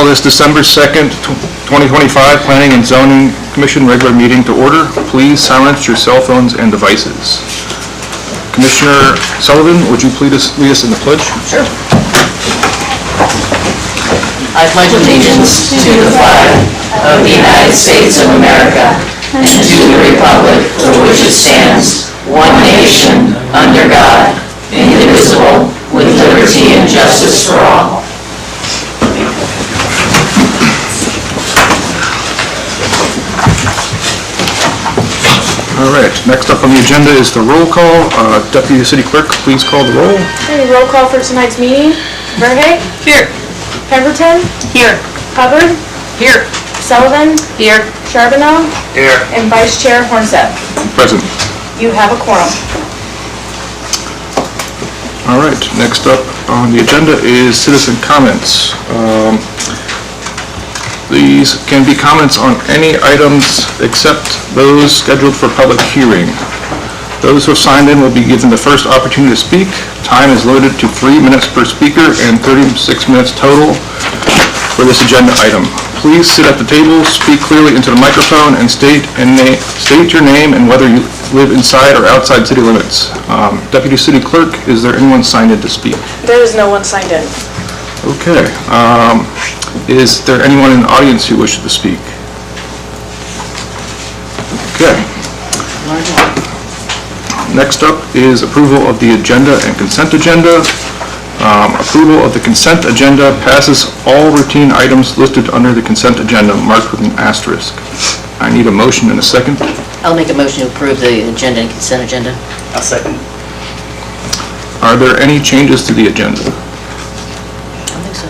call this December 2nd, 2025 Planning and Zoning Commission regular meeting to order. Please silence your cell phones and devices. Commissioner Sullivan, would you please lead us in the pledge? Sure. I pledge allegiance to the flag of the United States of America and to the republic for which it stands, one nation, under God, indivisible, with liberty and justice for all. All right, next up on the agenda is the roll call. Deputy City Clerk, please call the roll. Okay, roll call for tonight's meeting. Verhey? Here. Pemberton? Here. Hubbard? Here. Sullivan? Here. Charbonneau? Here. And Vice Chair Hornseth. Present. You have a quorum. All right, next up on the agenda is citizen comments. These can be comments on any items except those scheduled for public hearing. Those who have signed in will be given the first opportunity to speak. Time is limited to 3 minutes per speaker and 36 minutes total for this agenda item. Please sit at the table, speak clearly into the microphone, and state your name and whether you live inside or outside city limits. Deputy City Clerk, is there anyone signed in to speak? There is no one signed in. Okay. Is there anyone in the audience who wishes to speak? Okay. Next up is approval of the agenda and consent agenda. Approval of the consent agenda passes all routine items listed under the consent agenda marked with an asterisk. I need a motion and a second. I'll make a motion to approve the agenda and consent agenda. I'll second. Are there any changes to the agenda? I think so.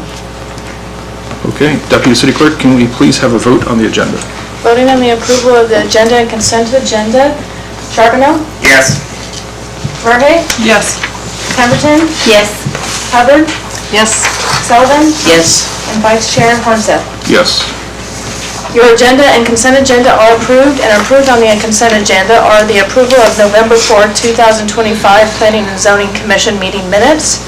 Okay, Deputy City Clerk, can we please have a vote on the agenda? Voting on the approval of the agenda and consent agenda. Charbonneau? Yes. Verhey? Yes. Pemberton? Yes. Hubbard? Yes. Sullivan? Yes. And Vice Chair Hornseth. Yes. Your agenda and consent agenda are approved, and approved on the consent agenda are the approval of November 4th, 2025 Planning and Zoning Commission meeting minutes,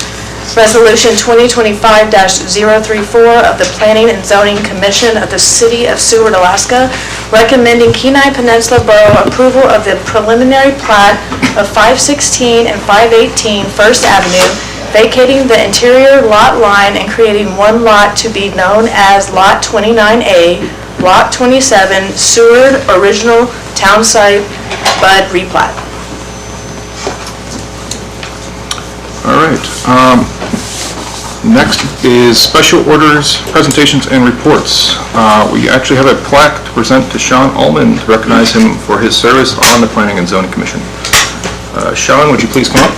Resolution 2025-034 of the Planning and Zoning Commission of the City of Seward, Alaska, recommending Kenai Peninsula Borough approval of the preliminary plat of 516 and 518 First Avenue, vacating the interior lot line and creating one lot to be known as Lot 29A, Lot 27, Seward Original Town Site, Bud replat. All right. Next is special orders, presentations, and reports. We actually have a plaque to present to Sean Ullman to recognize him for his service on the Planning and Zoning Commission. Sean, would you please come up?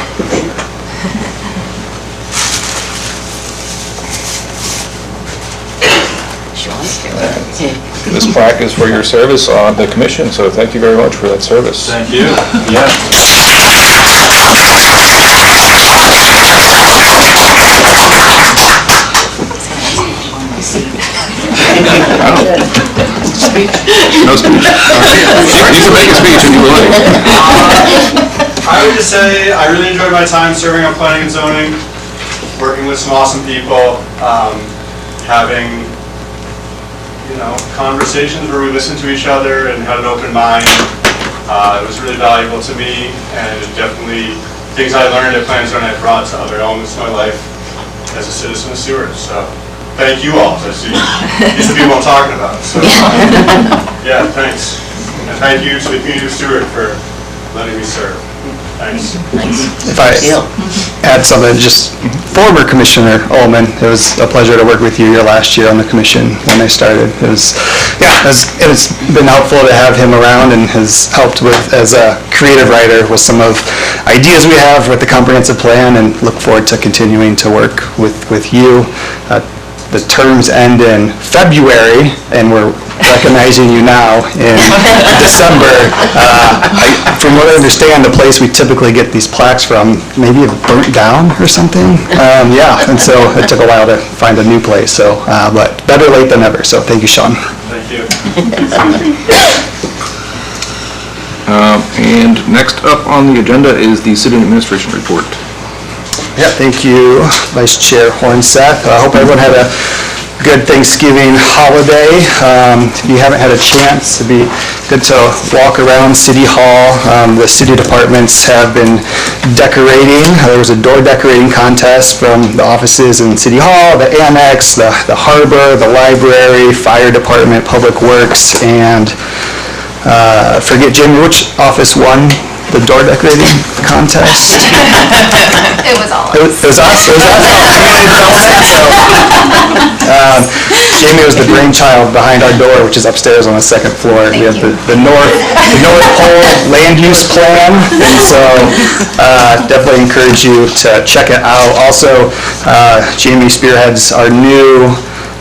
This plaque is for your service on the commission, so thank you very much for that service. Thank you. Yeah. No speech. You can make a speech if you would. I would just say I really enjoyed my time serving on planning and zoning, working with some awesome people, having conversations where we listened to each other and had an open mind. It was really valuable to me, and definitely things I learned at Planning and Zoning I brought to other elements of my life as a citizen of Seward. So thank you all. I see these are the people I'm talking about. So yeah, thanks. And thank you to the community of Seward for letting me serve. Thanks. If I add something, just former Commissioner Ullman, it was a pleasure to work with you your last year on the commission when I started. It's been helpful to have him around and has helped with, as a creative writer, with some of ideas we have with the comprehensive plan, and look forward to continuing to work with you. The terms end in February, and we're recognizing you now in December. From what I understand, the place we typically get these plaques from maybe it burnt down or something. And so it took a while to find a new place. So, but better late than never. So thank you, Sean. Thank you. And next up on the agenda is the City Administration Report. Yeah, thank you, Vice Chair Hornseth. I hope everyone had a good Thanksgiving holiday. If you haven't had a chance, it'd be good to walk around City Hall. The city departments have been decorating. There was a door decorating contest from the offices in City Hall, the Annex, the Harbor, the library, fire department, public works, and forget, Jim, which office won the door decorating contest? It was all It was us. Jamie was the brainchild behind our door, which is upstairs on the second floor. We have the North Pole land use plan, and so definitely encourage you to check it out. Also, Jamie spearheads our new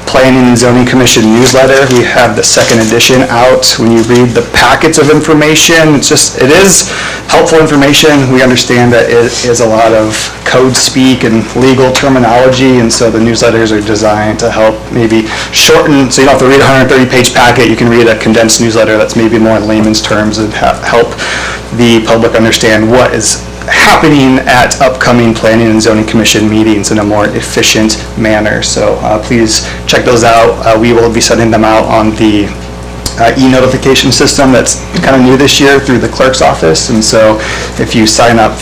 Planning and Zoning Commission newsletter. We have the second edition out. When you read the packets of information, it is helpful information. We understand that it is a lot of code speak and legal terminology, and so the newsletters are designed to help maybe shorten, so you don't have to read a 130-page packet. You can read a condensed newsletter that's maybe more in layman's terms and help the public understand what is happening at upcoming Planning and Zoning Commission meetings in a more efficient manner. So please check those out. We will be sending them out on the e-notification system that's kind of new this year through the clerk's office. And so if you sign up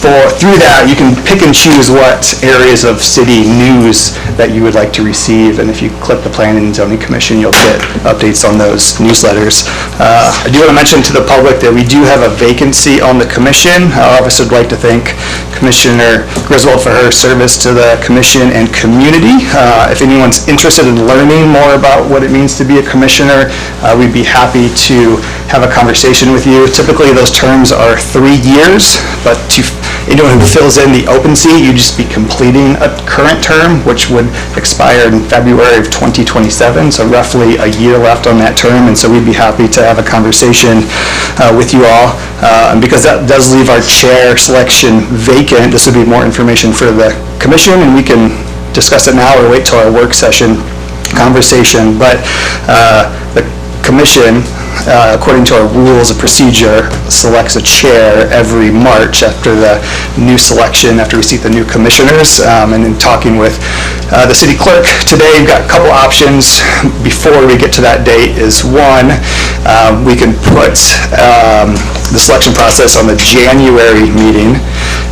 through that, you can pick and choose what areas of city news that you would like to receive, and if you click the Planning and Zoning Commission, you'll get updates on those newsletters. I do want to mention to the public that we do have a vacancy on the commission. Our office would like to thank Commissioner Griswold for her service to the commission and community. If anyone's interested in learning more about what it means to be a commissioner, we'd be happy to have a conversation with you. Typically, those terms are 3 years, but to anyone who fills in the open seat, you'd just be completing a current term, which would expire in February of 2027, so roughly a year left on that term, and so we'd be happy to have a conversation with you all. And because that does leave our chair selection vacant, this would be more information for the commission, and we can discuss it now or wait till our work session conversation. But the commission, according to our rules of procedure, selects a chair every March after the new selection, after we seat the new commissioners. And in talking with the city clerk today, we've got a couple options before we get to that date. Is one, we can put the selection process on the January meeting.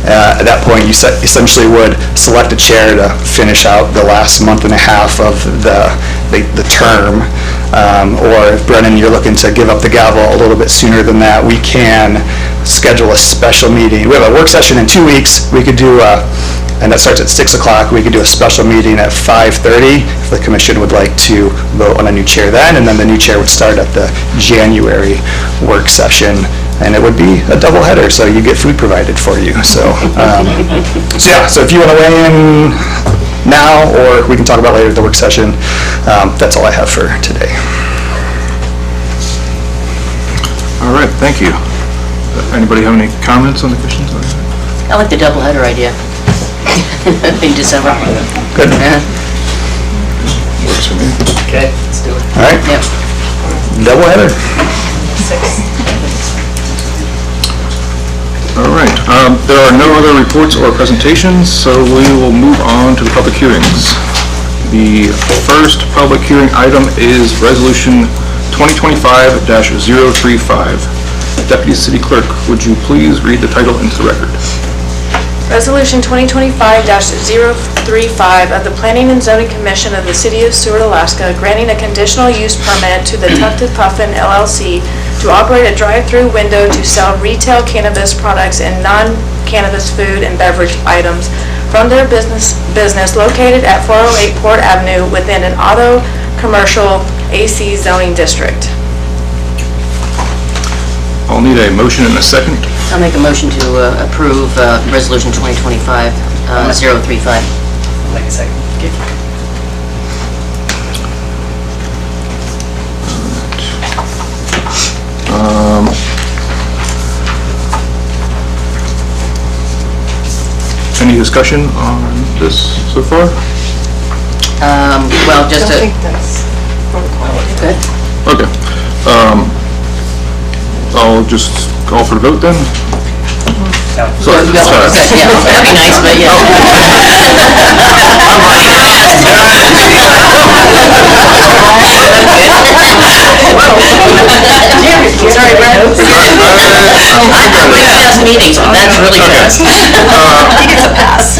At that point, you essentially would select a chair to finish out the last month and a half of the term. Or if, Brennan, you're looking to give up the gavel a little bit sooner than that, we can schedule a special meeting. We have a work session in 2 weeks. We could do, and that starts at 6 o'clock. We could do a special meeting at 5:30 if the commission would like to vote on a new chair then, and then the new chair would start at the January work session. And it would be a double header, so you get food provided for you. So if you want to weigh in now, or we can talk about later at the work session, that's all I have for today. All right, thank you. Anybody have any comments on the questions? I like the doubleheader idea in December. Good. Yeah. Works for me. Okay, let's do it. All right. Yep. Double header. All right, there are no other reports or presentations, so we will move on to the public hearings. The first public hearing item is Resolution 2025-035. Deputy City Clerk, would you please read the title into the record? Resolution 2025-035 of the Planning and Zoning Commission of the City of Seward, Alaska, granting a conditional use permit to the Tufted Puffin LLC to operate a drive-through window to sell retail cannabis products and non-cannabis food and beverage items from their business located at 408 Port Avenue within an auto commercial AC zoning district. I'll need a motion and a second. I'll make a motion to approve Resolution 2025-035. I'll make a second. Any discussion on this so far? Well, just a... Good. Okay. I'll just call for the vote then. Sorry. Yeah, that'd be nice, but yeah. Sorry, Brad. I'm way past meetings, but that's really fast. He gets a pass.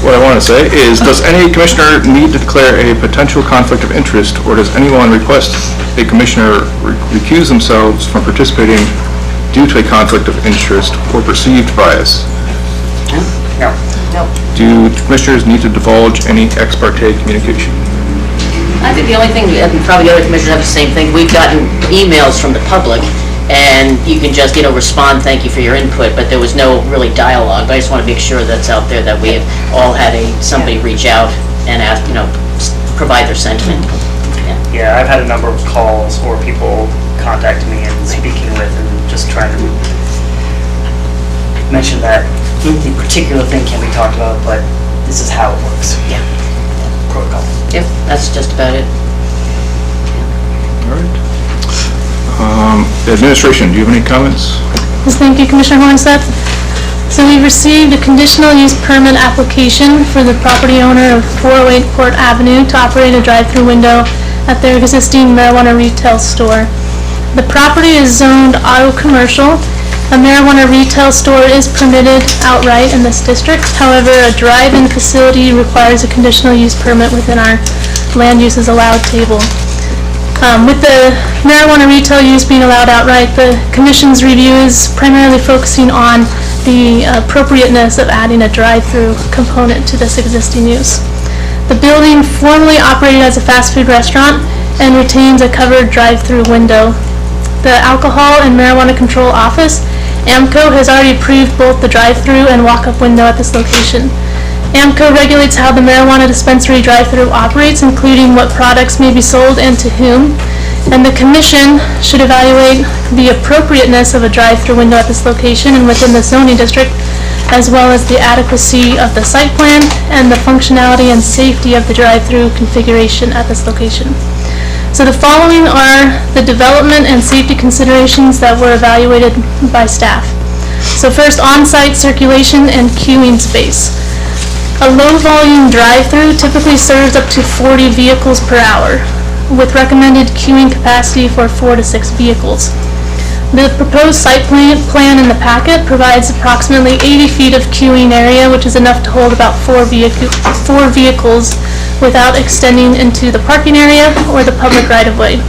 What I want to say is, does any commissioner need to declare a potential conflict of interest, or does anyone request a commissioner recuse themselves from participating due to a conflict of interest or perceived bias? No. Do commissioners need to divulge any ex parte communication? I think the only thing, and probably other commissioners have the same thing, we've gotten emails from the public, and you can just, respond, thank you for your input, but there was no really dialogue. But I just want to make sure that's out there, that we have all had somebody reach out and ask, provide their sentiment. Yeah, I've had a number of calls or people contacting me and speaking with and just trying to mention that the particular thing can be talked about, but this is how it works. Yeah. Protocol. Yep, that's just about it. All right. Administration, do you have any comments? Yes, thank you, Commissioner Hornseth. So we received a conditional use permit application for the property owner of 408 Port Avenue to operate a drive-through window at their existing marijuana retail store. The property is zoned auto commercial. A marijuana retail store is permitted outright in this district. However, a drive-in facility requires a conditional use permit within our land uses allowed table. With the marijuana retail use being allowed outright, the Commission's review is primarily focusing on the appropriateness of adding a drive-through component to this existing use. The building formerly operated as a fast food restaurant and retains a covered drive-through window. The Alcohol and Marijuana Control Office, AMCO, has already approved both the drive-through and walk-up window at this location. AMCO regulates how the marijuana dispensary drive-through operates, including what products may be sold and to whom. And the Commission should evaluate the appropriateness of a drive-through window at this location and within the zoning district, as well as the adequacy of the site plan and the functionality and safety of the drive-through configuration at this location. So the following are the development and safety considerations that were evaluated by staff. So first, on-site circulation and queuing space. A low-volume drive-through typically serves up to 40 vehicles per hour, with recommended queuing capacity for 4 to 6 vehicles. The proposed site plan in the packet provides approximately 80 feet of queuing area, which is enough to hold about 4 vehicles without extending into the parking area or the public right-of-way.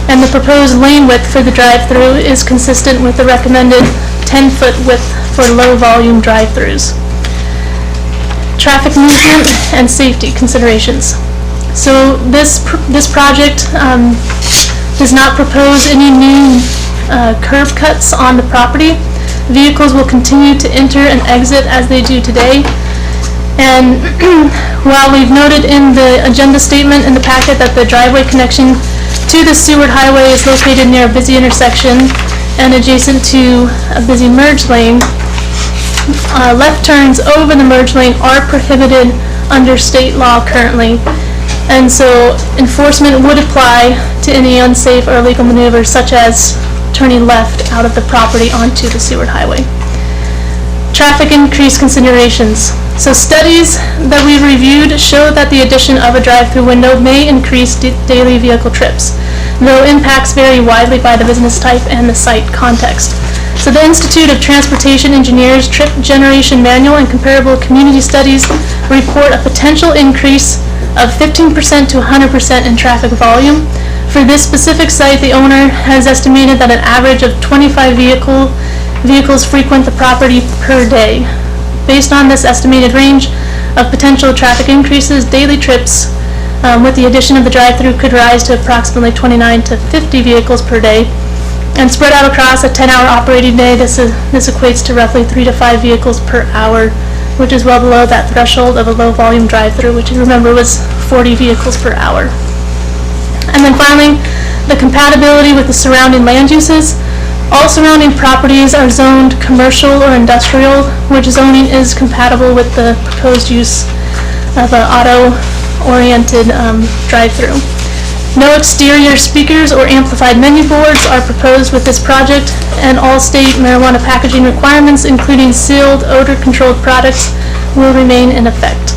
And the proposed lane width for the drive-through is consistent with the recommended 10-foot width for low-volume drive-throughs. Traffic movement and safety considerations. So this project does not propose any new curb cuts on the property. Vehicles will continue to enter and exit as they do today. And while we've noted in the agenda statement in the packet that the driveway connection to the Seward Highway is located near a busy intersection and adjacent to a busy merge lane, left turns over the merge lane are prohibited under state law currently, and so enforcement would apply to any unsafe or illegal maneuvers such as turning left out of the property onto the Seward Highway. Traffic increase considerations. So studies that we've reviewed show that the addition of a drive-through window may increase daily vehicle trips, though impacts vary widely by the business type and the site context. So the Institute of Transportation Engineers Trip Generation Manual and comparable community studies report a potential increase of 15% to 100% in traffic volume. For this specific site, the owner has estimated that an average of 25 vehicles frequent the property per day. Based on this estimated range of potential traffic increases, daily trips with the addition of the drive-through could rise to approximately 29 to 50 vehicles per day. And spread out across a 10-hour operating day, this equates to roughly 3 to 5 vehicles per hour, which is well below that threshold of a low-volume drive-through, which you remember was 40 vehicles per hour. And then finally, the compatibility with the surrounding land uses. All surrounding properties are zoned commercial or industrial, which zoning is compatible with the proposed use of an auto-oriented drive-through. No exterior speakers or amplified menu boards are proposed with this project, and all state marijuana packaging requirements, including sealed, odor-controlled products, will remain in effect.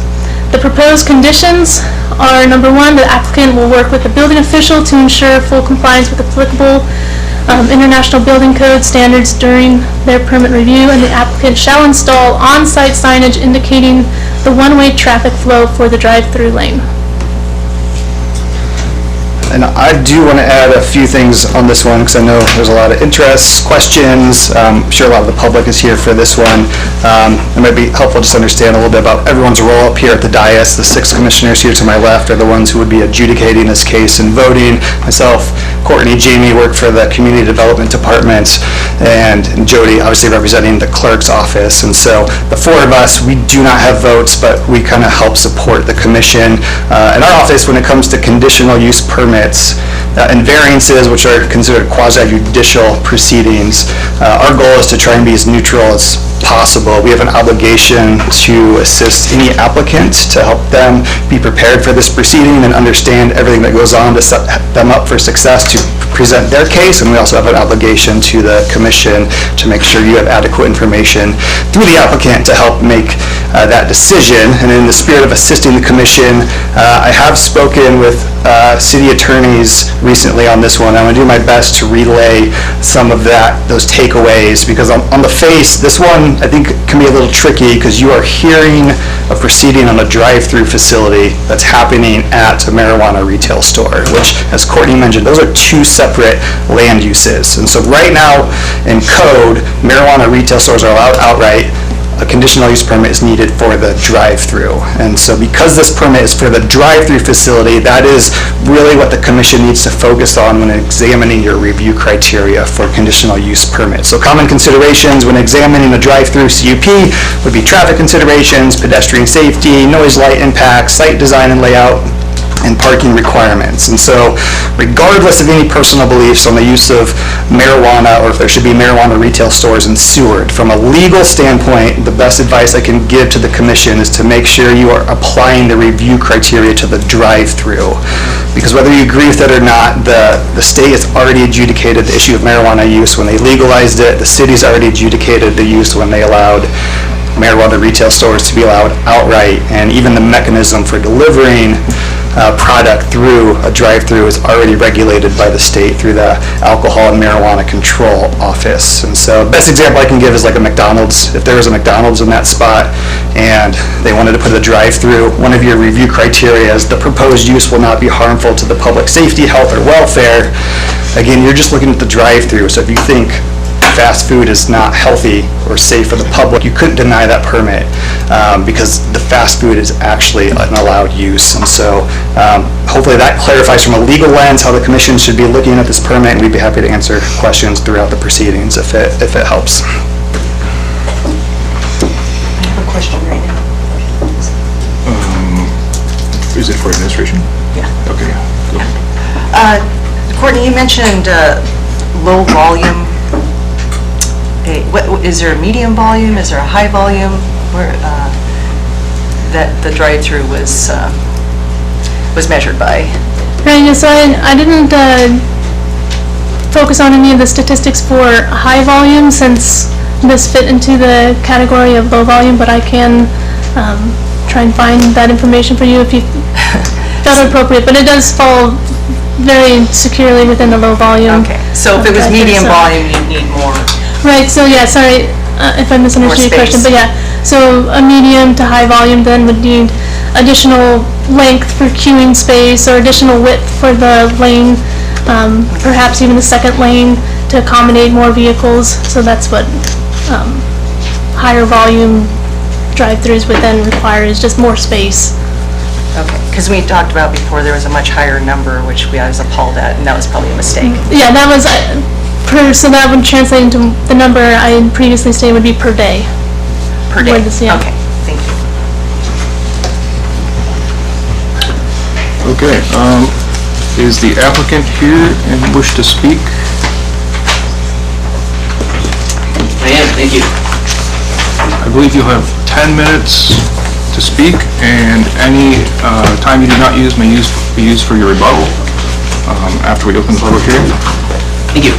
The proposed conditions are, number one, the applicant will work with the building official to ensure full compliance with applicable international building code standards during their permit review, and the applicant shall install on-site signage indicating the one-way traffic flow for the drive-through lane. And I do want to add a few things on this one because I know there's a lot of interest, questions. I'm sure a lot of the public is here for this one. It might be helpful just to understand a little bit about everyone's role up here at the dais. The 6 commissioners here to my left are the ones who would be adjudicating this case and voting. Myself, Courtney, Jamie work for the Community Development Department, and Jody obviously representing the clerk's office. And so the 4 of us, we do not have votes, but we kind of help support the commission. In our office, when it comes to conditional use permits, and variances, which are considered quasi-judicial proceedings, our goal is to try and be as neutral as possible. We have an obligation to assist any applicant to help them be prepared for this proceeding and understand everything that goes on to set them up for success to present their case, and we also have an obligation to the commission to make sure you have adequate information through the applicant to help make that decision. And in the spirit of assisting the commission, I have spoken with city attorneys recently on this one. I'm going to do my best to relay some of those takeaways, because on the face, this one I think can be a little tricky because you are hearing a proceeding on a drive-through facility that's happening at a marijuana retail store, which, as Courtney mentioned, those are 2 separate land uses. And so right now in code, marijuana retail stores are allowed outright. A conditional use permit is needed for the drive-through. And so because this permit is for the drive-through facility, that is really what the commission needs to focus on when examining your review criteria for conditional use permits. So common considerations when examining a drive-through CUP would be traffic considerations, pedestrian safety, noise, light impacts, site design and layout, and parking requirements. And so regardless of any personal beliefs on the use of marijuana or if there should be marijuana retail stores in Seward, from a legal standpoint, the best advice I can give to the commission is to make sure you are applying the review criteria to the drive-through. Because whether you agree with it or not, the state has already adjudicated the issue of marijuana use when they legalized it. The city's already adjudicated the use when they allowed marijuana retail stores to be allowed outright, and even the mechanism for delivering product through a drive-through is already regulated by the state through the Alcohol and Marijuana Control Office. And so the best example I can give is like a McDonald's. If there was a McDonald's in that spot and they wanted to put a drive-through, one of your review criteria is the proposed use will not be harmful to the public safety, health, or welfare. Again, you're just looking at the drive-through. So if you think fast food is not healthy or safe for the public, you couldn't deny that permit because the fast food is actually an allowed use. And so hopefully that clarifies from a legal lens how the commission should be looking at this permit, and we'd be happy to answer questions throughout the proceedings if it helps. I have a question right now. Is it for administration? Yeah. Okay. Go ahead. Courtney, you mentioned low volume. Is there a medium volume? Is there a high volume? Where that the drive-through was measured by? Right, so I didn't focus on any of the statistics for high volume since this fit into the category of low volume, but I can try and find that information for you if you felt appropriate. But it does fall very securely within the low volume. Okay, so if it was medium volume, you'd need more. Right, so yeah, sorry if I misunderstood your question, but yeah, so a medium to high volume then would need additional length for queuing space or additional width for the lane, perhaps even a second lane to accommodate more vehicles. So that's what higher volume drive-throughs would then require, is just more space. Okay, because we talked about before there was a much higher number, which I was appalled at, and that was probably a mistake. Yeah, that was, so that would translate into the number I had previously stated would be per day. Per day? Yeah. Okay, thank you. Okay, is the applicant here and wish to speak? I am, thank you. I believe you have 10 minutes to speak, and any time you do not use may be used for your rebuttal after we open the public hearing. Thank you.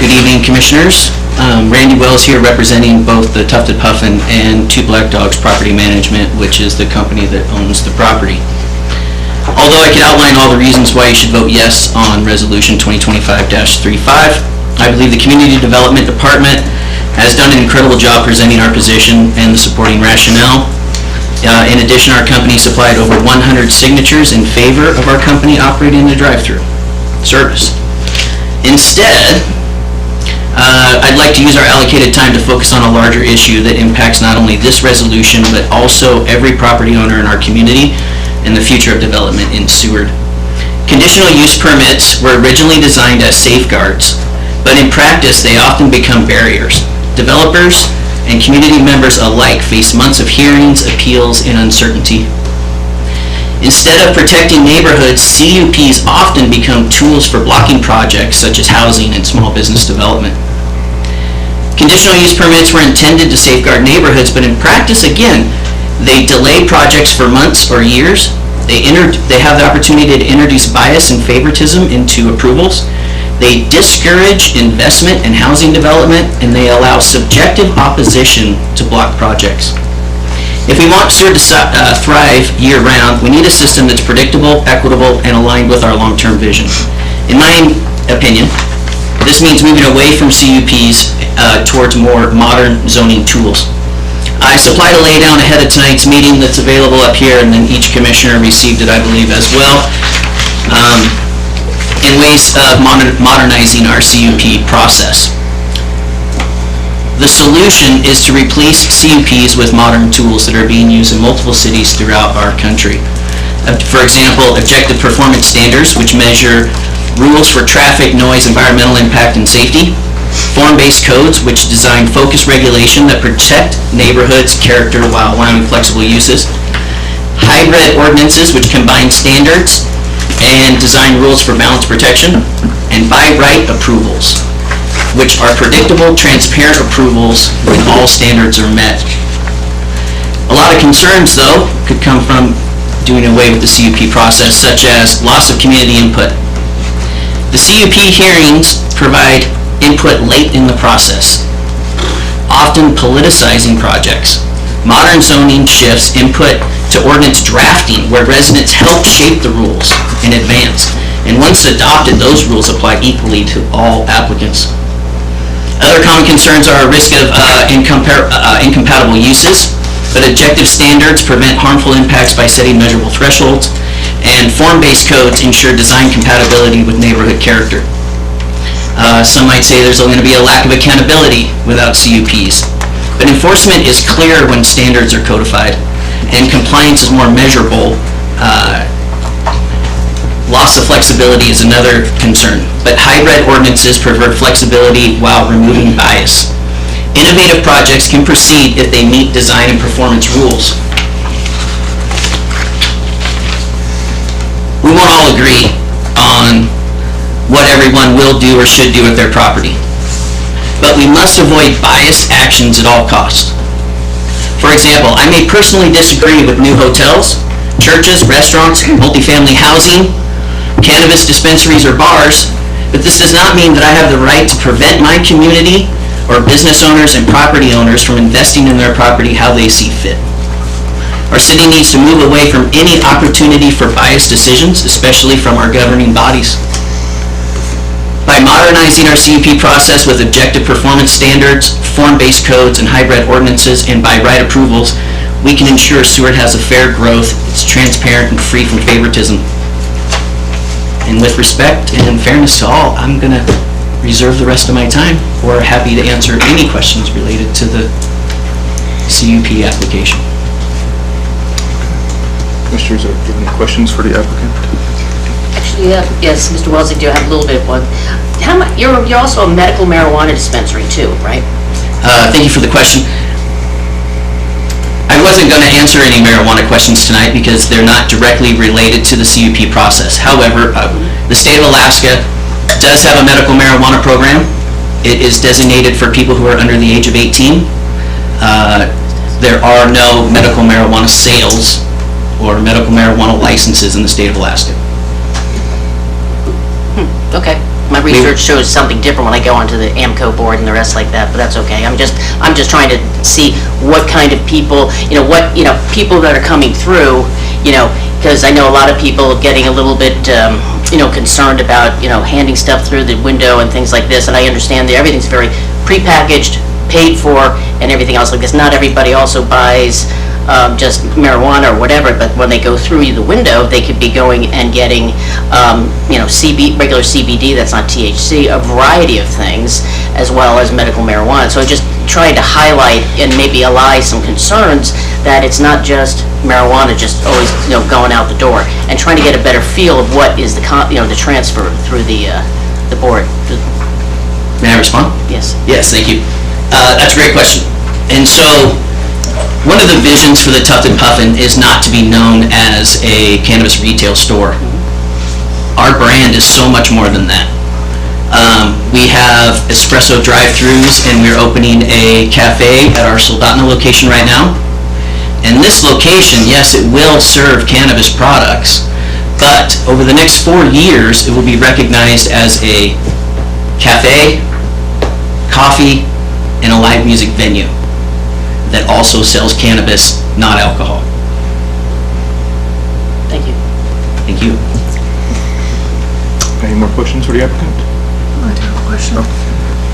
Good evening, Commissioners. Randy Wells here representing both the Tufted Puffin and Two Black Dogs Property Management, which is the company that owns the property. Although I could outline all the reasons why you should vote yes on Resolution 2025-35, I believe the Community Development Department has done an incredible job presenting our position and the supporting rationale. In addition, our company supplied over 100 signatures in favor of our company operating the drive-through service. Instead, I'd like to use our allocated time to focus on a larger issue that impacts not only this resolution, but also every property owner in our community and the future of development in Seward. Conditional use permits were originally designed as safeguards, but in practice, they often become barriers. Developers and community members alike face months of hearings, appeals, and uncertainty. Instead of protecting neighborhoods, CUPs often become tools for blocking projects such as housing and small business development. Conditional use permits were intended to safeguard neighborhoods, but in practice, again, they delay projects for months or years. They have the opportunity to introduce bias and favoritism into approvals. They discourage investment and housing development, and they allow subjective opposition to block projects. If we want Seward to thrive year-round, we need a system that's predictable, equitable, and aligned with our long-term vision. In my opinion, this means moving away from CUPs towards more modern zoning tools. I supplied a laydown ahead of tonight's meeting that's available up here, and then each commissioner received it, I believe, as well, in ways of modernizing our CUP process. The solution is to replace CUPs with modern tools that are being used in multiple cities throughout our country. For example, objective performance standards, which measure rules for traffic, noise, environmental impact, and safety. Form-based codes, which design focused regulation that protect neighborhoods' character while allowing flexible uses. Hybrid ordinances, which combine standards and design rules for balance protection. And by right approvals, which are predictable, transparent approvals when all standards are met. A lot of concerns, though, could come from doing away with the CUP process, such as loss of community input. The CUP hearings provide input late in the process, often politicizing projects. Modern zoning shifts input to ordinance drafting, where residents help shape the rules in advance. And once adopted, those rules apply equally to all applicants. Other common concerns are a risk of incompatible uses, but objective standards prevent harmful impacts by setting measurable thresholds, and form-based codes ensure design compatibility with neighborhood character. Some might say there's going to be a lack of accountability without CUPs, but enforcement is clear when standards are codified, and compliance is more measurable. Loss of flexibility is another concern, but hybrid ordinances preserve flexibility while removing bias. Innovative projects can proceed if they meet design and performance rules. We won't all agree on what everyone will do or should do with their property, but we must avoid biased actions at all costs. For example, I may personally disagree with new hotels, churches, restaurants, multifamily housing, cannabis dispensaries, or bars, but this does not mean that I have the right to prevent my community or business owners and property owners from investing in their property how they see fit. Our city needs to move away from any opportunity for biased decisions, especially from our governing bodies. By modernizing our CUP process with objective performance standards, form-based codes, and hybrid ordinances, and by right approvals, we can ensure Seward has a fair growth, it's transparent, and free from favoritism. And with respect and fairness to all, I'm going to reserve the rest of my time. We're happy to answer any questions related to the CUP application. Commissioners, do you have any questions for the applicant? Actually, yes, Mr. Wellesley, do have a little bit of one. You're also a medical marijuana dispensary too, right? Thank you for the question. I wasn't going to answer any marijuana questions tonight because they're not directly related to the CUP process. However, the state of Alaska does have a medical marijuana program. It is designated for people who are under the age of 18. There are no medical marijuana sales or medical marijuana licenses in the state of Alaska. Okay. My research shows something different when I go onto the AMCO board and the rest like that, but that's okay. I'm just trying to see what kind of people, people that are coming through, because I know a lot of people getting a little bit, concerned about, handing stuff through the window and things like this, and I understand that everything's very prepackaged, paid for, and everything else like this. Not everybody also buys just marijuana or whatever, but when they go through the window, they could be going and getting, regular CBD that's not THC, a variety of things, as well as medical marijuana. So just trying to highlight and maybe allay some concerns that it's not just marijuana just always, going out the door, and trying to get a better feel of what is the transfer through the board. May I respond? Yes. Yes, thank you. That's a great question. And so, one of the visions for the Tufted Puffin is not to be known as a cannabis retail store. Our brand is so much more than that. We have espresso drive-thrus, and we're opening a cafe at our Soldotna location right now. And this location, yes, it will serve cannabis products, but over the next 4 years, it will be recognized as a cafe, coffee, and a live music venue that also sells cannabis, not alcohol. Thank you. Thank you. Any more questions for the applicant? I do have a question.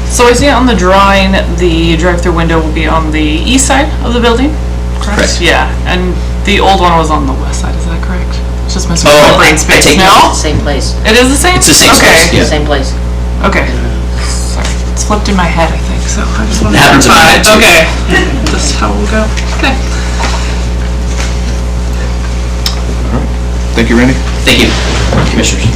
So I see on the drawing, the drive-through window will be on the east side of the building, correct? Correct. Yeah, and the old one was on the west side, is that correct? It's just missing Oh, the brain I space. take No? Same place. It is the same? It's the same Okay. space, yeah. Same place. Okay. Sorry, it's flipped in my head, I think, so I just want It to happens in my head, too. Okay, that's how we'll go. Okay. Thank you, Randy. Thank you, Commissioners.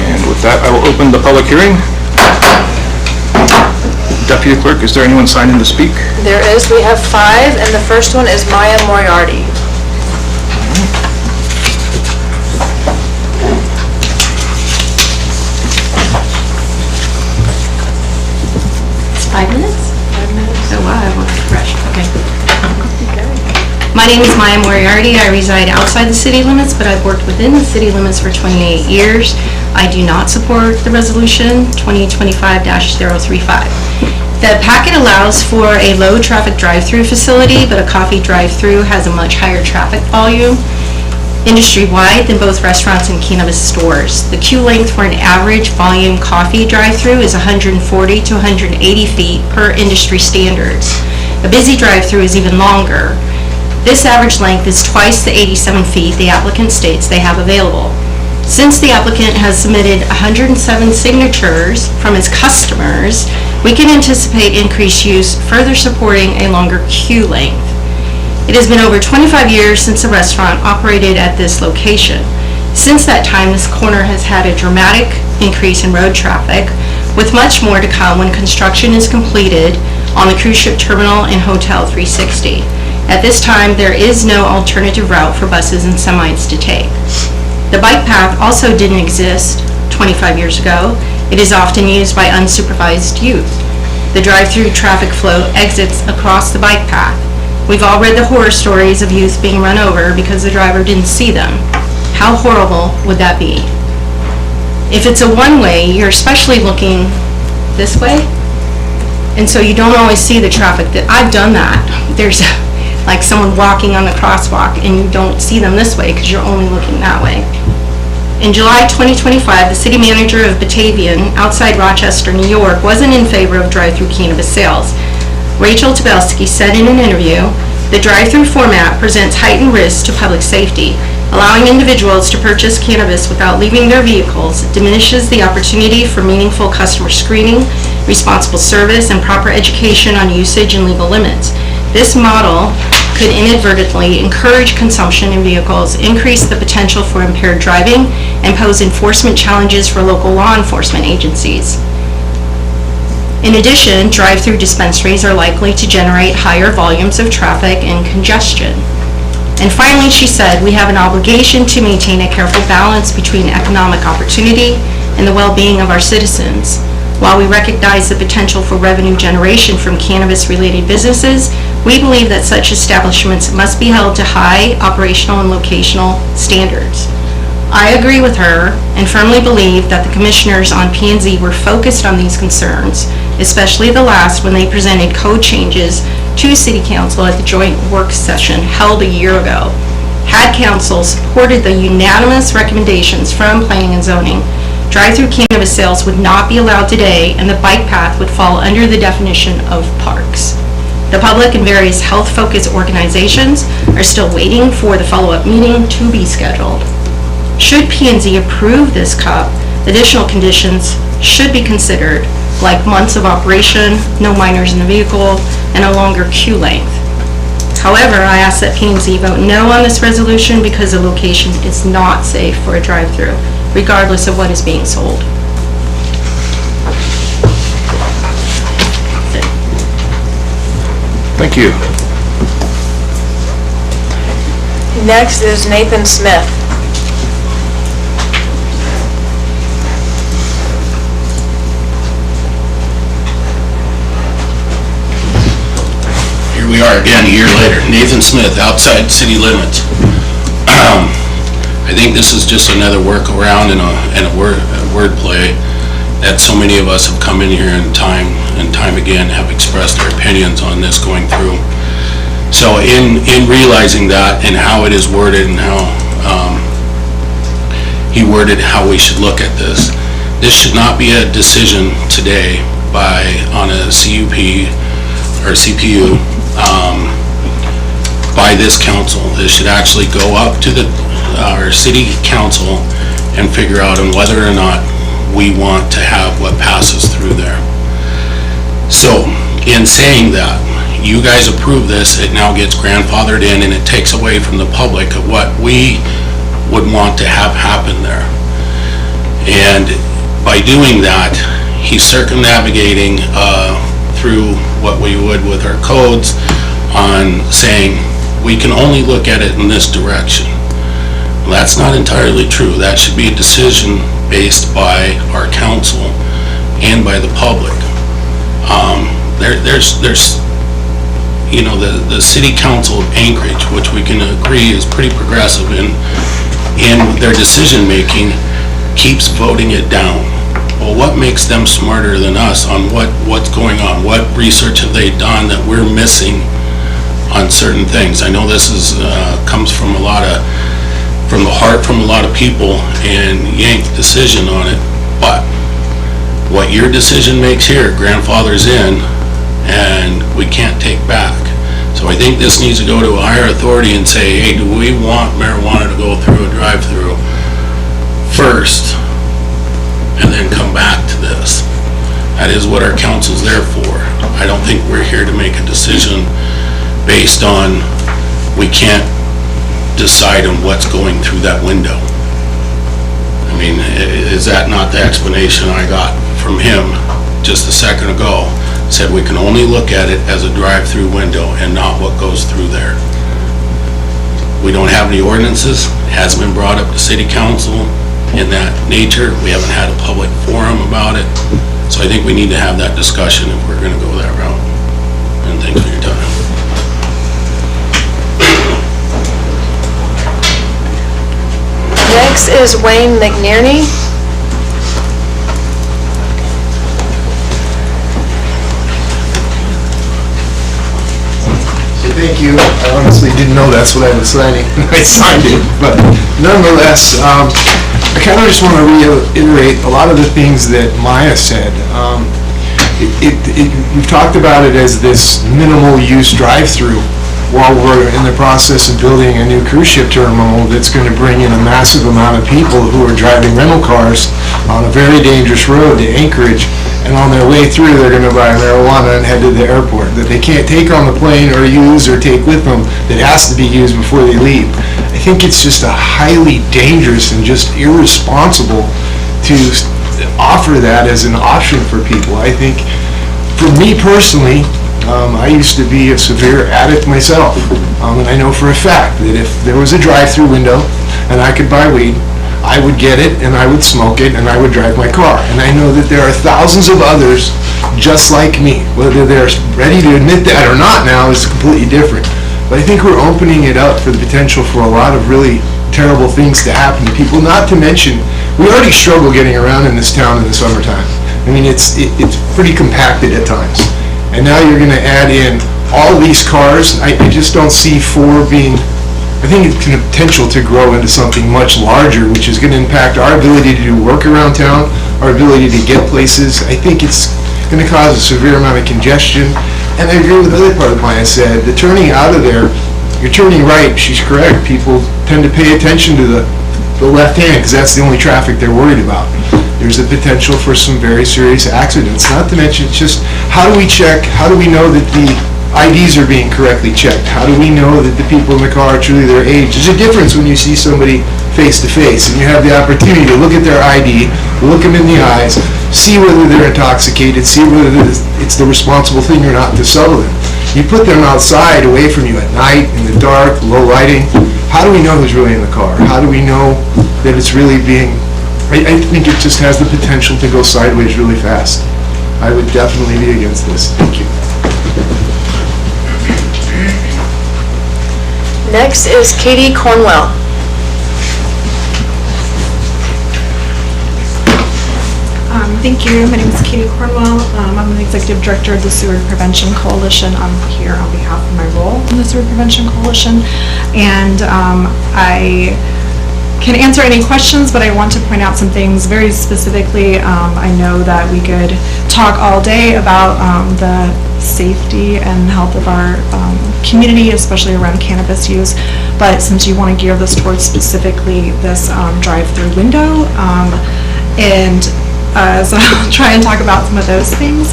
And with that, I will open the public hearing. Deputy Clerk, is there anyone signed in to speak? There is, we have 5, and the first one is Maya Moriarty. It's 5 minutes? 5 minutes. Oh, wow, I want to rush. Okay. My name is Maya Moriarty. I reside outside the city limits, but I've worked within the city limits for 28 years. I do not support the resolution 2025-035. The packet allows for a low-traffic drive-through facility, but a coffee drive-through has a much higher traffic volume industry-wide than both restaurants and cannabis stores. The queue length for an average volume coffee drive-through is 140 to 180 feet per industry standards. A busy drive-through is even longer. This average length is twice the 87 feet the applicant states they have available. Since the applicant has submitted 107 signatures from his customers, we can anticipate increased use, further supporting a longer queue length. It has been over 25 years since the restaurant operated at this location. Since that time, this corner has had a dramatic increase in road traffic, with much more to come when construction is completed on the cruise ship terminal and Hotel 360. At this time, there is no alternative route for buses and semis to take. The bike path also didn't exist 25 years ago. It is often used by unsupervised youth. The drive-through traffic flow exits across the bike path. We've all read the horror stories of youth being run over because the driver didn't see them. How horrible would that be? If it's a one-way, you're especially looking this way, and so you don't always see the traffic. I've done that. There's like someone walking on the crosswalk and you don't see them this way because you're only looking that way. In July 2025, the city manager of Batavian, outside Rochester, New York, wasn't in favor of drive-through cannabis sales. Rachel Tabelski said in an interview, "The drive-through format presents heightened risks to public safety. Allowing individuals to purchase cannabis without leaving their vehicles diminishes the opportunity for meaningful customer screening, responsible service, and proper education on usage and legal limits. This model could inadvertently encourage consumption in vehicles, increase the potential for impaired driving, and pose enforcement challenges for local law enforcement agencies. In addition, drive-through dispensaries are likely to generate higher volumes of traffic and congestion." And finally, she said, "We have an obligation to maintain a careful balance between economic opportunity and the well-being of our citizens. While we recognize the potential for revenue generation from cannabis-related businesses, we believe that such establishments must be held to high operational and locational standards. I agree with her and firmly believe that the commissioners on P&Z were focused on these concerns, especially the last when they presented code changes to City Council at the joint work session held a year ago. Had Council supported the unanimous recommendations from Planning and Zoning, drive-through cannabis sales would not be allowed today and the bike path would fall under the definition of parks. The public and various health-focused organizations are still waiting for the follow-up meeting to be scheduled. Should P&Z approve this CUP, additional conditions should be considered, like months of operation, no minors in the vehicle, and a longer queue length. However, I ask that P&Z vote no on this resolution because the location is not safe for a drive-through, regardless of what is being sold. Thank you. Next is Nathan Smith. Here we are again, a year later. Nathan Smith, outside city limits. I think this is just another workaround and a wordplay that so many of us have come in here and time again have expressed their opinions on this going through. So in realizing that and how it is worded and how he worded how we should look at this should not be a decision today on a CUP or CPU by this council. This should actually go up to our city council and figure out on whether or not we want to have what passes through there. So in saying that, you guys approve this, it now gets grandfathered in and it takes away from the public of what we would want to have happen there. And by doing that, he's circumnavigating through what we would with our codes on saying we can only look at it in this direction. Well, that's not entirely true. That should be a decision based by our council and by the public. There's you know, the city council of Anchorage, which we can agree is pretty progressive in their decision making, keeps voting it down. Well, what makes them smarter than us on what's going on? What research have they done that we're missing on certain things? I know this comes from from the heart from a lot of people and yank decision on it, but what your decision makes here grandfathers in and we can't take back. So I think this needs to go to a higher authority and say, hey, do we want marijuana to go through a drive-through first and then come back to this? That is what our council's there for. I don't think we're here to make a decision based on we can't decide on what's going through that window. I mean, is that not the explanation I got from him just a second ago? Said we can only look at it as a drive-through window and not what goes through there. We don't have any ordinances. It hasn't been brought up to city council in that nature. We haven't had a public forum about it. So I think we need to have that discussion if we're going to go that route. And thanks for your time. Next is Wayne McNerney. Thank you. I honestly didn't know that's what I was signing when I signed it, but nonetheless, I kind of just want to reiterate a lot of the things that Maya said. We've talked about it as this minimal use drive-through while we're in the process of building a new cruise ship terminal that's going to bring in a massive amount of people who are driving rental cars on a very dangerous road to Anchorage, and on their way through they're going to buy marijuana and head to the airport that they can't take on the plane or use or take with them, that has to be used before they leave. I think it's just a highly dangerous and just irresponsible to offer that as an option for people. I think, for me personally, I used to be a severe addict myself, and I know for a fact that if there was a drive-through window and I could buy weed, I would get it, and I would smoke it, and I would drive my car. And I know that there are thousands of others just like me. Whether they're ready to admit that or not now is completely different. But I think we're opening it up for the potential for a lot of really terrible things to happen to people, not to mention, we already struggle getting around in this town in the summertime. I mean, it's pretty compacted at times. And now you're going to add in all these cars. I just don't see 4 being, I think it's got potential to grow into something much larger, which is going to impact our ability to do work around town, our ability to get places. I think it's going to cause a severe amount of congestion. And I agree with the other part of what I said. The turning out of there, you're turning right, she's correct. People tend to pay attention to the left hand because that's the only traffic they're worried about. There's the potential for some very serious accidents. Not to mention, it's just how do we check, how do we know that the IDs are being correctly checked? How do we know that the people in the car are truly their age? There's a difference when you see somebody face to face and you have the opportunity to look at their ID, look them in the eyes, see whether they're intoxicated, see whether it's the responsible thing or not to sell them. You put them outside away from you at night, in the dark, low lighting. How do we know who's really in the car? How do we know that it's really being, I think it just has the potential to go sideways really fast. I would definitely be against this. Thank you. Next is Katie Cornwell. Thank you. My name is Katie Cornwell. I'm the Executive Director of the Sewer Prevention Coalition. I'm here on behalf of my role in the Sewer Prevention Coalition. And I can answer any questions, but I want to point out some things very specifically. I know that we could talk all day about the safety and health of our community, especially around cannabis use, but since you want to gear this towards specifically this drive-through window, so I'll try and talk about some of those things.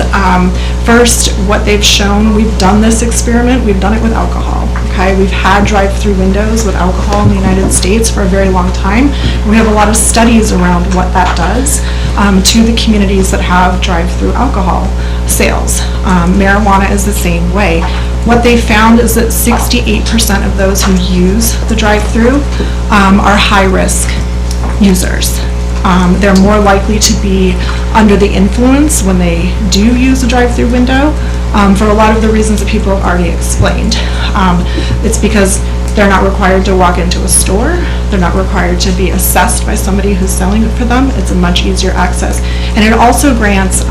First, what they've shown, we've done this experiment, we've done it with alcohol. Okay, we've had drive-through windows with alcohol in the United States for a very long time. We have a lot of studies around what that does to the communities that have drive-through alcohol sales. Marijuana is the same way. What they found is that 68% of those who use the drive-through are high-risk users. They're more likely to be under the influence when they do use a drive-through window for a lot of the reasons that people have already explained. It's because they're not required to walk into a store. They're not required to be assessed by somebody who's selling it for them. It's a much easier access. And it also grants,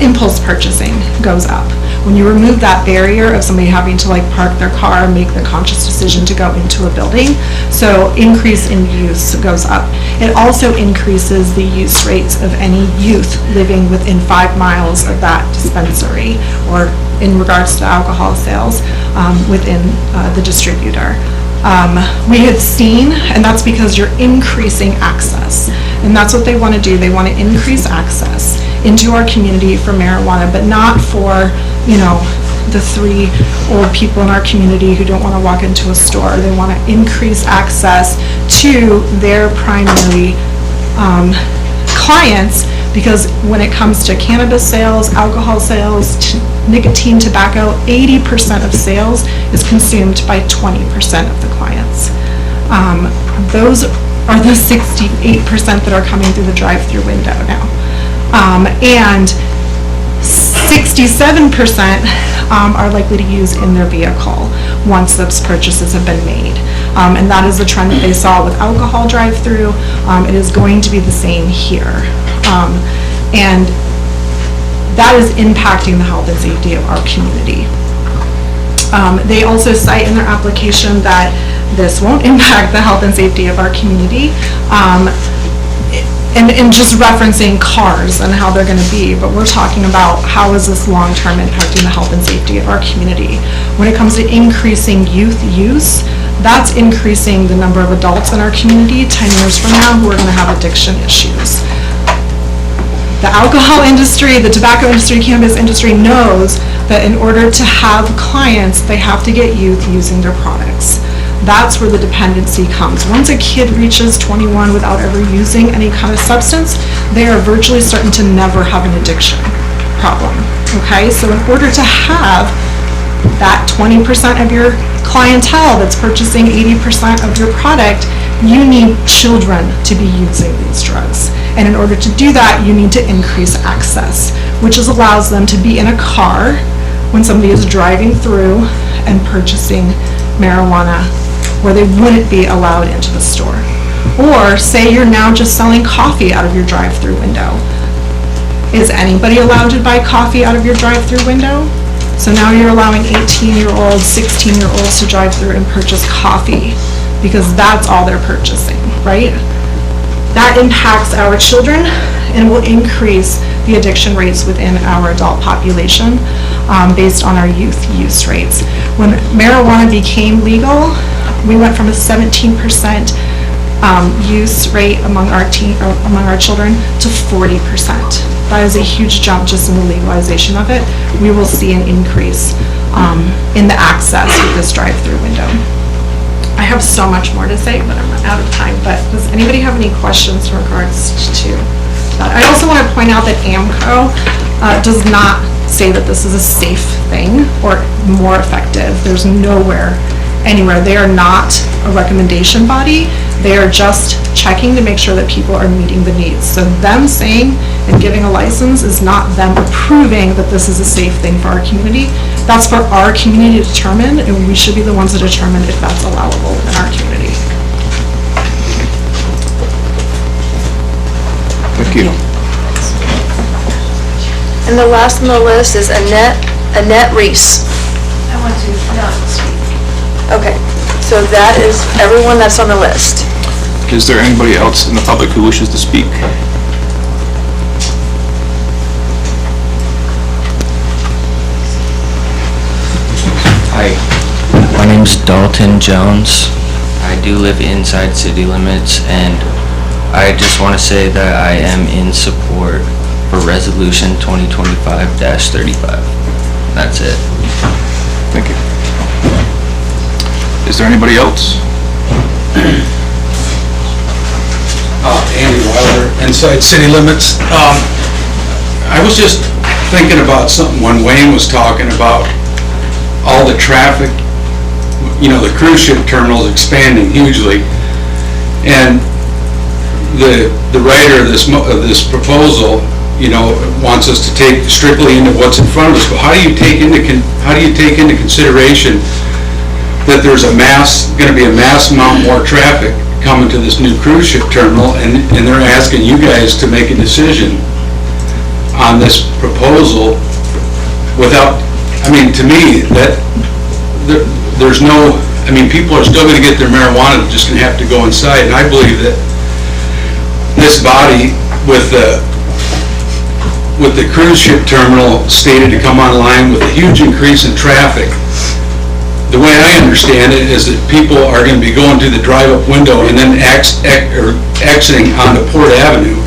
impulse purchasing goes up. When you remove that barrier of somebody having to park their car and make the conscious decision to go into a building, so increase in use goes up. It also increases the use rates of any youth living within 5 miles of that dispensary, or in regards to alcohol sales within the distributor. We had seen, and that's because you're increasing access, and that's what they want to do. They want to increase access into our community for marijuana, but not for, the 3 old people in our community who don't want to walk into a store. They want to increase access to their primary clients, because when it comes to cannabis sales, alcohol sales, nicotine, tobacco, 80% of sales is consumed by 20% of the clients. Those are the 68% that are coming through the drive-through window now. And 67% are likely to use in their vehicle once those purchases have been made. And that is the trend that they saw with alcohol drive-through. It is going to be the same here. And that is impacting the health and safety of our community. They also cite in their application that this won't impact the health and safety of our community. And just referencing cars and how they're going to be, but we're talking about how is this long-term impacting the health and safety of our community. When it comes to increasing youth use, that's increasing the number of adults in our community 10 years from now who are going to have addiction issues. The alcohol industry, the tobacco industry, cannabis industry knows that in order to have clients, they have to get youth using their products. That's where the dependency comes. Once a kid reaches 21 without ever using any kind of substance, they are virtually certain to never have an addiction problem. Okay, so in order to have that 20% of your clientele that's purchasing 80% of your product, you need children to be using these drugs. And in order to do that, you need to increase access, which allows them to be in a car when somebody is driving through and purchasing marijuana where they wouldn't be allowed into the store. Or say you're now just selling coffee out of your drive-through window. Is anybody allowed to buy coffee out of your drive-through window? So now you're allowing 18-year-olds, 16-year-olds to drive through and purchase coffee because that's all they're purchasing, right? That impacts our children and will increase the addiction rates within our adult population based on our youth use rates. When marijuana became legal, we went from a 17% use rate among our children to 40%. That is a huge jump just in the legalization of it. We will see an increase in the access with this drive-through window. I have so much more to say, but I'm out of time. But does anybody have any questions in regards to that? I also want to point out that AMCO does not say that this is a safe thing or more effective. There's nowhere, anywhere. They are not a recommendation body. They are just checking to make sure that people are meeting the needs. So them saying and giving a license is not them approving that this is a safe thing for our community. That's for our community to determine, and we should be the ones to determine if that's allowable in our community. Thank you. And the last on the list is Annette Reese. I want to not speak. Okay, so that is everyone that's on the list. Is there anybody else in the public who wishes to speak? Hi, my name's Dalton Jones. I do live inside city limits, and I just want to say that I am in support for Resolution 2025-35. That's it. Thank you. Is there anybody else? Andy Wilder, inside city limits. I was just thinking about something when Wayne was talking about all the traffic. You know, the cruise ship terminal is expanding hugely, and the writer of this proposal, you know, wants us to take strictly into what's in front of us. But how do you take into consideration that there's going to be a mass amount more traffic coming to this new cruise ship terminal, and they're asking you guys to make a decision on this proposal without, I mean, to me, that there's no, I mean, people are still going to get their marijuana, they're just going to have to go inside. And I believe that this body, with the cruise ship terminal stated to come online with a huge increase in traffic, the way I understand it is that people are going to be going to the drive-up window and then exiting onto Port Avenue,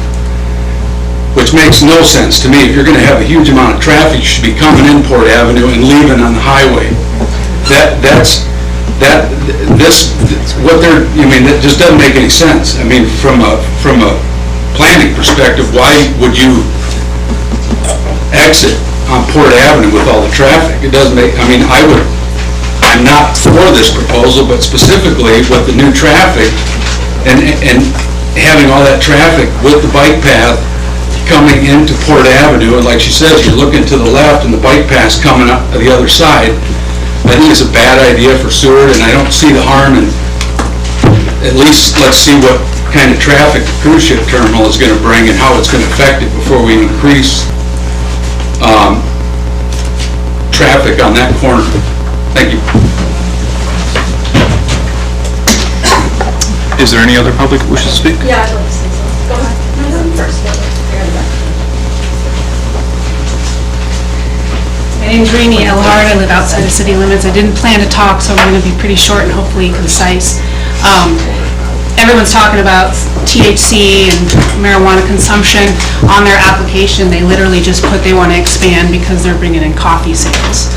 which makes no sense to me. If you're going to have a huge amount of traffic, you should be coming in Port Avenue and leaving on the highway. That just doesn't make any sense. I mean, from a planning perspective, why would you exit on Port Avenue with all the traffic? It doesn't make, I mean, I'm not for this proposal, but specifically with the new traffic and having all that traffic with the bike path coming into Port Avenue, and like she says, you're looking to the left and the bike path's coming up the other side. I think it's a bad idea for Seward, and I don't see the harm in, at least let's see what kind of traffic the cruise ship terminal is going to bring and how it's going to affect it before we increase traffic on that corner. Thank you. Is there any other public who wishes to speak? Yeah, I'd like to say something. Go ahead. First. My name's Rainey Elhard. I live outside the city limits. I didn't plan to talk, so I'm going to be pretty short and hopefully concise. Everyone's talking about THC and marijuana consumption. On their application, they literally just put they want to expand because they're bringing in coffee sales.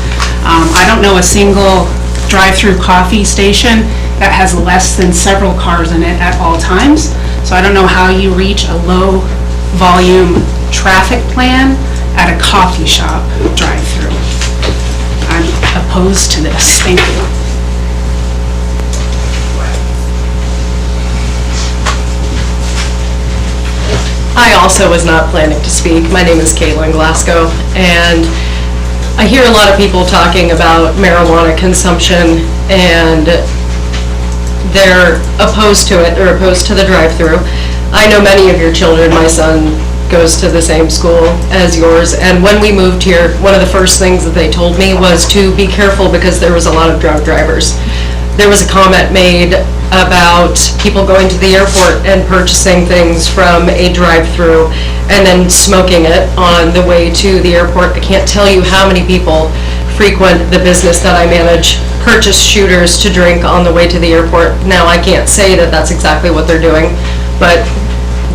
I don't know a single drive-through coffee station that has less than several cars in it at all times. So I don't know how you reach a low-volume traffic plan at a coffee shop drive-through. I'm opposed to this. Thank you. also was not planning to speak. My name is Caitlin Glasgow, and I hear a lot of people talking about marijuana consumption, and they're opposed to it. They're opposed to the drive-through. I know many of your children. My son goes to the same school as yours, and when we moved here, one of the first things that they told me was to be careful because there was a lot of drunk drivers. There was a comment made about people going to the airport and purchasing things from a drive-through and then smoking it on the way to the airport. I can't tell you how many people frequent the business that I manage, purchase shooters to drink on the way to the airport. Now, I can't say that that's exactly what they're doing, but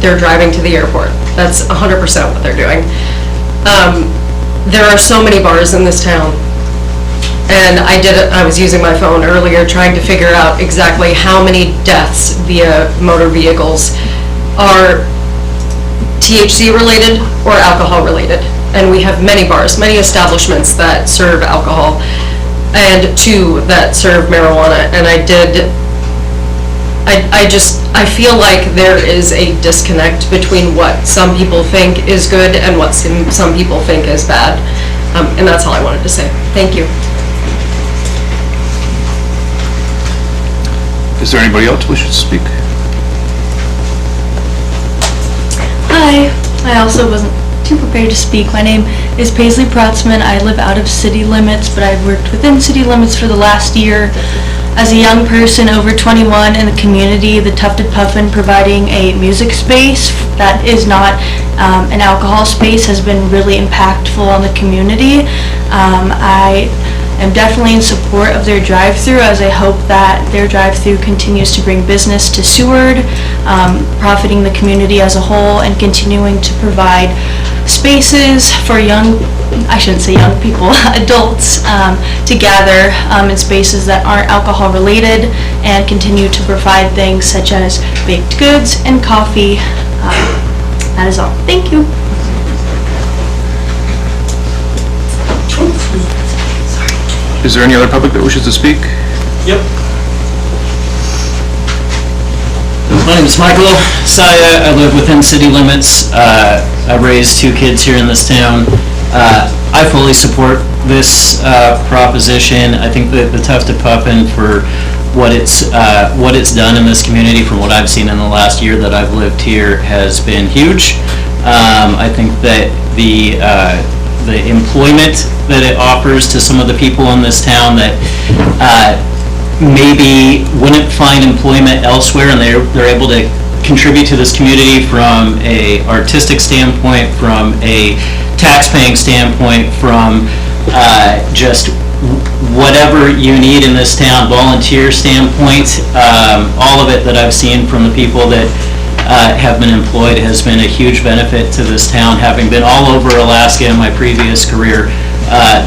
they're driving to the airport. That's 100% what they're doing. There are so many bars in this town. And I was using my phone earlier trying to figure out exactly how many deaths via motor vehicles are THC related or alcohol related. And we have many bars, many establishments that serve alcohol and 2 that serve marijuana. And I feel like there is a disconnect between what some people think is good and what some people think is bad. And that's all I wanted to say. Thank you. Is there anybody else who wishes to speak? Hi, I also wasn't too prepared to speak. My name is Paisley Protzman. I live out of city limits, but I've worked within city limits for the last year. As a young person over 21 in the community, the Tufted Puffin providing a music space that is not an alcohol space has been really impactful on the community. I am definitely in support of their drive-through, as I hope that their drive-through continues to bring business to Seward, profiting the community as a whole, and continuing to provide spaces for I shouldn't say young people, adults to gather in spaces that aren't alcohol related, and continue to provide things such as baked goods and coffee. That is all. Thank you. Is there any other public that wishes to speak? Yep. My name is Michael Saya. I live within city limits. I raised 2 kids here in this town. I fully support this proposition. I think that the Tufted Puffin, for what it's done in this community, from what I've seen in the last year that I've lived here, has been huge. I think that the employment that it offers to some of the people in this town that maybe wouldn't find employment elsewhere, and they're able to contribute to this community from a artistic standpoint, from a tax-paying standpoint, from just whatever you need in this town, volunteer standpoint, all of it that I've seen from the people that have been employed has been a huge benefit to this town. Having been all over Alaska in my previous career,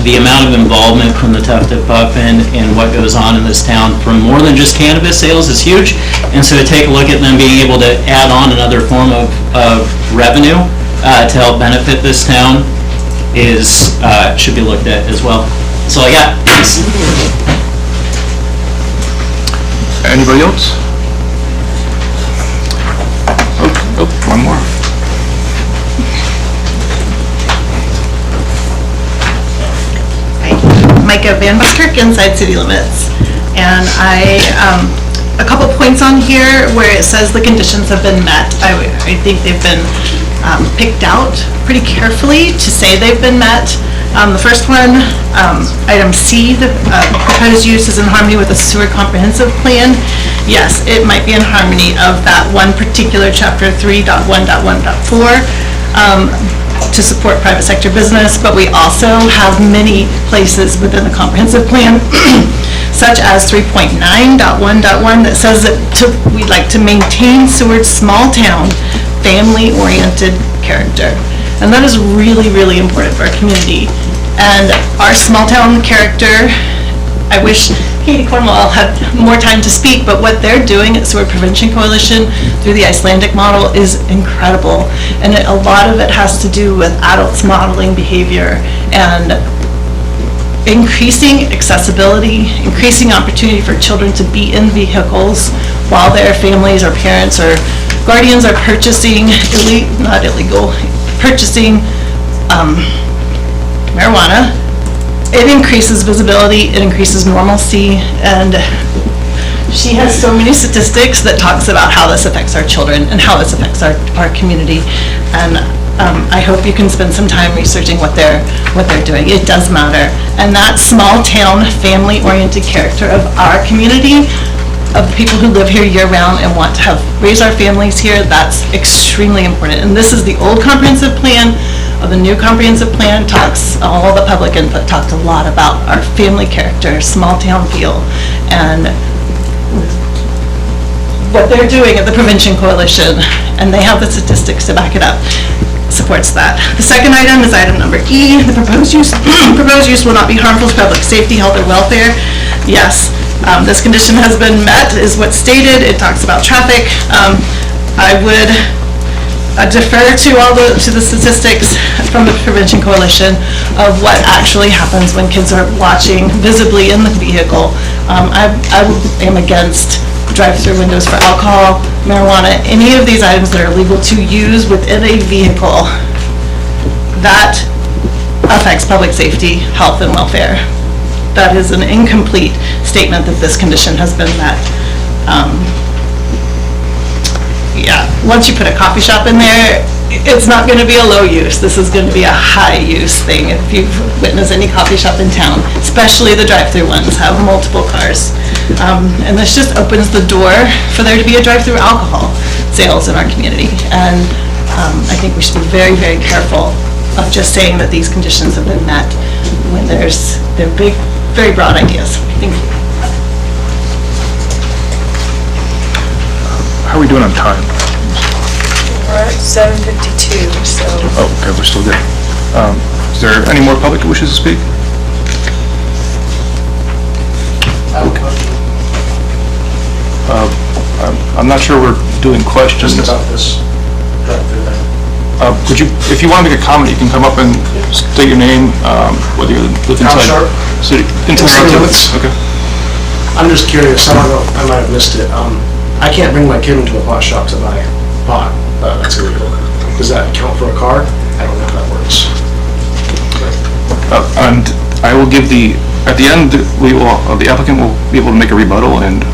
the amount of involvement from the Tufted Puffin and what goes on in this town from more than just cannabis sales is huge. And so to take a look at them being able to add on another form of revenue to help benefit this town should be looked at as well. That's all I got. Thanks. Anybody else? Oh, one more. Micah Van Buskirk, inside city limits. And a couple points on here where it says the conditions have been met. I think they've been picked out pretty carefully to say they've been met. The first one, item C, the proposed use is in harmony with the sewer comprehensive plan. Yes, it might be in harmony of that one particular chapter 3.1.1.4 to support private sector business, but we also have many places within the comprehensive plan, such as 3.9.1.1 that says that we'd like to maintain Seward's small town, family-oriented character. And that is really, really important for our community. And our small town character, I wish Katie Cornwall had more time to speak, but what they're doing at Seward Prevention Coalition through the Icelandic model is incredible. And a lot of it has to do with adults modeling behavior and increasing accessibility, increasing opportunity for children to be in vehicles while their families or parents are guardians are purchasing, purchasing marijuana, it increases visibility, it increases normalcy, and she has so many statistics that talks about how this affects our children and how this affects our community. And I hope you can spend some time researching what they're doing. It does matter. And that small town, family-oriented character of our community, of the people who live here year-round and want to raise our families here, that's extremely important. And this is the old comprehensive plan. The new comprehensive plan talks, all the public input talked a lot about our family character, small town feel, and what they're doing at the Prevention Coalition, and they have the statistics to back it up, supports that. The second item is item number E. The proposed use will not be harmful to public safety, health, or welfare. Yes, this condition has been met, is what's stated. It talks about traffic. I would defer to the statistics from the Prevention Coalition of what actually happens when kids are watching visibly in the vehicle. I am against drive-through windows for alcohol, marijuana, any of these items that are legal to use within a vehicle. That affects public safety, health, and welfare. That is an incomplete statement that this condition has been met. Yeah, once you put a coffee shop in there, it's not going to be a low use. This is going to be a high use thing. If you've witnessed any coffee shop in town, especially the drive-through ones, have multiple cars. And this just opens the door for there to be a drive-through alcohol sales in our community. And I think we should be very, very careful of just saying that these conditions have been met when they're big, very broad ideas. Thank you. How are we doing on time? We're at 7:52, so. Oh, okay, we're still good. Is there any more public who wishes to speak? I'm not sure we're doing questions. Just about this. Could you, if you want to make a comment, you can come up and state your name, whether you live inside city limits. Okay. I'm just curious, I don't know, I might have missed it. I can't bring my kid into a pot shop to buy pot. That's illegal. Does that count for a car? I don't know how that works. And I will give at the end, the applicant will be able to make a rebuttal, and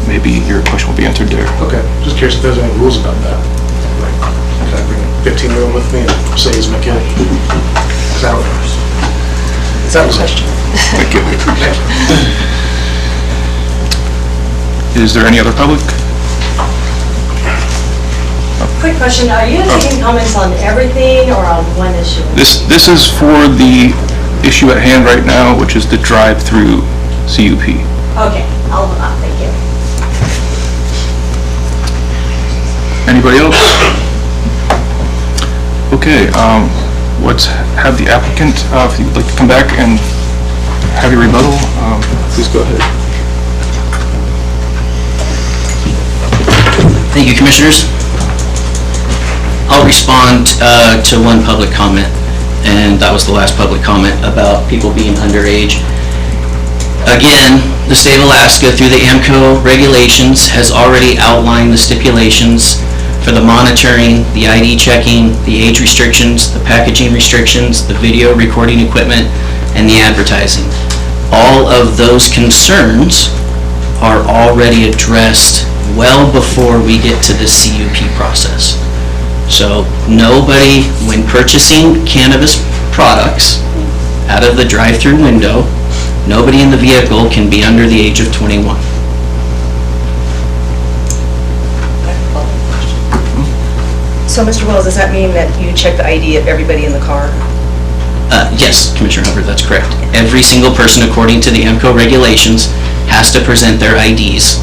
maybe your question will be answered there. Okay, just curious if there's any rules about that. Like, can I bring a 15-year-old with me and say he's my kid? Is that was question? Thank you. Is there any other public? Quick question, are you taking comments on everything or on one issue? This is for the issue at hand right now, which is the drive-through CUP. Okay, thank you. Anybody else? Okay, let's have the applicant, if you'd like to come back and have your rebuttal, please go ahead. Thank you, Commissioners. I'll respond to one public comment, and that was the last public comment about people being underage. Again, the state of Alaska, through the AMCO regulations, has already outlined the stipulations for the monitoring, the ID checking, the age restrictions, the packaging restrictions, the video recording equipment, and the advertising. All of those concerns are already addressed well before we get to the CUP process. So nobody, when purchasing cannabis products out of the drive-through window, nobody in the vehicle can be under the age of 21. So, Mr. Wells, does that mean that you check the ID of everybody in the car? Yes, Commissioner Hubbard, that's correct. Every single person, according to the AMCO regulations, has to present their IDs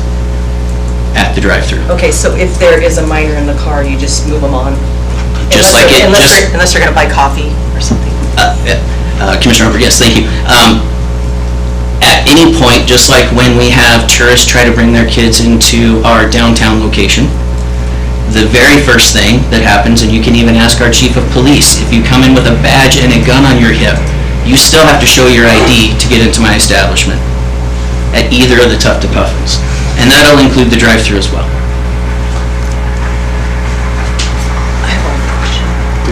at the drive-through. Okay, so if there is a minor in the car, you just move them on? Just like it, unless they're going to buy coffee or something? Commissioner Hubbard, yes, thank you. At any point, just like when we have tourists try to bring their kids into our downtown location, the very first thing that happens, and you can even ask our chief of police, if you come in with a badge and a gun on your hip, you still have to show your ID to get into my establishment at either of the Tough to Puffins. And that'll include the drive-through as well.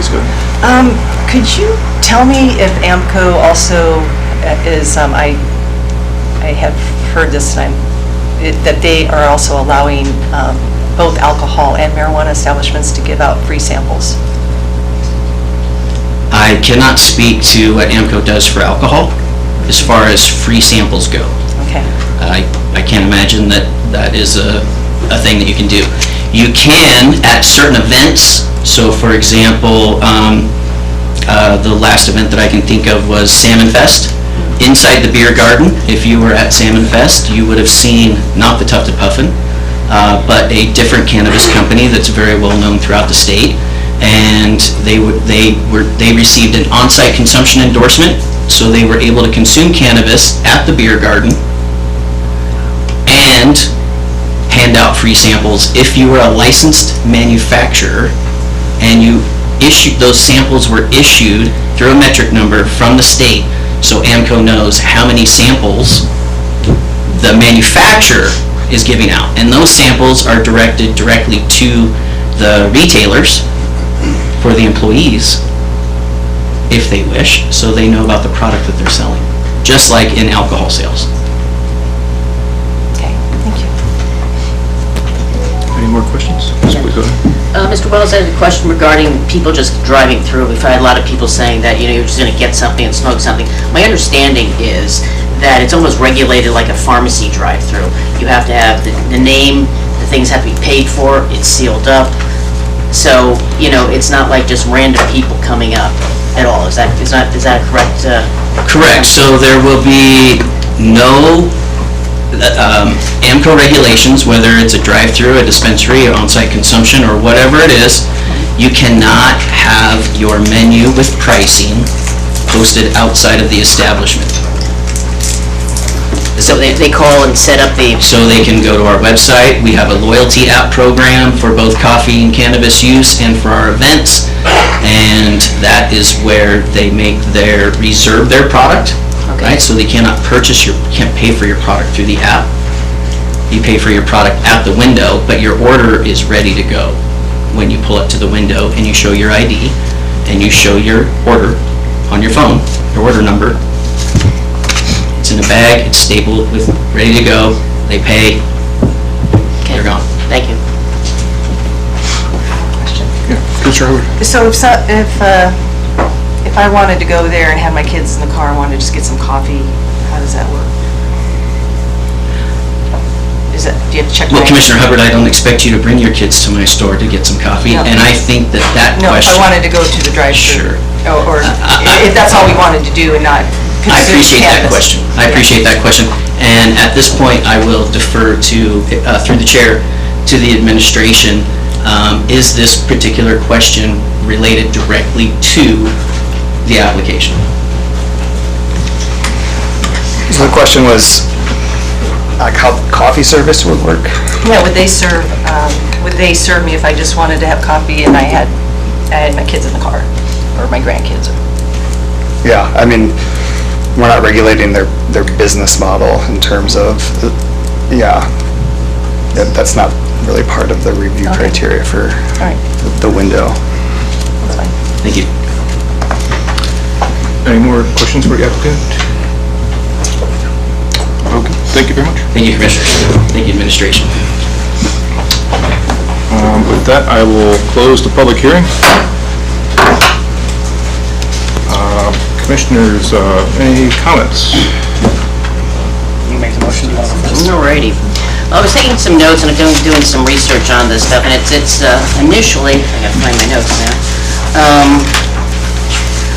please go ahead. Could you tell me if AMCO also is, I have heard this time, that they are also allowing both alcohol and marijuana establishments to give out free samples? I cannot speak to what AMCO does for alcohol as far as free samples go. Okay. I can't imagine that that is a thing that you can do. You can at certain events, so for example, the last event that I can think of was Salmon Fest. Inside the beer garden, if you were at Salmon Fest, you would have seen not the Tufted Puffin, but a different cannabis company that's very well known throughout the state. And they received an on-site consumption endorsement, so they were able to consume cannabis at the beer garden and hand out free samples. If you were a licensed manufacturer and those samples were issued through a metric number from the state, so AMCO knows how many samples the manufacturer is giving out. And those samples are directed directly to the retailers for the employees, if they wish, so they know about the product that they're selling, just like in alcohol sales. Okay, thank you. Any more questions? Please go ahead. Mr. Wells, I had a question regarding people just driving through. We've had a lot of people saying that, you're just going to get something and smoke something. My understanding is that it's almost regulated like a pharmacy drive-through. You have to have the name, the things have to be paid for, it's sealed up. So, it's not like just random people coming up at all. Is that correct? Correct. So there will be no AMCO regulations, whether it's a drive-through, a dispensary, on-site consumption, or whatever it is. You cannot have your menu with pricing posted outside of the establishment. So they call and set up the... So they can go to our website. We have a loyalty app program for both coffee and cannabis use and for our events. And that is where they reserve their product. Right? So they can't pay for your product through the app. You pay for your product at the window, but your order is ready to go when you pull up to the window and you show your ID and you show your order on your phone, your order number. It's in a bag, it's stapled with, ready to go. They pay, they're gone. Thank you. Question. Yeah, Commissioner Howard. So if I wanted to go there and have my kids in the car and wanted to just get some coffee, how does that work? Do you have to check? Well, Commissioner Hubbard, I don't expect you to bring your kids to my store to get some coffee, and I think that question... No, if I wanted to go to the drive-thru. Sure. Or if that's all we wanted to do and not I consume appreciate that cannabis. question. I appreciate that question. And at this point, I will defer to, through the chair, to the administration. Is this particular question related directly to the application? So the question was, how coffee service would work? Yeah, would they serve me if I just wanted to have coffee and I had my kids in the car, or my grandkids? Yeah, I mean, we're not regulating their business model in terms of, that's not really part of the review criteria for the window. That's fine. Thank you. Any more questions for the applicant? Okay, thank you very much. Thank you, Commissioners. Thank you, Administration. With that, I will close the public hearing. Commissioners, any comments? You make the motion. Alrighty. I was taking some notes and I'm doing some research on this stuff, and it's initially, I gotta find my notes now.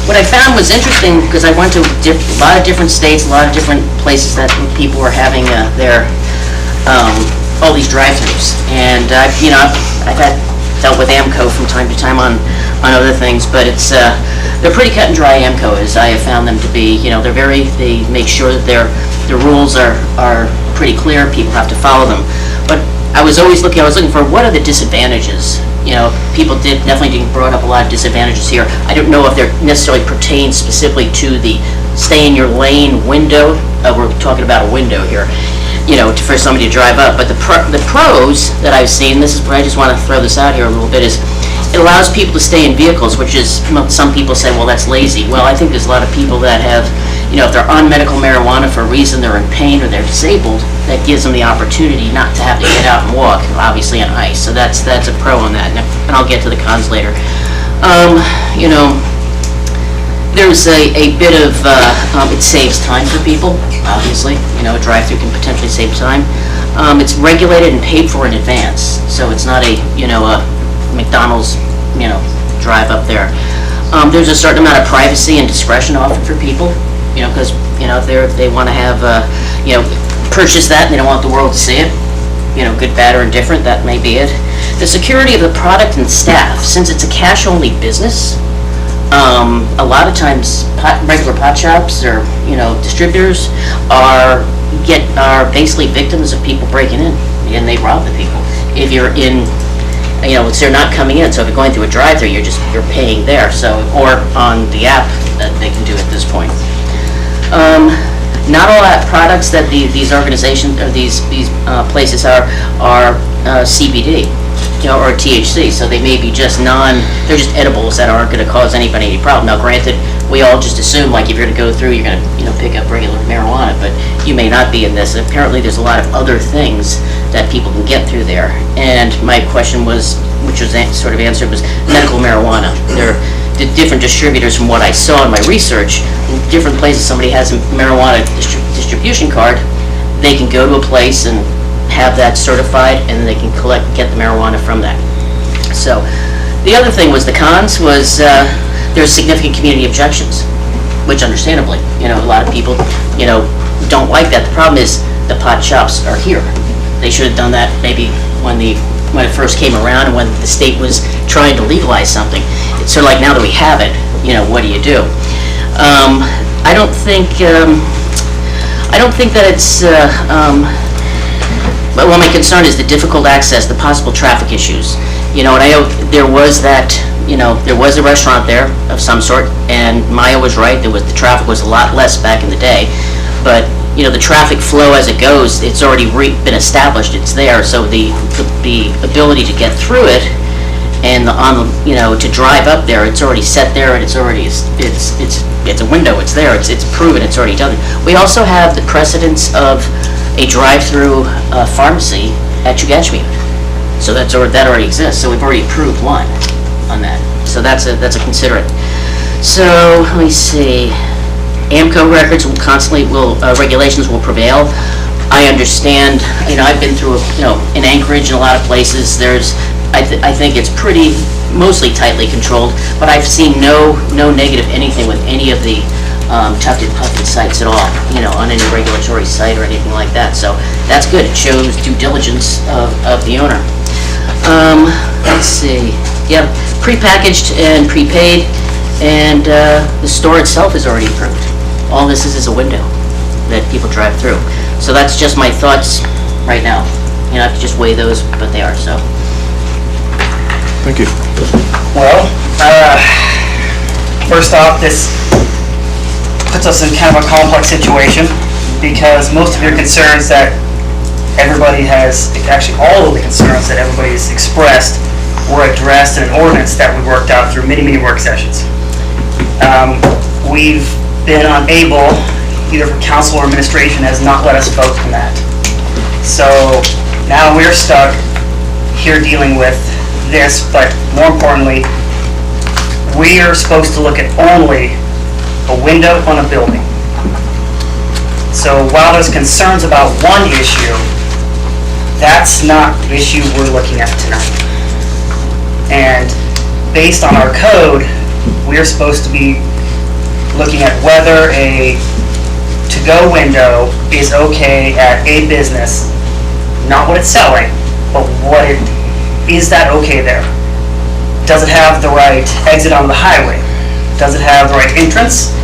What I found was interesting, because I went to a lot of different states, a lot of different places that people were having all these drive-thrus, and I've dealt with AMCO from time to time on other things, but they're pretty cut and dry. AMCO is. I have found them to be, they make sure that their rules are pretty clear. People have to follow them. But I was looking for what are the disadvantages. People definitely brought up a lot of disadvantages here. I don't know if they're necessarily pertain specifically to the stay in your lane window. We're talking about a window here, for somebody to drive up. But the pros that I've seen, I just want to throw this out here a little bit, is allows people to stay in vehicles, which is, some people say, well, that's lazy. Well, I think there's a lot of people that have, if they're on medical marijuana for a reason, they're in pain or they're disabled, that gives them the opportunity not to have to get out and walk, obviously on ice. So that's a pro on that, and I'll get to the cons later. There's a bit of, it saves time for people, obviously. A drive-through can potentially save time. It's regulated and paid for in advance, so it's not a McDonald's, drive up there. There's a certain amount of privacy and discretion offered for people, because, if they want to have, purchase that and they don't want the world to see it, good, bad, or indifferent, that may be it. The security of the product and staff, since it's a cash-only business, a lot of times regular pot shops or, distributors are basically victims of people breaking in, and they rob the people. If you're in, they're not coming in, so if you're going through a drive-through, you're paying there, so, or on the app that they can do at this point. Not all products that these organizations or these places are CBD, or THC, so they may be they're just edibles that aren't going to cause anybody any problem. Now, granted, we all just assume, like, if you're going to go through, you're going to, pick up regular marijuana, but you may not be in this. Apparently, there's a lot of other things that people can get through there. And my question was, which was sort of answered, was medical marijuana. The different distributors, from what I saw in my research, in different places, somebody has a marijuana distribution card, they can go to a place and have that certified, and they can get the marijuana from that. So, the other thing was the cons was there's significant community objections, which understandably, a lot of people, don't like that. The problem is the pot shops are here. They should have done that maybe when it first came around and when the state was trying to legalize something. It's sort of like, now that we have it, what do you do? I don't think that it's. But my concern is the difficult access, the possible traffic issues. And I know there was a restaurant there of some sort, and Maya was right, the traffic was a lot less back in the day, but, the traffic flow as it goes, it's already been established, it's there, so the ability to get through it, and to drive up there, it's already set there, and it's a window, it's there, it's proven, it's already done. We also have the precedence of a drive-through pharmacy at Chugachmere. So that already exists. So we've already approved one on that. So that's a considerate. So let me see. AMCO records regulations will prevail. I understand. I've been through in Anchorage and a lot of places. I think it's mostly tightly controlled. But I've seen no negative anything with any of the tufted puffin sites at all, on any regulatory site or anything like that. So that's good. It shows due diligence of the owner. Let's see. Yeah, prepackaged and prepaid, and the store itself is already approved. All this is a window that people drive through. So that's just my thoughts right now. I have to just weigh those, but they are so. Thank you. Well, first off, this puts us in kind of a complex situation, because most of your concerns that everybody has, actually all of the concerns that everybody has expressed, were addressed in an ordinance that we worked out through many work sessions. We've been unable, either for council or administration, has not let us vote on that. So now we're stuck here dealing with this, but more importantly, we are supposed to look at only a window on a building. So while there's concerns about one issue, that's not the issue we're looking at tonight. And based on our code, we're supposed to be looking at whether a to-go window is okay at a business, not what it's selling, but is that okay there? Does it have the right exit onto the highway? Does it have the right entrance?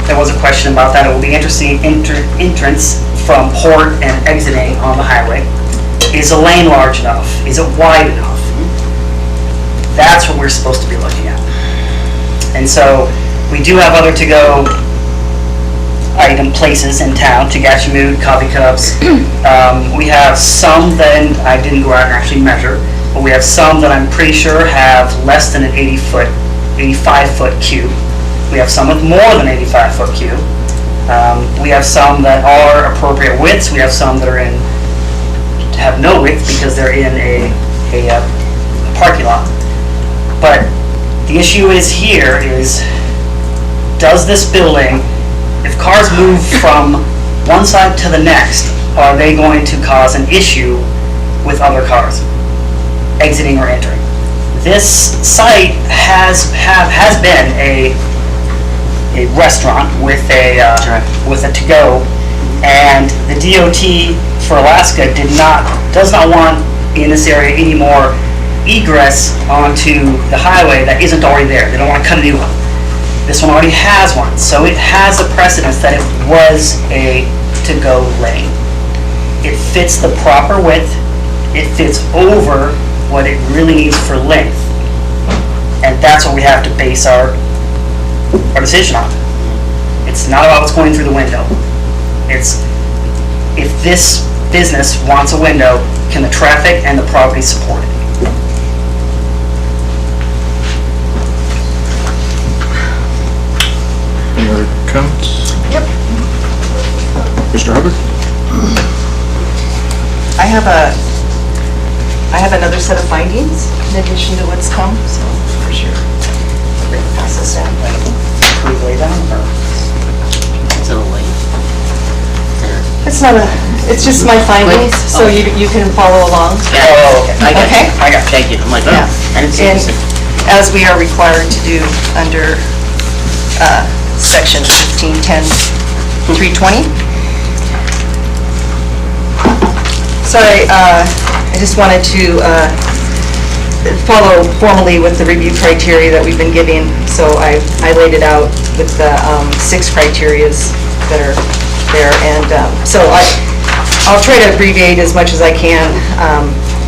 There was a question about that. It will be interesting entrance from port and exiting on the highway. Is a lane large enough? Is it wide enough? That's what we're supposed to be looking at. And so we do have other to-go item places in town, Chugachmere, Coffee Cups. We have some that I didn't go out and actually measure, but we have some that I'm pretty sure have less than an 85-foot queue. We have some with more than 85-foot queue. We have some that are appropriate widths. We have some that have no width because they're in a parking lot. But the issue is here is, does this building, if cars move from one side to the next, are they going to cause an issue with other cars exiting or entering? This site has been a restaurant with a to-go, and the DOT for Alaska does not want in this area any more egress onto the highway that isn't already there. They don't want to cut a new one. This one already has one, so it has a precedence that it was a to-go lane. It fits the proper width. It fits over what it really needs for length, and that's what we have to base our decision on. It's not about what's going through the window. It's if this business wants a window, can the traffic and the property support it? Any other comments? Yep. Mr. Hubbard? I have another set of findings in addition to what's come, so for sure. I'm going to pass this down. Can we lay down or? It's a little late. It's just my findings, so you can follow along. Oh, okay. I got Okay. you. I got you. Thank you. I'm like, oh, Yeah. I didn't see And this. as we are required to do under section 1510-320. Sorry, I just wanted to follow formally with the review criteria that we've been giving. So I laid it out with the 6 criterias that are there, and so I'll try to abbreviate as much as I can,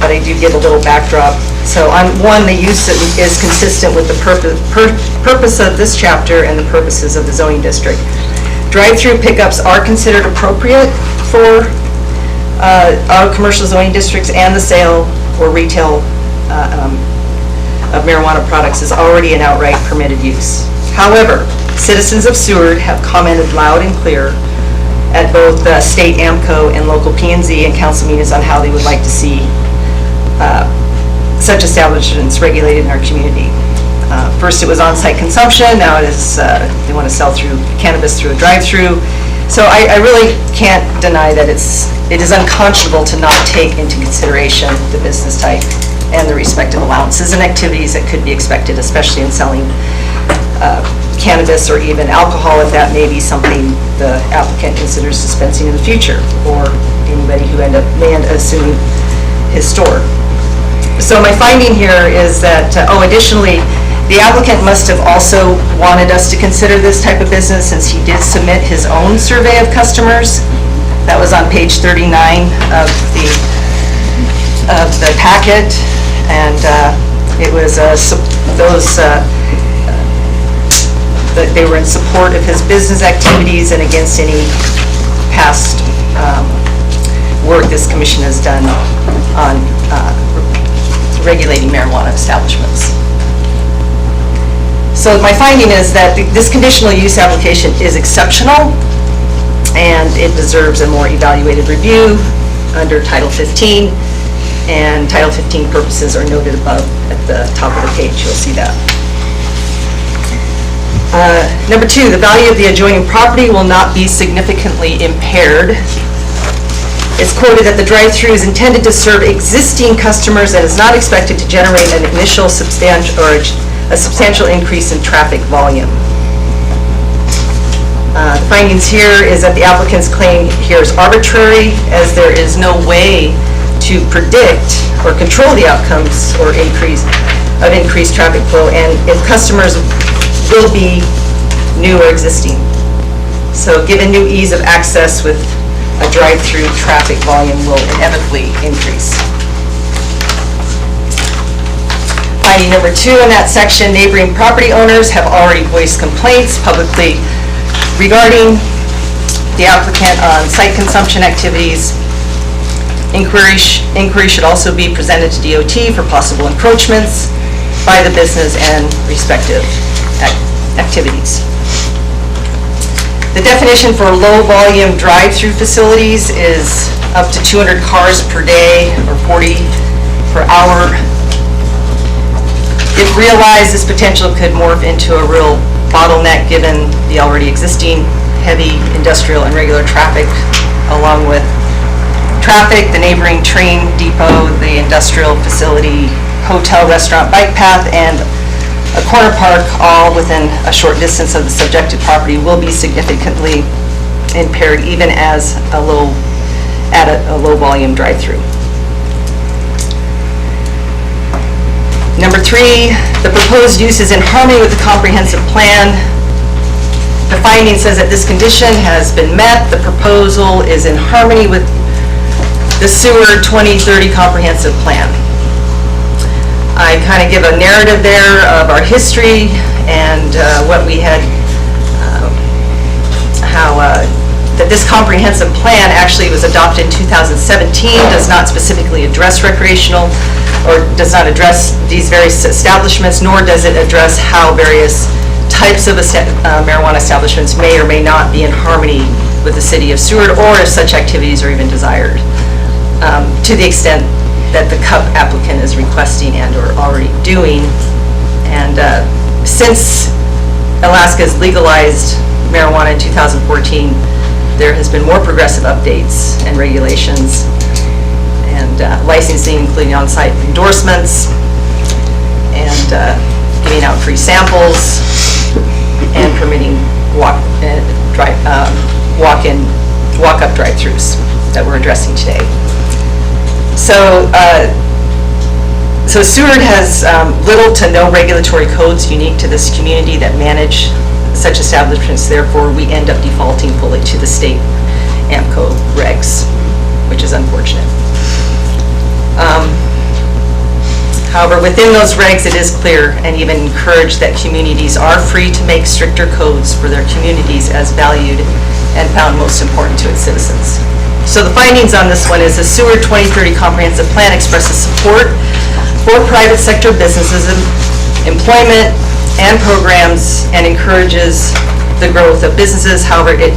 but I do give a little backdrop. So on 1, the use is consistent with the purpose of this chapter and the purposes of the zoning district. Drive-through pickups are considered appropriate for our commercial zoning districts, and the sale or retail of marijuana products is already an outright permitted use. However, citizens of Seward have commented loud and clear at both the state AMCO and local P&Z and council meetings on how they would like to see such establishments regulated in our community. First it was on-site consumption, now it is they want to sell through cannabis through a drive-through. So I really can't deny that it is unconscionable to not take into consideration the business type and the respective allowances and activities that could be expected, especially in selling cannabis or even alcohol, if that may be something the applicant considers dispensing in the future, or anybody who may end up assuming his store. So my finding here is that, additionally, the applicant must have also wanted us to consider this type of business, since he did submit his own survey of customers. That was on page 39 of the packet, and it was that they were in support of his business activities and against any past work this commission has done on regulating marijuana establishments. So my finding is that this conditional use application is exceptional, and it deserves a more evaluated review under Title 15, and Title 15 purposes are noted above at the top of the page. You'll see that. Number 2, the value of the adjoining property will not be significantly impaired. It's quoted that the drive-through is intended to serve existing customers and is not expected to generate an initial substantial increase in traffic volume. The findings here is that the applicant's claim here is arbitrary, as there is no way to predict or control the outcomes or increased traffic flow, and if customers will be new or existing. So given new ease of access with a drive-through, traffic volume will inevitably increase. Finding number 2 in that section, neighboring property owners have already voiced complaints publicly regarding the applicant on site consumption activities Inquiry should also be presented to DOT for possible encroachments by the business and respective activities. The definition for low-volume drive-through facilities is up to 200 cars per day or 40 per hour. If realized, this potential could morph into a real bottleneck given the already existing heavy industrial and regular traffic, along with traffic, the neighboring train depot, the industrial facility, hotel, restaurant, bike path, and a corner park, all within a short distance of the subjected property, will be significantly impaired even as a low volume drive-through. Number 3, the proposed use is in harmony with the comprehensive plan. The finding says that this condition has been met. The proposal is in harmony with the Sewer 2030 comprehensive plan. I kind of give a narrative there of our history and what we had, that this comprehensive plan actually was adopted in 2017, does not specifically address recreational, or does not address these various establishments, nor does it address how various types of marijuana establishments may or may not be in harmony with the city of Seward, or if such activities are even desired, to the extent that the CUP applicant is requesting and or already doing. And since Alaska's legalized marijuana in 2014, there has been more progressive updates and regulations and licensing, including on-site endorsements and giving out free samples and permitting walk-up drive-thrus that we're addressing today. So Seward has little to no regulatory codes unique to this community that manage such establishments. Therefore, we end up defaulting fully to the state AMCO regs, which is unfortunate. However, within those regs, it is clear and even encouraged that communities are free to make stricter codes for their communities as valued and found most important to its citizens. So the findings on this one is the Seward 2030 Comprehensive Plan expresses support for private sector businesses, employment, and programs, and encourages the growth of businesses. However, it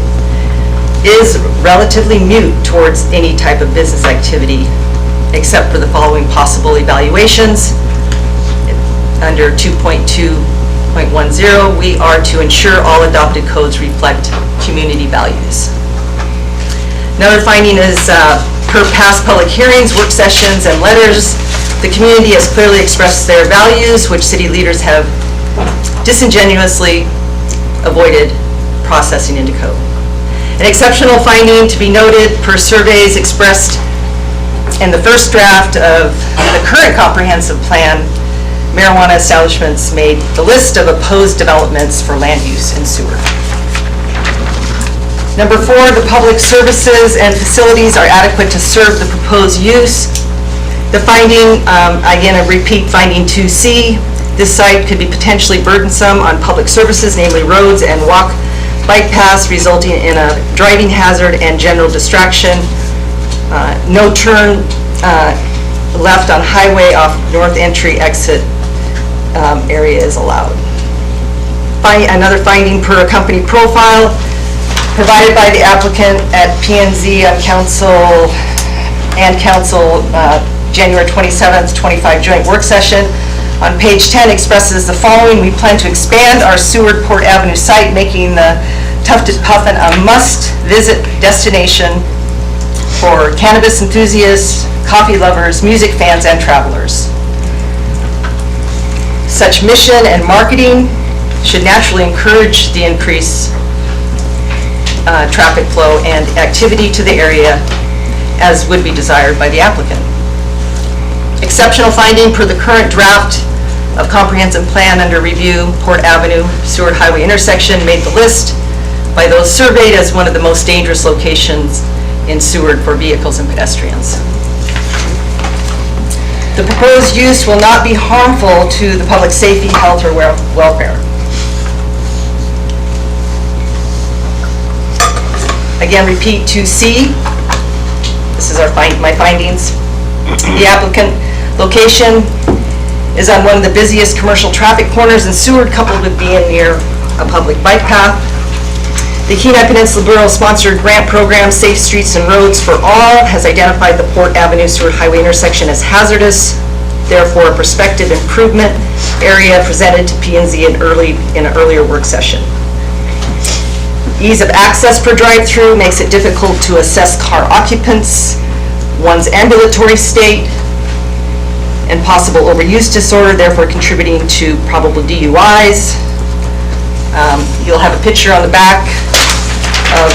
is relatively mute towards any type of business activity, except for the following possible evaluations. Under 2.2.10, we are to ensure all adopted codes reflect community values. Another finding is, per past public hearings, work sessions, and letters, the community has clearly expressed their values, which city leaders have disingenuously avoided processing into code. An exceptional finding to be noted, per surveys expressed in the first draft of the current comprehensive plan, marijuana establishments made the list of opposed developments for land use in Seward. Number 4, the public services and facilities are adequate to serve the proposed use. The finding, again, a repeat finding 2C, this site could be potentially burdensome on public services, namely roads and bike paths, resulting in a driving hazard and general distraction. No turn left on highway off north entry exit area is allowed. Another finding per a company profile provided by the applicant at P&Z on council January 27th, 25 joint work session. On page 10 expresses the following: we plan to expand our Seward Port Avenue site, making the Tufted Puffin a must-visit destination for cannabis enthusiasts, coffee lovers, music fans, and travelers. Such mission and marketing should naturally encourage the increased traffic flow and activity to the area as would be desired by the applicant. Exceptional finding per the current draft of comprehensive plan under review, Port Avenue, Seward Highway intersection made the list by those surveyed as one of the most dangerous locations in Seward for vehicles and pedestrians. The proposed use will not be harmful to the public safety, health, or welfare. Again, repeat 2C. This is my findings. The applicant location is on one of the busiest commercial traffic corners in Seward, coupled with being near a public bike path. The Kenai Peninsula Borough-sponsored grant program, Safe Streets and Roads for All, has identified the Port Avenue Seward Highway intersection as hazardous. Therefore, a prospective improvement area presented to P&Z in an earlier work session. Ease of access per drive-through makes it difficult to assess car occupants, one's ambulatory state, and possible overuse disorder, therefore contributing to probable DUIs. You'll have a picture on the back of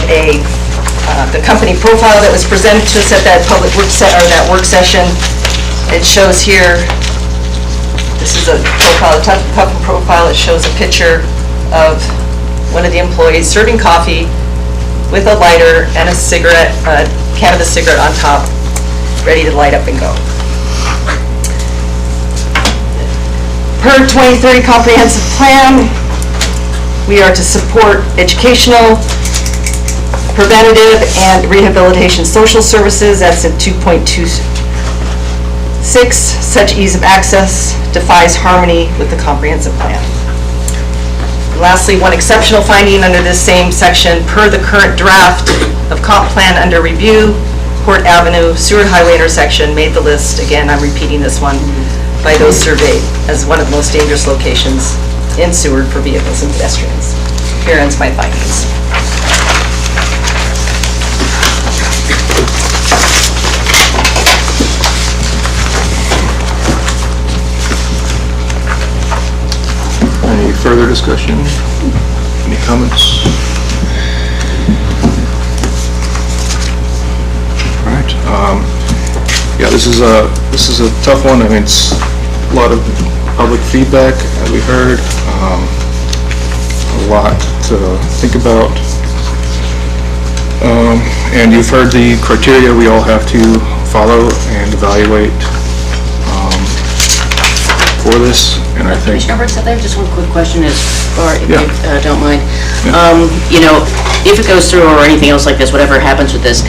the company profile that was presented to us at that work session. It shows here, this is a profile, a company profile. It shows a picture of one of the employees serving coffee with a lighter and a cigarette, a cannabis cigarette on top, ready to light up and go. Per 2030 comprehensive plan, we are to support educational, preventative, and rehabilitation social services. That's at 2.26. Such ease of access defies harmony with the comprehensive plan. And lastly, one exceptional finding under this same section, per the current draft of comp plan under review, Port Avenue Seward Highway intersection made the list. Again, I'm repeating this one, by those surveyed as one of the most dangerous locations in Seward for vehicles and pedestrians. Here ends my findings. Any further discussion? Any comments? All right. Yeah, this is a tough one. I mean, it's a lot of public feedback that we heard. A lot to think about. And you've heard the criteria we all have to follow and evaluate for this, and I think... Commissioner Hurts, I have just one quick question, if you don't mind. Yeah. You know, if it goes through or anything else like this, whatever happens with this,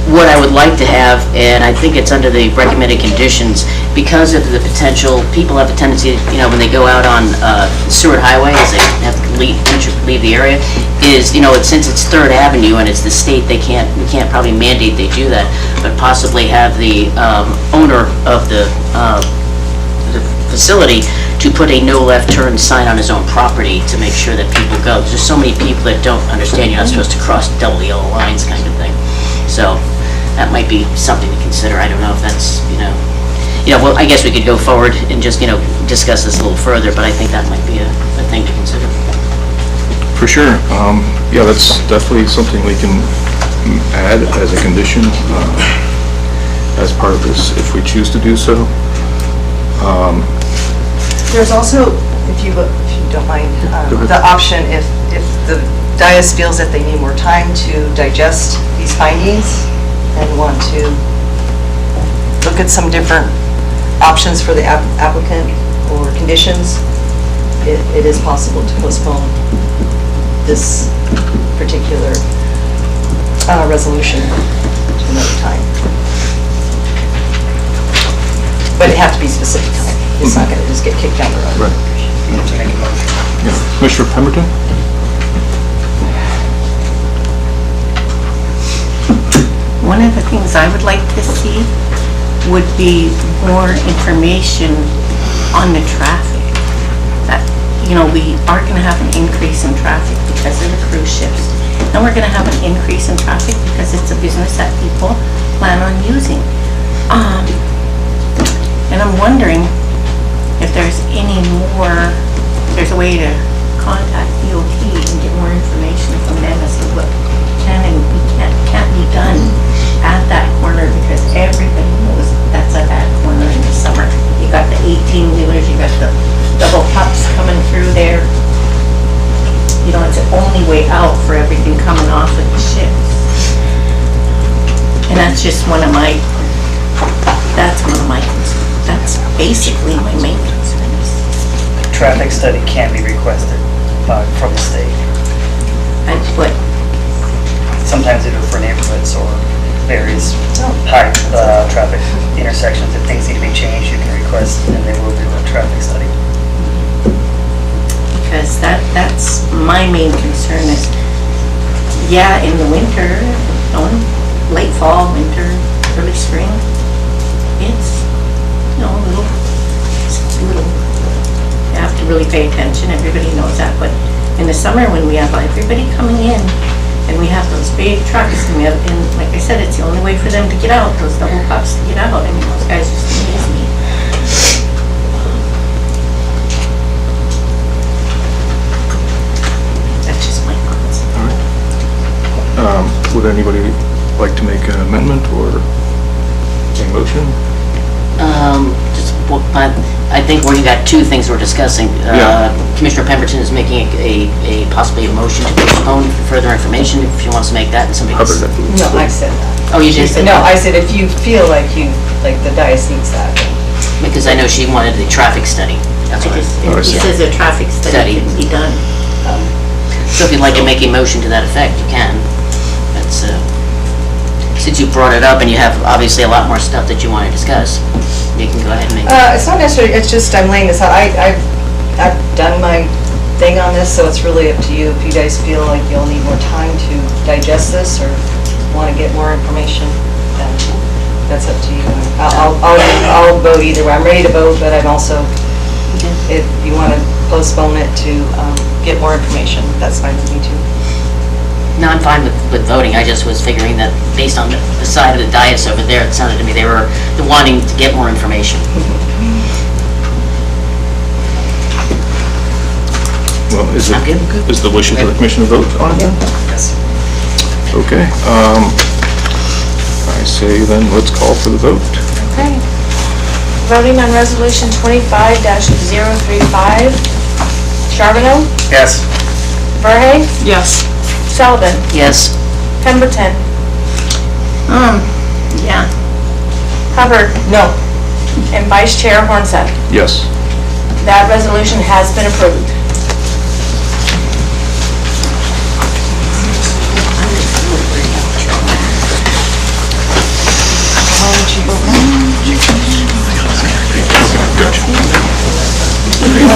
what I would like to have, and I think it's under the recommended conditions, because of the potential, people have a tendency, you know, when they go out on Seward Highway, as they have to leave the area, is, you know, since it's 3rd Avenue and it's the state, we can't probably mandate they do that, but possibly have the owner of the facility to put a no left turn sign on his own property to make sure that people go. There's so many people that don't understand you're not supposed to cross double yellow lines kind of thing. So that might be something to consider. I don't know if that's, well, I guess we could go forward and just, discuss this a little further, but I think that might be a thing to consider. For sure. Yeah, that's definitely something we can add as a condition as part of this, if we choose to do so. There's also, if you don't mind, the option if the dais feels that they need more time to digest these findings and want to look at some different options for the applicant or conditions, it is possible to postpone this particular resolution to another time. But it has to be specific time. It's not going to just get kicked down the road. Right. Yeah. Commissioner Pemberton? One of the things I would like to see would be more information on the traffic. That, we are going to have an increase in traffic because of the cruise ships. And we're going to have an increase in traffic because it's a business that people plan on using. And I'm wondering if there's there's a way to contact DOT and get more information from them as to what can and can't be done at that corner, because everybody knows that's a bad corner in the summer. You got the 18-wheelers, you got the double pups coming through there. It's the only way out for everything coming off of the ships. And that's just one of my concerns. That's basically my main concern. A traffic study can be requested from the state. And what? Sometimes they do it for neighborhoods or various traffic intersections. If things need to be changed, you can request, and they will do a traffic study. Because that's my main concern is, yeah, in the winter, late fall, winter, early spring, it's, a little, you have to really pay attention, everybody knows that, but in the summer when we have everybody coming in and we have those big trucks and like I said, it's the only way for them to get out, those double pups to get out, I mean, those guys just amaze me. That's just my thoughts. Would anybody like to make an amendment or a motion? I think we got two things we're discussing. Commissioner Pemberton is making possibly a motion to postpone for further information, if she wants to make that, and somebody else. No, I said that. Oh, you did say that? No, I said if you feel like the diocese needs that. Because I know she wanted the traffic study. That's what He says a traffic study can be done. So if you'd like to make a motion to that effect, you can. That's, since you brought it up and you have obviously a lot more stuff that you want to discuss, you can go ahead and make it. It's not necessarily, it's just I'm laying this out. I've done my thing on this, so it's really up to you. If you guys feel like you'll need more time to digest this or want to get more information, then that's up to you. I'll vote either way. I'm ready to vote, but I'm also, if you want to postpone it to get more information, that's fine with me too. No, I'm fine with voting. I just was figuring that based on the side of the dais over there, it sounded to me they were wanting to get more information. Well, is the wish of the commission to vote on it then? Yes. Okay. I say then let's call for the vote. Okay. Voting on resolution 25-035. Charbonneau? Yes. Verhey? Yes. Sullivan? Yes. Pemberton? Yeah. Hubbard? No. And Vice Chair Hornseth. Yes. That resolution has been approved.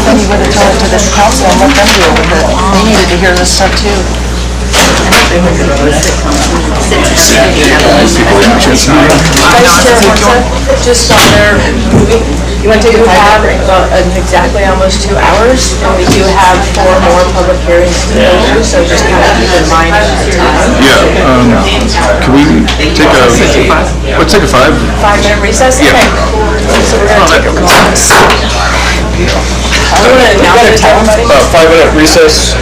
Then you would have told it to this council and let them deal with it. They needed to hear this stuff too. Vice Chair Hornseth, just while they're moving, we do have exactly almost 2 hours, and we do have 4 more public hearings to go through, so just kind of keep in mind your time. Yeah, can we take let's take a 5-minute recess? Yeah. Okay. So we're going to take a recess. I'm going to announce it to everybody. 5-minute recess.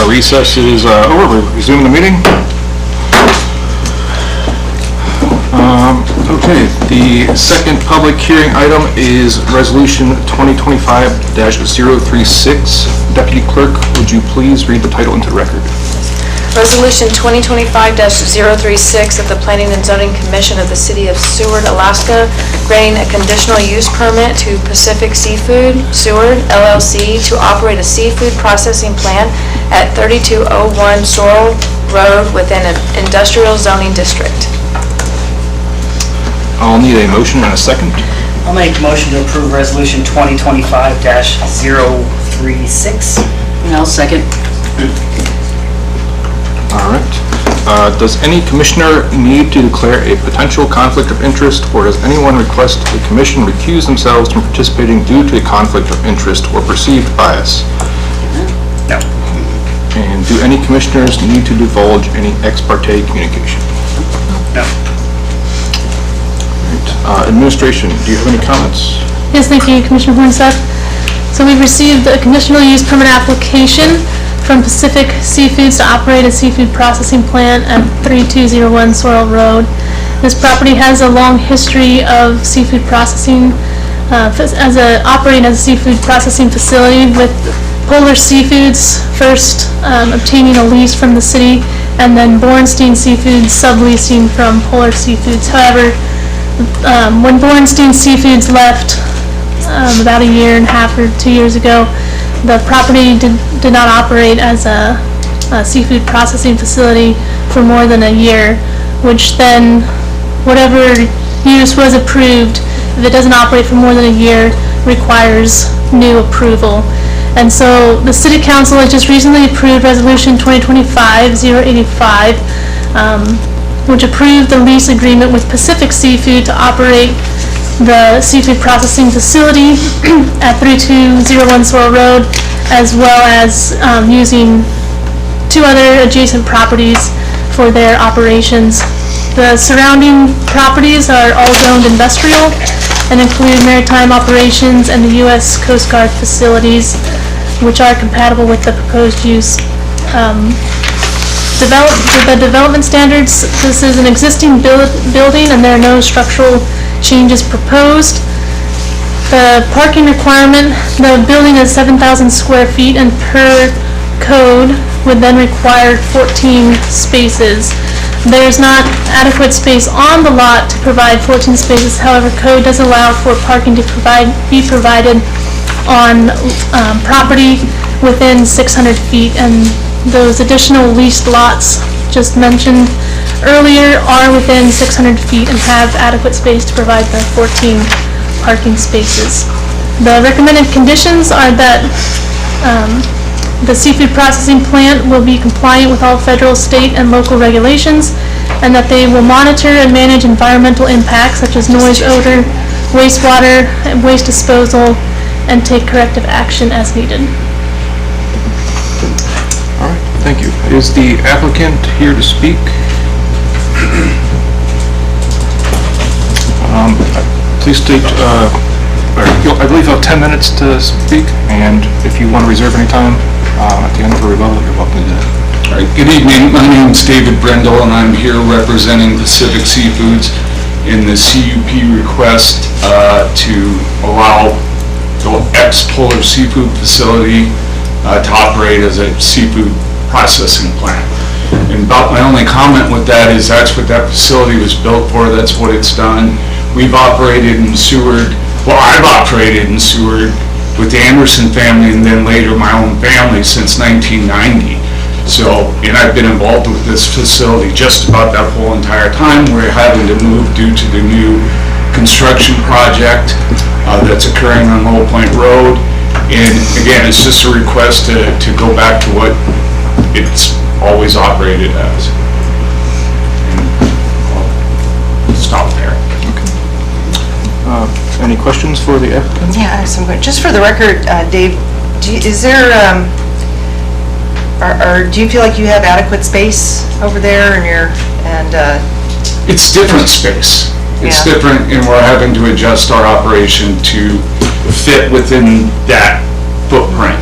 Recess is over. We're resuming the meeting. Okay, the second public hearing item is Resolution 2025-036. Deputy Clerk, would you please read the title into the record? Resolution 2025-036 of the Planning and Zoning Commission of the City of Seward, Alaska, granting a conditional use permit to Pacific Seafood Seward LLC to operate a seafood processing plant at 3201 Sorrel Road within an industrial zoning district. I'll need a motion and a second. I'll make a motion to approve Resolution 2025-036. And I'll second. All right. Does any commissioner need to declare a potential conflict of interest, or does anyone request the commission recuse themselves from participating due to a conflict of interest or perceived bias? No. And do any commissioners need to divulge any ex parte communication? No. Right. Administration, do you have any comments? Yes, thank you, Commissioner Hornseth. So we've received a conditional use permit application from Pacific Seafoods to operate a seafood processing plant at 3201 Sorrel Road. This property has a long history of seafood processing, operating as a seafood processing facility, with Polar Seafoods first obtaining a lease from the city, and then Bornstein Seafoods subleasing from Polar Seafoods. However, when Bornstein Seafoods left about a year and a half or 2 years ago, the property did not operate as a seafood processing facility for more than a year, which then, whatever use was approved, if it doesn't operate for more than a year, requires new approval. And so the City Council has just recently approved Resolution 2025-085, which approved the lease agreement with Pacific Seafood to operate the seafood processing facility at 3201 Sorrel Road, as well as using 2 other adjacent properties for their operations. The surrounding properties are all zoned industrial and include maritime operations and the U.S. Coast Guard facilities, which are compatible with the proposed use. The development standards, this is an existing building and there are no structural changes proposed. The parking requirement, the building is 7,000 square feet and per code would then require 14 spaces. There's not adequate space on the lot to provide 14 spaces, however, code does allow for parking to be provided on property within 600 feet, and those additional leased lots just mentioned earlier are within 600 feet and have adequate space to provide the 14 parking spaces. The recommended conditions are that the seafood processing plant will be compliant with all federal, state, and local regulations, and that they will monitor and manage environmental impacts such as noise, odor, wastewater, and waste disposal, and take corrective action as needed. All right, thank you. Is the applicant here to speak? Please state, I believe you have 10 minutes to speak, and if you want to reserve any time at the end for rebuttal, you're welcome to do that. All right, good evening. My name is David Brendel, and I'm here representing Pacific Seafoods in the CUP request to allow the ex-Polar Seafood facility to operate as a seafood processing plant. And about my only comment with that is that's what that facility was built for, that's what it's done. We've operated in Seward, well, I've operated in Seward with the Anderson family and then later my own family since 1990. So, and I've been involved with this facility just about that whole entire time. We're having to move due to the new construction project that's occurring on Low Point Road. And again, it's just a request to go back to what it's always operated as. And I'll stop there. Any questions for the applicant? Yeah, I have some questions. Just for the record, Dave, is there, do you feel like you have adequate space over there It's different space. It's different, and we're having to adjust our operation to fit within that footprint.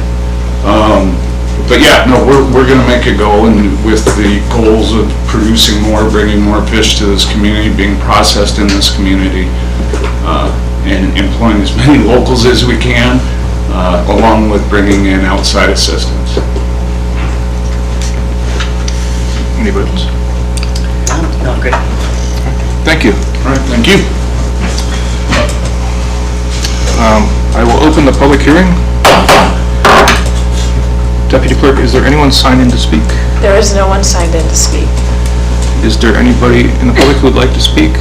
But yeah, no, we're gonna make it go, and with the goals of producing more, bringing more fish to this community, being processed in this community, and employing as many locals as we can, along with bringing in outside assistance. Anybody else? No, good. Thank you. All right, thank you. I will open the public hearing. Deputy Clerk, is there anyone signed in to speak? There is no one signed in to speak. Is there anybody in the public who would like to speak?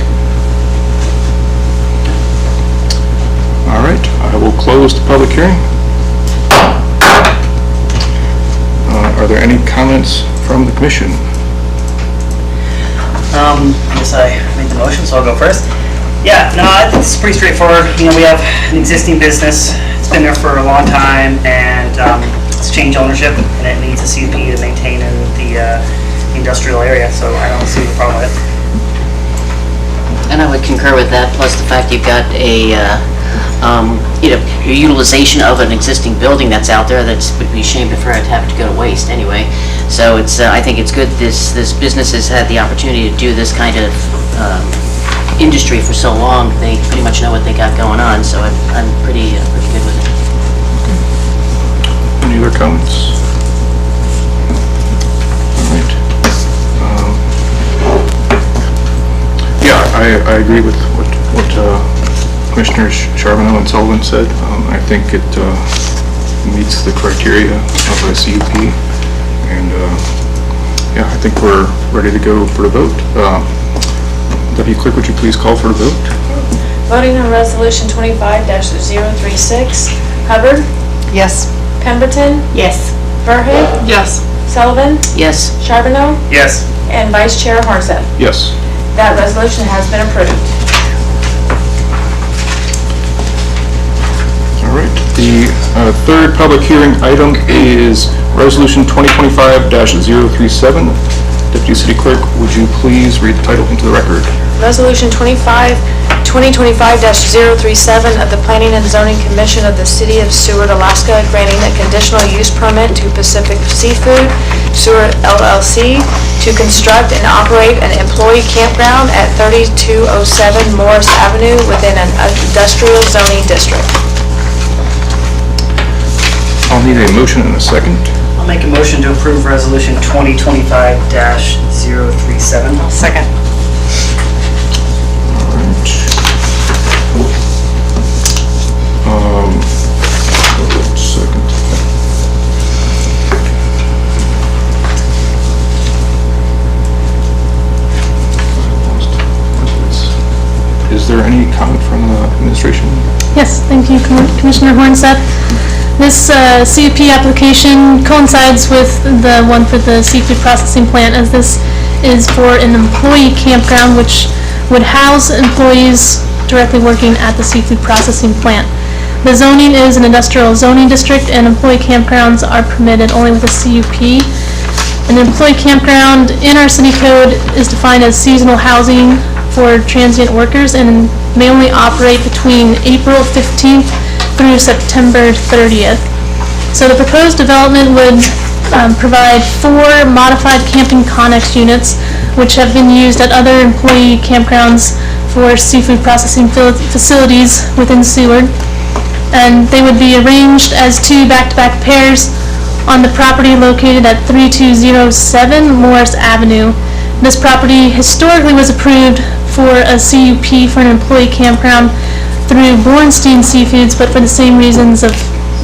All right, I will close the public hearing. Are there any comments from the commission? I guess I made the motion, so I'll go first. Yeah, no, I think it's pretty straightforward. You know, we have an existing business. It's been there for a long time, and it's changed ownership, and it needs a CUP to maintain in the industrial area, so I don't see a problem with it. And I would concur with that, plus the fact you've got a, utilization of an existing building that's out there. That would be a shame for it to have to go to waste anyway. So it's, I think it's good this business has had the opportunity to do this kind of industry for so long. They pretty much know what they got going on, so I'm pretty good with it. Any other comments? All right. Yeah, I agree with what Commissioners Charbonneau and Sullivan said. I think it meets the criteria of a CUP, and yeah, I think we're ready to go for the vote. Deputy Clerk, would you please call for the vote? Voting on Resolution 25-036. Hubbard? Yes. Pemberton? Yes. Burhead? Yes. Sullivan? Yes. Charbonneau? Yes. And Vice Chair Hornseth. Yes. That resolution has been approved. All right. The third public hearing item is Resolution 2025-037. Deputy City Clerk, would you please read the title into the record? Resolution 2025-037 of the Planning and Zoning Commission of the City of Seward, Alaska, granting a conditional use permit to Pacific Seafood Seward LLC to construct and operate an employee campground at 3207 Morris Avenue within an industrial zoning district. I'll need a motion and a second. I'll make a motion to approve Resolution 2025-037. Second. Second. Is there any comment from the administration? Yes, thank you, Commissioner Hornseth. This CUP application coincides with the one for the seafood processing plant, as this is for an employee campground which would house employees directly working at the seafood processing plant. The zoning is an industrial zoning district, and employee campgrounds are permitted only with a CUP. An employee campground in our city code is defined as seasonal housing for transient workers and may only operate between April 15th through September 30th. So the proposed development would provide 4 modified camping connex units, which have been used at other employee campgrounds for seafood processing facilities within Seward. And they would be arranged as 2 back-to-back pairs on the property located at 3207 Morris Avenue. This property historically was approved for a CUP for an employee campground through Bornstein Seafoods, but for the same reasons of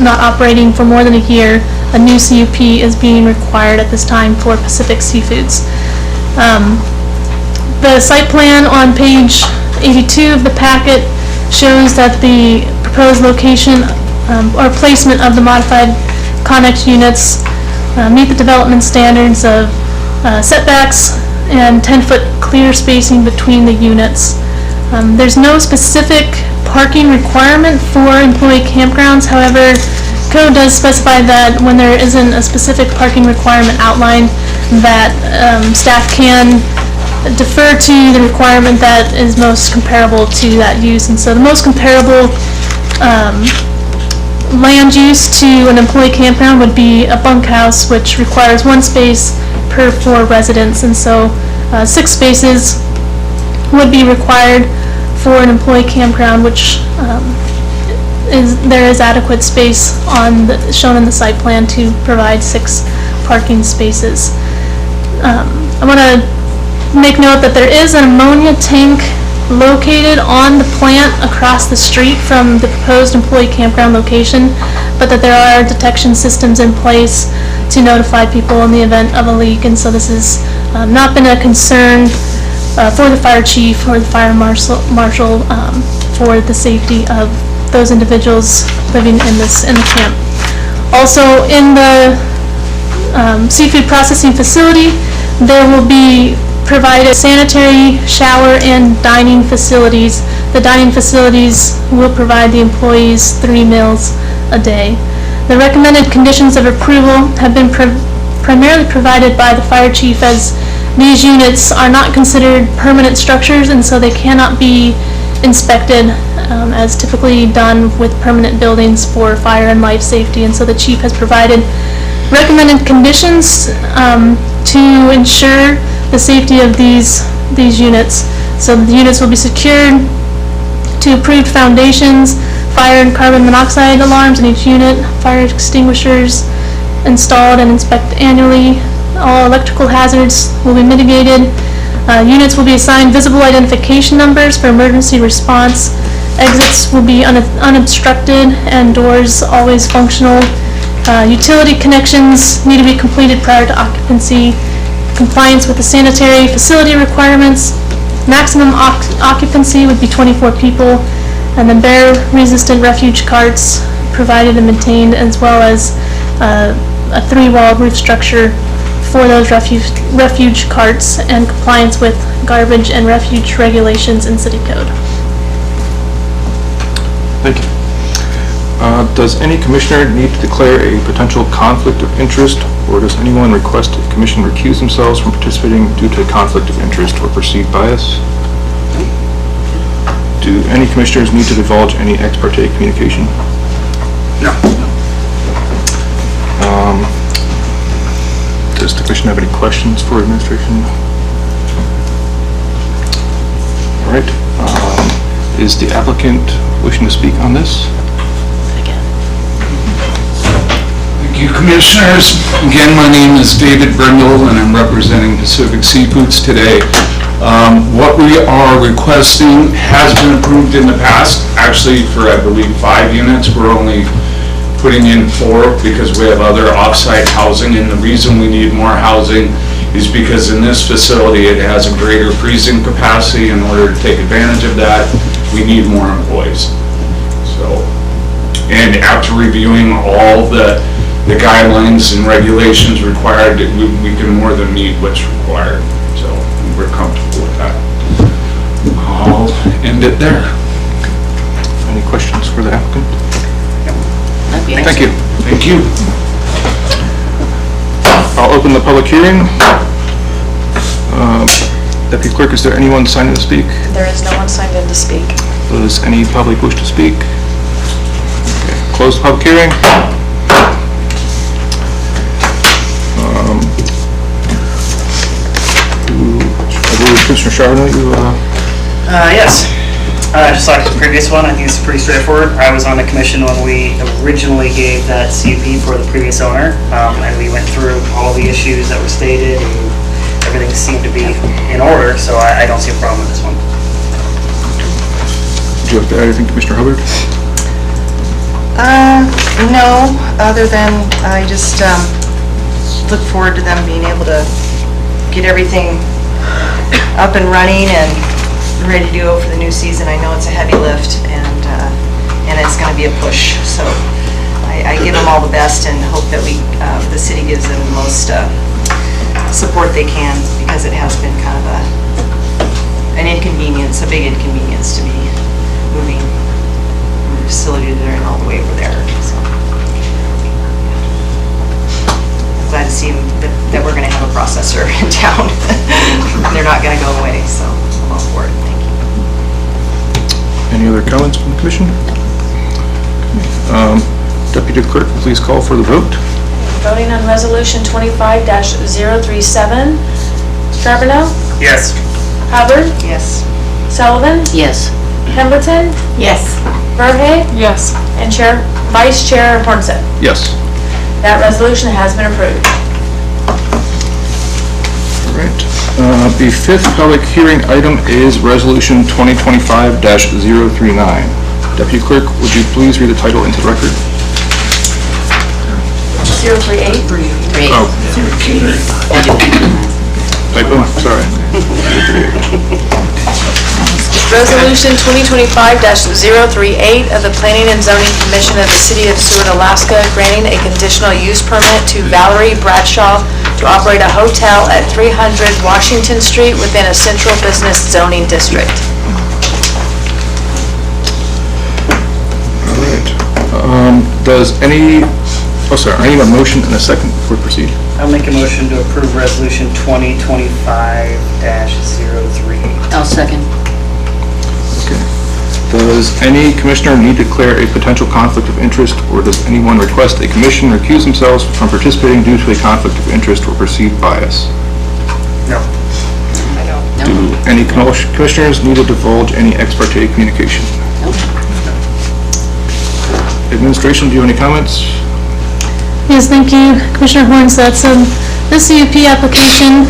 not operating for more than a year, a new CUP is being required at this time for Pacific Seafoods. The site plan on page 82 of the packet shows that the proposed location or placement of the modified connex units meet the development standards of setbacks and 10-foot clear spacing between the units. There's no specific parking requirement for employee campgrounds. However, code does specify that when there isn't a specific parking requirement outlined, that staff can defer to the requirement that is most comparable to that use. And so the most comparable land use to an employee campground would be a bunkhouse, which requires 1 space per 4 residents, and so 6 spaces would be required for an employee campground, which there is adequate space shown in the site plan to provide 6 parking spaces. I want to make note that there is an ammonia tank located on the plant across the street from the proposed employee campground location, but that there are detection systems in place to notify people in the event of a leak, and so this has not been a concern for the fire chief or the fire marshal for the safety of those individuals living in the camp. Also, in the seafood processing facility, there will be provided sanitary, shower, and dining facilities. The dining facilities will provide the employees 3 meals a day. The recommended conditions of approval have been primarily provided by the fire chief, as these units are not considered permanent structures, and so they cannot be inspected as typically done with permanent buildings for fire and life safety, and so the chief has provided recommended conditions to ensure the safety of these units. So the units will be secured to approved foundations, fire and carbon monoxide alarms in each unit, fire extinguishers installed and inspected annually. All electrical hazards will be mitigated. Units will be assigned visible identification numbers for emergency response. Exits will be unobstructed and doors always functional. Utility connections need to be completed prior to occupancy. Compliance with the sanitary facility requirements. Maximum occupancy would be 24 people, and then bear-resistant refuge carts provided and maintained, as well as a 3-wall roof structure for those refuge carts, and compliance with garbage and refuge regulations in city code. Thank you. Does any commissioner need to declare a potential conflict of interest, or does anyone request the commission recuse themselves from participating due to a conflict of interest or perceived bias? Do any commissioners need to divulge any ex parte communication? No. Does the commission have any questions for administration? All right. Is the applicant wishing to speak on this? Thank you, Commissioners. Again, my name is David Brindle, and I'm representing Pacific Seafoods today. What we are requesting has been approved in the past, actually for, I believe, 5 units. We're only putting in 4 because we have other off-site housing, and the reason we need more housing is because in this facility it has a greater freezing capacity. In order to take advantage of that, we need more employees. So, and after reviewing all the guidelines and regulations required, we can more than meet what's required. So we're comfortable with that. I'll end it there. Any questions for the applicant? Thank you. Thank you. I'll open the public hearing. Deputy Clerk, is there anyone signed in to speak? There is no one signed in to speak. Does any public wish to speak? Okay. Close the public hearing. I believe Commissioner Charbonneau, you... Yes. Just like the previous one, I think it's pretty straightforward. I was on the commission when we originally gave that CUP for the previous owner, and we went through all the issues that were stated, and everything seemed to be in order, so I don't see a problem with this one. Do you have to add anything, Commissioner Hubbard? No, other than I just look forward to them being able to get everything up and running and ready to go for the new season. I know it's a heavy lift, and it's going to be a push. So I give them all the best and hope that the city gives them the most support they can, because it has been kind of an inconvenience, a big inconvenience to be moving from the facility there and all the way over there. So I'm glad to see that we're going to have a processor in town. They're not going to go away, so I'm all for it. Thank you. Any other comments from the commission? Deputy Clerk, please call for the vote. Voting on Resolution 25-037. Charbonneau? Yes. Hubbard? Yes. Sullivan? Yes. Pemberton? Yes. Verhey? Yes. And Vice Chair Hornsett. Yes. That resolution has been approved. All right. The fifth public hearing item is Resolution 2025-039. Deputy Clerk, would you please read the title into the record? 038. Oh. Typo, sorry. Resolution 2025-038 of the Planning and Zoning Commission of the City of Seward, Alaska, granting a conditional use permit to Valerie Bradshaw to operate a hotel at 300 Washington Street within a central business zoning district. All right. I need a motion and a second before we proceed. I'll make a motion to approve Resolution 2025-038. I'll second. Okay. Does any commissioner need to declare a potential conflict of interest, or does anyone request a commission recuse themselves from participating due to a conflict of interest or perceived bias? No. I don't. Do any commissioners need to divulge any ex parte communication? Nope. Administration, do you have any comments? Yes, thank you, Commissioner Hornsett. So this CUP application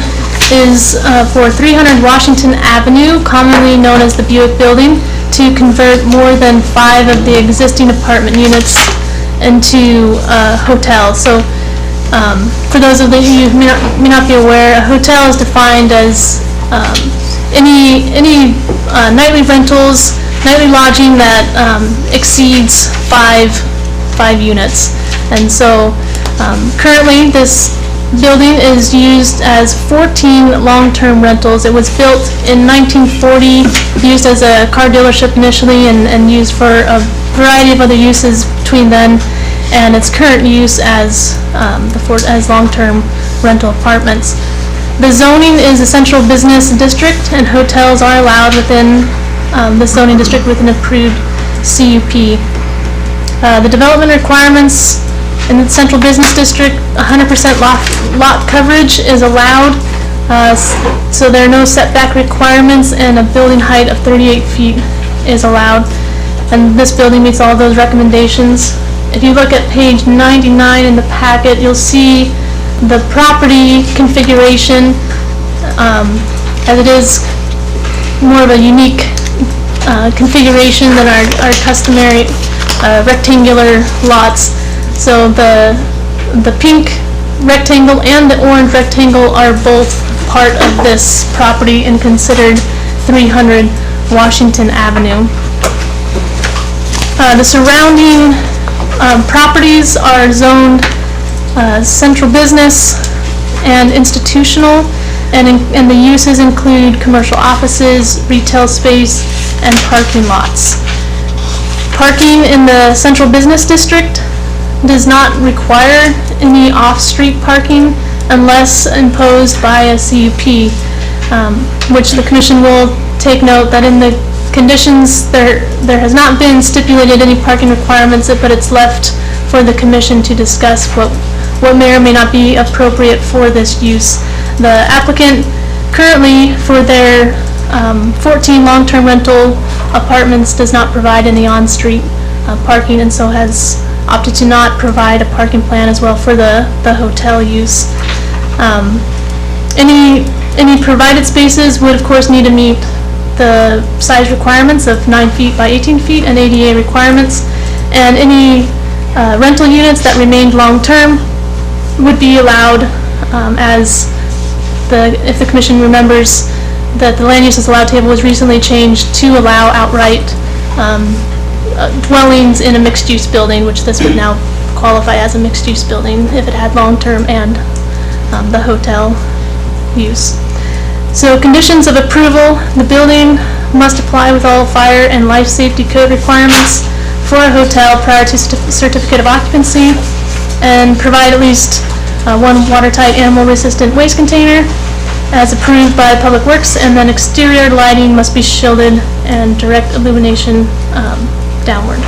is for 300 Washington Avenue, commonly known as the Buick Building, to convert more than 5 of the existing apartment units into a hotel. So for those of you who may not be aware, a hotel is defined as any nightly rentals, nightly lodging that exceeds 5 units. And so currently this building is used as 14 long-term rentals. It was built in 1940, used as a car dealership initially, and used for a variety of other uses between then and its current use as long-term rental apartments. The zoning is a central business district, and hotels are allowed within the zoning district with an approved CUP. The development requirements in the central business district, 100% lot coverage is allowed, so there are no setback requirements, and a building height of 38 feet is allowed. And this building meets all those recommendations. If you look at page 99 in the packet, you'll see the property configuration, as it is more of a unique configuration than our customary rectangular lots. So the pink rectangle and the orange rectangle are both part of this property and considered 300 Washington Avenue. The surrounding properties are zoned central business and institutional, and the uses include commercial offices, retail space, and parking lots. Parking in the central business district does not require any off-street parking unless imposed by a CUP, which the Commission will take note that in the conditions there has not been stipulated any parking requirements, but it's left for the Commission to discuss what may or may not be appropriate for this use. The applicant currently, for their 14 long-term rental apartments, does not provide any on-street parking, and so has opted to not provide a parking plan as well for the hotel use. Any provided spaces would of course need to meet the size requirements of 9 feet by 18 feet and ADA requirements, and any rental units that remained long-term would be allowed if the Commission remembers that the land uses allowed table was recently changed to allow outright dwellings in a mixed-use building, which this would now qualify as a mixed-use building if it had long-term and the hotel use. So conditions of approval: the building must apply with all fire and life safety code requirements for a hotel prior to certificate of occupancy, and provide at least one watertight animal-resistant waste container as approved by Public Works, and then exterior lighting must be shielded and direct illumination downward.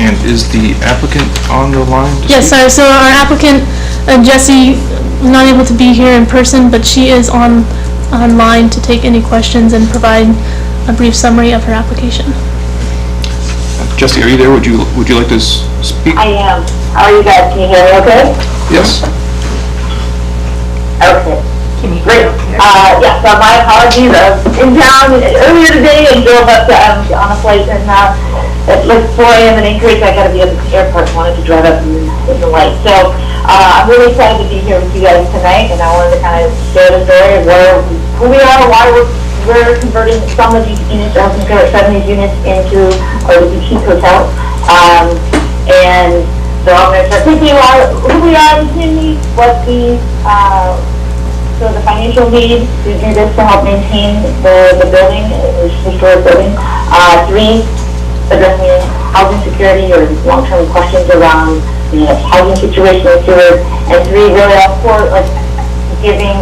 And is the applicant on the line? Yes, sorry, so our applicant, Jessie, was not able to be here in person, but she is online to take any questions and provide a brief summary of her application. Jesse, are you there? Would you like to speak? I am. How are you guys? Can you hear me okay? Yes. Okay. Great. Yeah, so my apologies. I was in town earlier today and drove up to, on a flight, and at like 4 a.m. in Anchorage, I got to be at the airport, wanted to drive up in the light. So I'm really excited to be here with you guys tonight, and I wanted to kind of share the story of who we are, why we're converting some of these units, 70 units into the boutique hotel. And so I'm going to start thinking about who we are in the community, what so the financial need to do this to help maintain the building, the historic building. 3, addressing housing security or long-term questions around the housing situation in Seward. And 3, really also like giving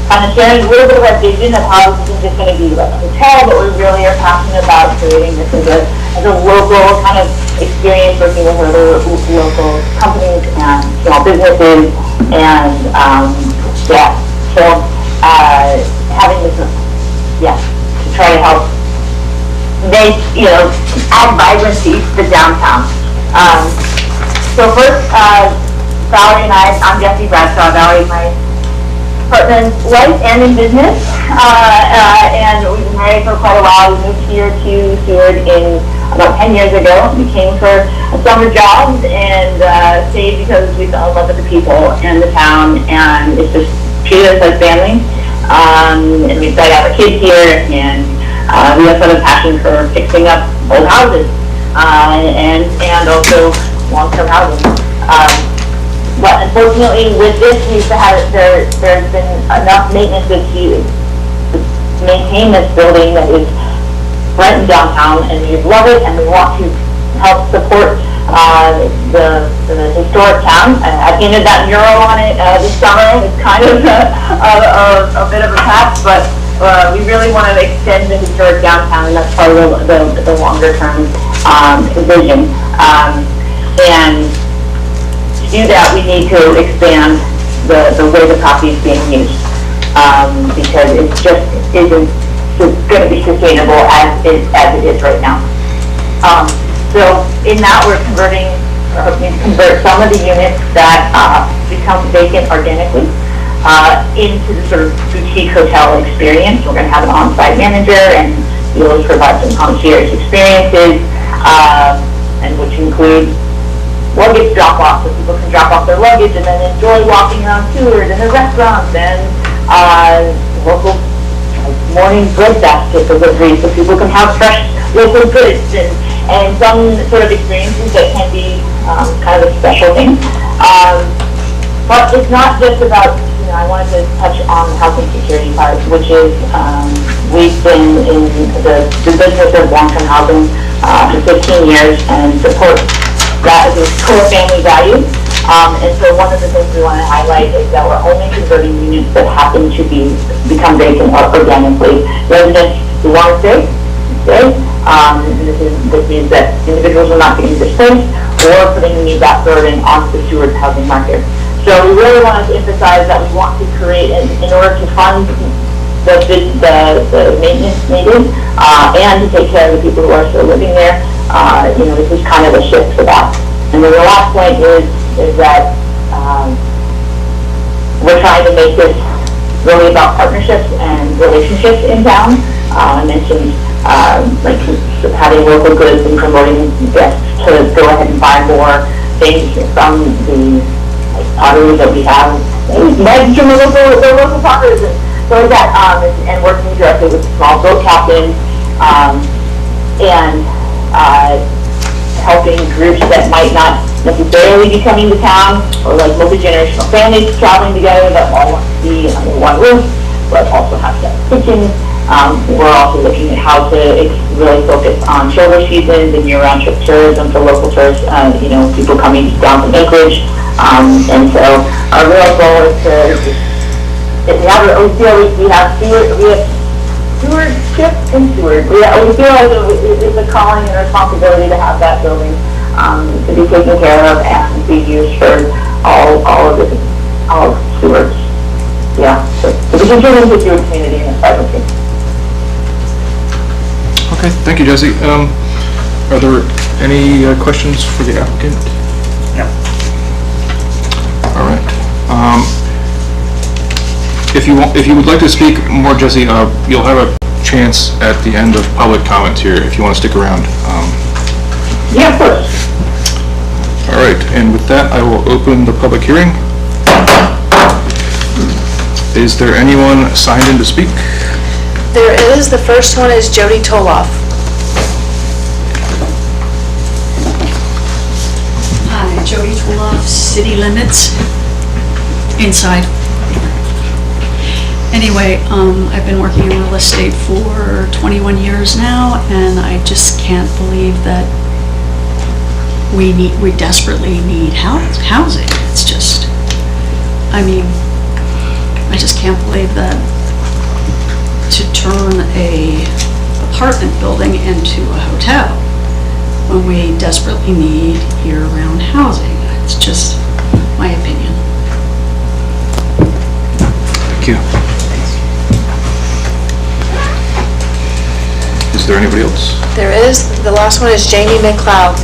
kind of sharing a little bit of our vision of how this isn't just going to be like a hotel, but we really are passionate about creating this as a local kind of experience, working with other local companies and small businesses, and yeah, so having this, to try to help make, add vibrancy to the downtown. So first, Valerie and I'm Jessie Bradshaw. Valerie is my partner in life and in business, and we've been married for quite a while. We moved here to Seward about 10 years ago. We came for a summer job and stayed because we fell in love with the people and the town, and it's just treated us as family. And we decided to have our kids here, and we also have a passion for fixing up old houses and also long-term housing. But unfortunately, with this, there's been enough maintenance to maintain this building that is right in downtown, and we love it, and we want to help support the historic town. I painted that mural on it this summer. It's kind of a bit of a patch, but we really want to extend the historic downtown, and that's part of the longer-term vision. And to do that, we need to expand the way the property is being used, because it just isn't going to be sustainable as it is right now. So in that, we're convert some of the units that become vacant organically into the sort of boutique hotel experience. We're going to have an on-site manager and be able to provide some concierge experiences, and which include luggage drop-off, so people can drop off their luggage and then enjoy walking around Seward and the restaurants, and local morning bread basket delivery, so people can have fresh local goods and some sort of experiences that can be kind of a special thing. But it's not just about, I wanted to touch on the housing security part, which is we've been in the business of long-term housing for 15 years and support that as a core family value. And so one of the things we want to highlight is that we're only converting units that happen to become vacant organically. Residents who want to stay. This means that individuals are not getting displaced or putting that burden onto the Seward housing market. So we really want to emphasize that we want to create, in order to fund the maintenance needed and to take care of the people who are still living there, this is kind of a shift for that. And then the last point is that we're trying to make this really about partnerships and relationships in town. I mentioned like having local goods and promoting guests to go ahead and buy more things from the potteries that we have, from the local potters and so like that, and working directly with small boat captains and helping groups that might not necessarily be coming to town, or like multi-generational families traveling together that all want to be under one roof, but also have separate kitchens. We're also looking at how to really focus on shoulder seasons and year-round trip tourism for local tourists, people coming down from Anchorage. And so our real goal is we have stewardship and steward. We feel like it's a calling and responsibility to have that building to be taken care of and be used for all stewards. Yeah, so we continue to steward community in the community. Okay, thank you, Jesse. Are there any questions for the applicant? No. All right. If you would like to speak more, Jesse, you'll have a chance at the end of public comments here if you want to stick around. Yeah, of course. All right, and with that, I will open the public hearing. Is there anyone signed in to speak? There is. The first one is Jody Toloff. Hi, Jody Toloff, City Limits, inside. Anyway, I've been working in real estate for 21 years now, and I just can't believe that we desperately need housing. It's just, I mean, I just can't believe that to turn a apartment building into a hotel when we desperately need year-round housing. It's just my opinion. Thank you. Is there anybody else? There is. The last one is Jamie McLeod.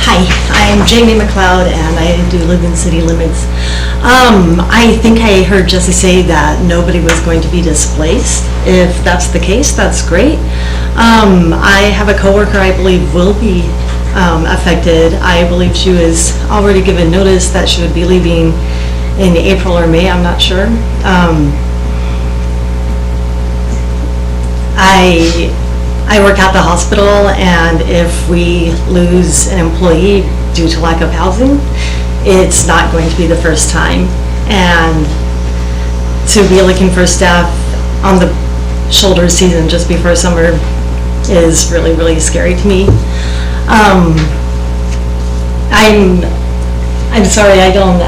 Hi, I'm Jamie McLeod, and I do live in City Limits. I think I heard Jesse say that nobody was going to be displaced. If that's the case, that's great. I have a coworker I believe will be affected. I believe she was already given notice that she would be leaving in April or May, I'm not sure. I work at the hospital, and if we lose an employee due to lack of housing, it's not going to be the first time. And to be looking for staff on the shoulder season just before summer is really, really scary to me. I'm sorry, I don't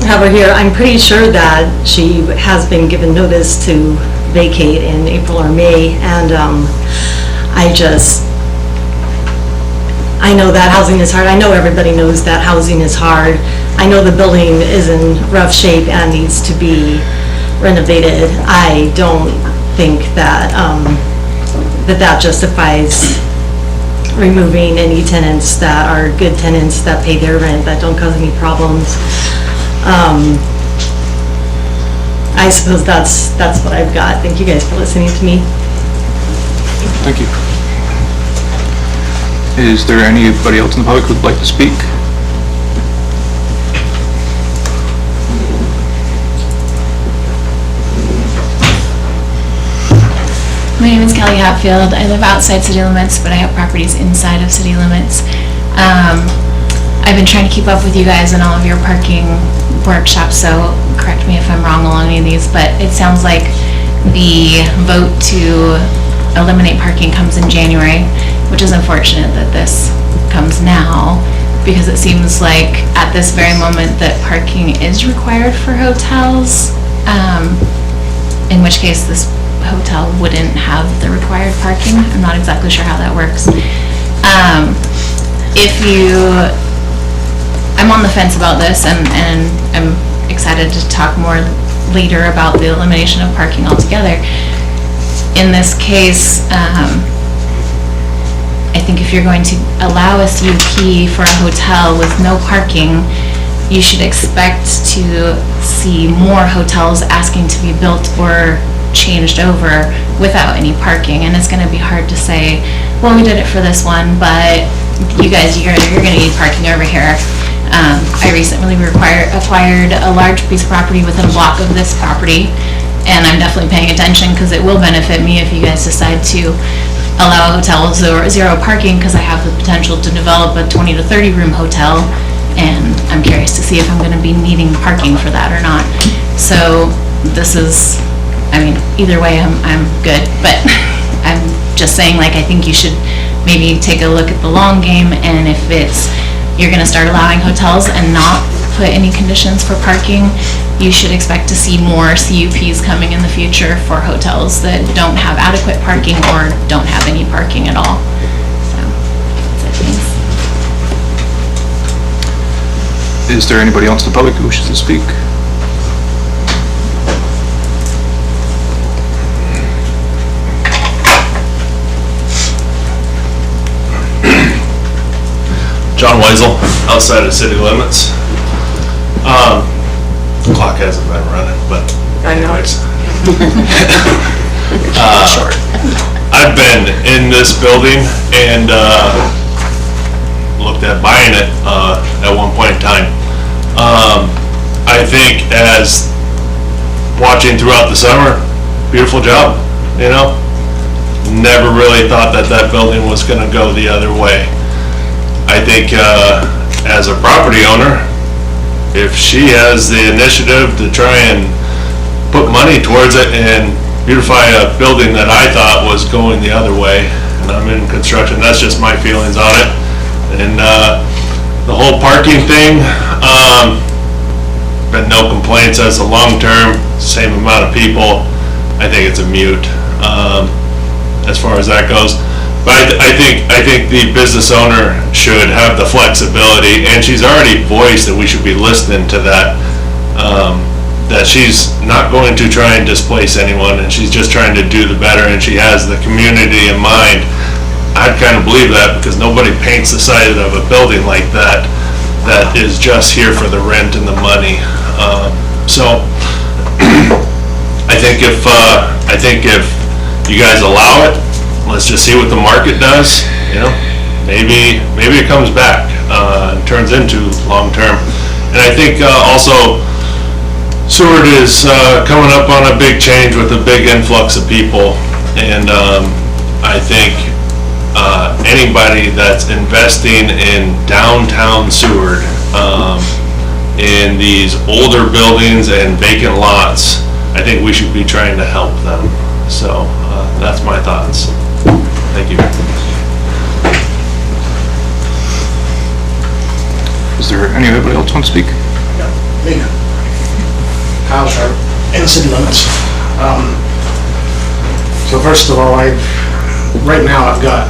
have her here. I'm pretty sure that she has been given notice to vacate in April or May, and I know that housing is hard. I know everybody knows that housing is hard. I know the building is in rough shape and needs to be renovated. I don't think that that justifies removing any tenants that are good tenants that pay their rent, that don't cause any problems. I suppose that's what I've got. Thank you guys for listening to me. Thank you. Is there anybody else in the public who would like to speak? My name is Kelly Hatfield. I live outside city limits, but I have properties inside of city limits. I've been trying to keep up with you guys and all of your parking workshops, so correct me if I'm wrong along any of these, but it sounds like the vote to eliminate parking comes in January, which is unfortunate that this comes now, because it seems like at this very moment that parking is required for hotels, in which case this hotel wouldn't have the required parking. I'm not exactly sure how that works. I'm on the fence about this, and I'm excited to talk more later about the elimination of parking altogether. In this case, I think if you're going to allow a CUP for a hotel with no parking, you should expect to see more hotels asking to be built or changed over without any parking. And it's going to be hard to say, well, we did it for this one, but you guys, you're going to need parking over here. I recently acquired a large piece of property within a block of this property, and I'm definitely paying attention because it will benefit me if you guys decide to allow a hotel with zero parking, because I have the potential to develop a 20 to 30 room hotel, and I'm curious to see if I'm going to be needing parking for that or not. So this is, I mean, either way I'm good, but I'm just saying, like, I think you should maybe take a look at the long game, and if you're going to start allowing hotels and not put any conditions for parking, you should expect to see more CUPs coming in the future for hotels that don't have adequate parking or don't have any parking at all. So, that's it, thanks. Is there anybody else in the public who wishes to speak? John Weisel, outside of city limits. The clock hasn't been running, but anyways. I've been in this building and looked at buying it at one point in time. I think as watching throughout the summer, beautiful job, you know? Never really thought that that building was gonna go the other way. I think as a property owner, if she has the initiative to try and put money towards it and beautify a building that I thought was going the other way, and I'm in construction, that's just my feelings on it. And the whole parking thing, been no complaints as a long-term, same amount of people. I think it's a mute as far as that goes. But I think the business owner should have the flexibility, and she's already voiced that we should be listening to that, that she's not going to try and displace anyone, and she's just trying to do the better, and she has the community in mind. I'd kind of believe that, because nobody paints the side of a building like that that is just here for the rent and the money. So I think if you guys allow it, let's just see what the market does, you know, maybe it comes back, and turns into long-term. And I think also Seward is coming up on a big change with a big influx of people, and I think anybody that's investing in downtown Seward, in these older buildings and vacant lots, I think we should be trying to help them. So that's my thoughts. Thank you. Is there anybody else want to speak? Yeah, me. Kyle Sharp, in city limits. So first of all, right now I've got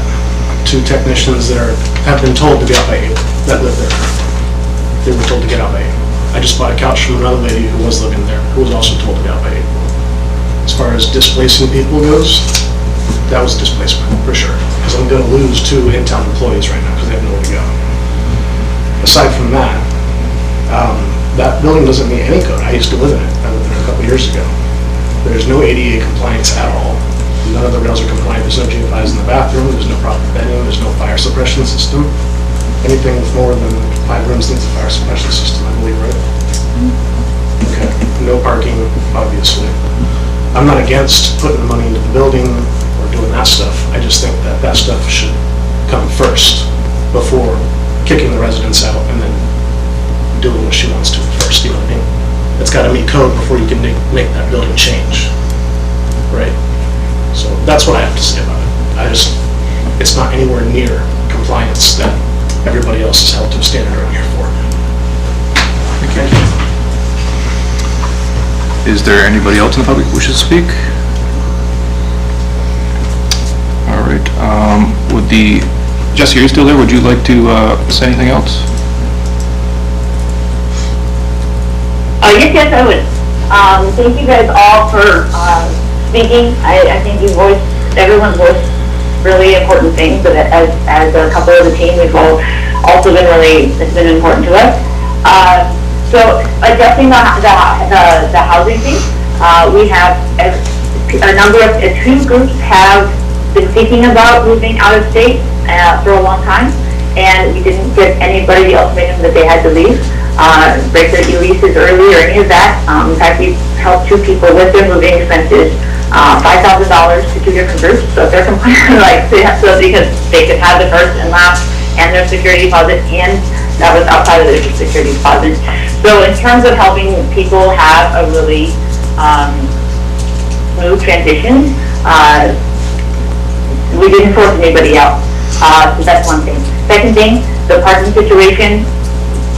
2 technicians that have been told to be out by 8, that live there. They were told to get out by 8. I just bought a couch from another lady who was living there, who was also told to be out by 8. As far as displacing people goes, that was displacement, for sure. Because I'm going to lose 2 in-town employees right now because they have nowhere to go. Aside from that, that building doesn't meet any code. I used to live in it. I lived there a couple years ago. There's no ADA compliance at all. None of the rails are compliant. There's no GFIs in the bathroom. There's no proper bedding. There's no fire suppression system. Anything with more than 5 rooms needs a fire suppression system, I believe, right? Okay. No parking, obviously. I'm not against putting the money into the building or doing that stuff. I just think that that stuff should come first before kicking the residents out and then doing what she wants to first, you know what I mean? It's got to meet code before you can make that building change, right? So that's what I have to say about it. It's not anywhere near compliance that everybody else is held to a standard around here for. Thank you. Is there anybody else in the public who wishes to speak? All right. Jesse, are you still there? Would you like to say anything else? Yes, I would. Thank you guys all for speaking. I think everyone's voiced really important things, but as a couple of the team, we've all also it's been important to us. So addressing the housing thing, we have a number of 2 groups have been thinking about moving out of state for a long time, and we didn't get anybody the ultimatum that they had to leave, break their e-leases early or any of that. In fact, we've helped 2 people with their moving expenses, $5,000 to 2 different groups. So if they're complaining, because they could have the first and last and their security deposit, and that was outside of their security deposit. So in terms of helping people have a really smooth transition, we didn't force anybody out. So that's one thing. Second thing, the parking situation,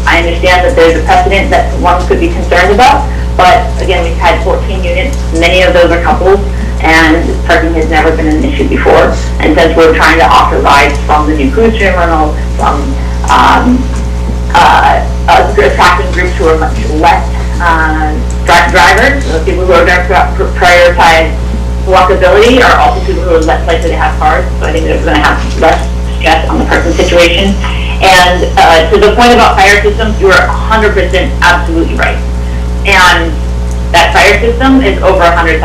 I understand that there's a precedent that one could be concerned about, but again, we've had 14 units, many of those are couples, and parking has never been an issue before. And since we're trying to offer rides from the new cruise terminal, from attracting groups who are much less drivers, people who are going to prioritize walkability are also people who are less likely to have cars, so I think they're going to have less stress on the parking situation. And to the point about fire systems, you are 100% absolutely right. And that fire system is over $100,000.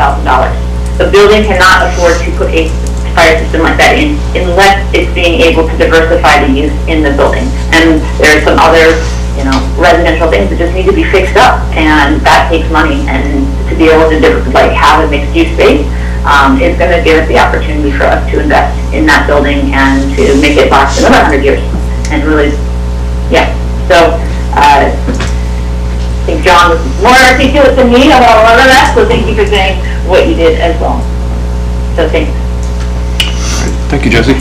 The building cannot afford to put a fire system like that in unless it's being able to diversify the use in the building. And there are some other, residential things that just need to be fixed up, and that takes money. And to be able to have a mixed-use space is going to give us the opportunity for us to invest in that building and to make it last another 100 years. And really, yeah. So I think John was more articulate than me about a lot of that, so thank you for saying what you did as well. So thanks. Thank you, Jesse.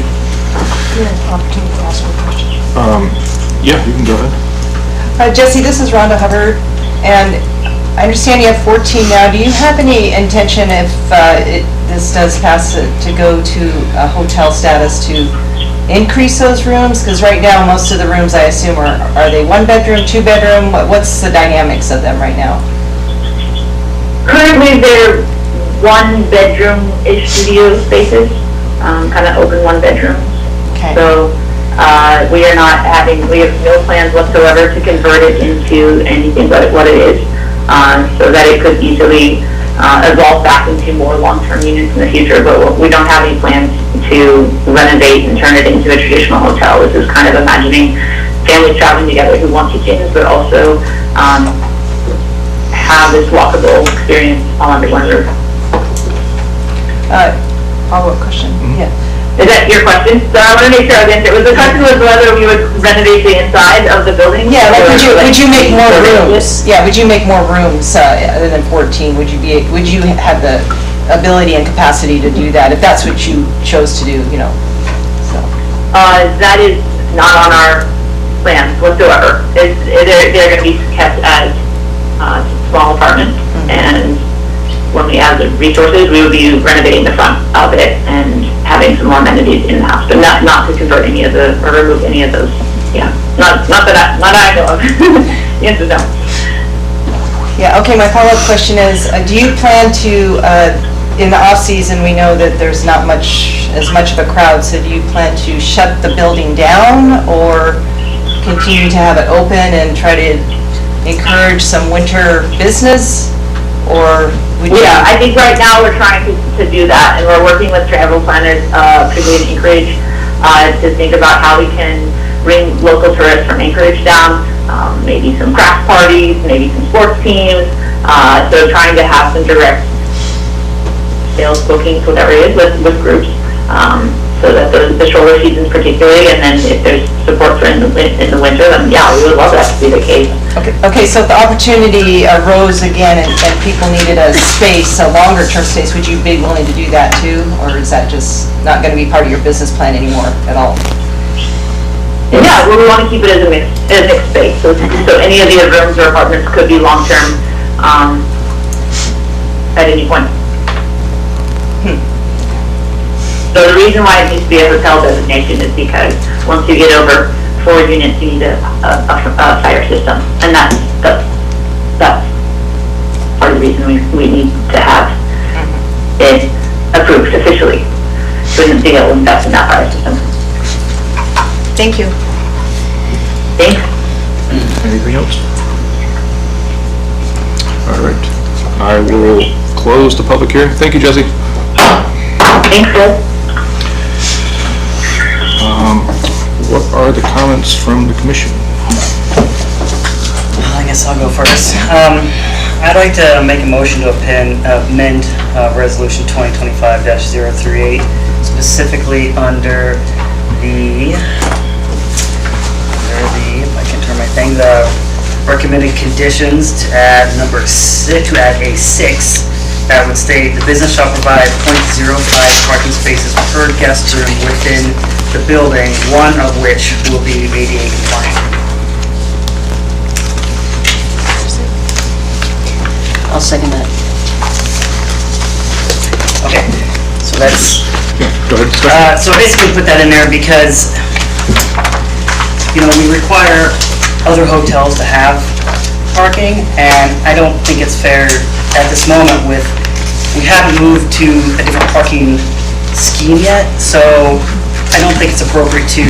Opportunity to ask a question. Yeah, you can go ahead. Jesse, this is Rhonda Hubbard, and I understand you have 14 now. Do you have any intention, if this does pass to go to a hotel status, to increase those rooms? Because right now, most of the rooms, I assume, are they one bedroom, two bedroom? What's the dynamics of them right now? Currently, they're one bedroom-ish studio spaces, kind of open one bedrooms. Okay. So we have no plans whatsoever to convert it into anything but what it is, so that it could easily evolve back into more long-term units in the future, but we don't have any plans to renovate and turn it into a traditional hotel. This is kind of imagining families traveling together who want kitchens, but also have this walkable experience all under one roof. Follow-up question. Yeah. Is that your question? So I want to make sure I was answering. The question was whether we would renovate the inside of the building? Yeah, like would you make more rooms? Yeah, would you make more rooms other than 14? Would you have the ability and capacity to do that if that's what you chose to do? So. That is not on our plans whatsoever. They're going to be kept as small apartments, and when we have the resources, we would be renovating the front of it and having some more amenities in the house, but not to convert any of or remove any of those. Yeah, not that I know of. The answer is no. Yeah. Okay. My follow-up question is: do you plan to, in the off-season, we know that there's not as much of a crowd, so do you plan to shut the building down or continue to have it open and try to encourage some winter business? Or yeah, I think right now we're trying to do that, and we're working with travel planners, particularly in Anchorage, to think about how we can bring local tourists from Anchorage down, maybe some craft parties, maybe some sports teams, so trying to have some direct sales bookings, whatever it is, with groups, so that the shoulder seasons particularly, and then if there's support for in the winter, then yeah, we would love that to be the case. Okay, so if the opportunity arose again and people needed a space, a longer-term space, would you be willing to do that too? Or is that just not going to be part of your business plan anymore at all? Yeah, well, we want to keep it as a mixed space. So any of the rooms or apartments could be long-term at any point. So the reason why it needs to be a hotel designation is because once you get over 4 units, you need a fire system, and that's part of the reason we need to have it approved officially so we can be able to invest in that fire system. Thank you. Thanks. Anything else? All right. I will close the public hearing. Thank you, Jesse. Thanks, Phil. What are the comments from the commission? I guess I'll go first. I'd like to make a motion to amend Resolution 2025-038, specifically under the, if I can turn my thing, the recommended conditions to add number 6, to add a 6 that would state the business shall provide 0.05 parking spaces per guest room within the building, one of which will be ADA compliant. I'll second that. Okay, so that's, Go ahead. so basically put that in there because, we require other hotels to have parking, and I don't think it's fair at this moment we haven't moved to a different parking scheme yet, so I don't think it's appropriate to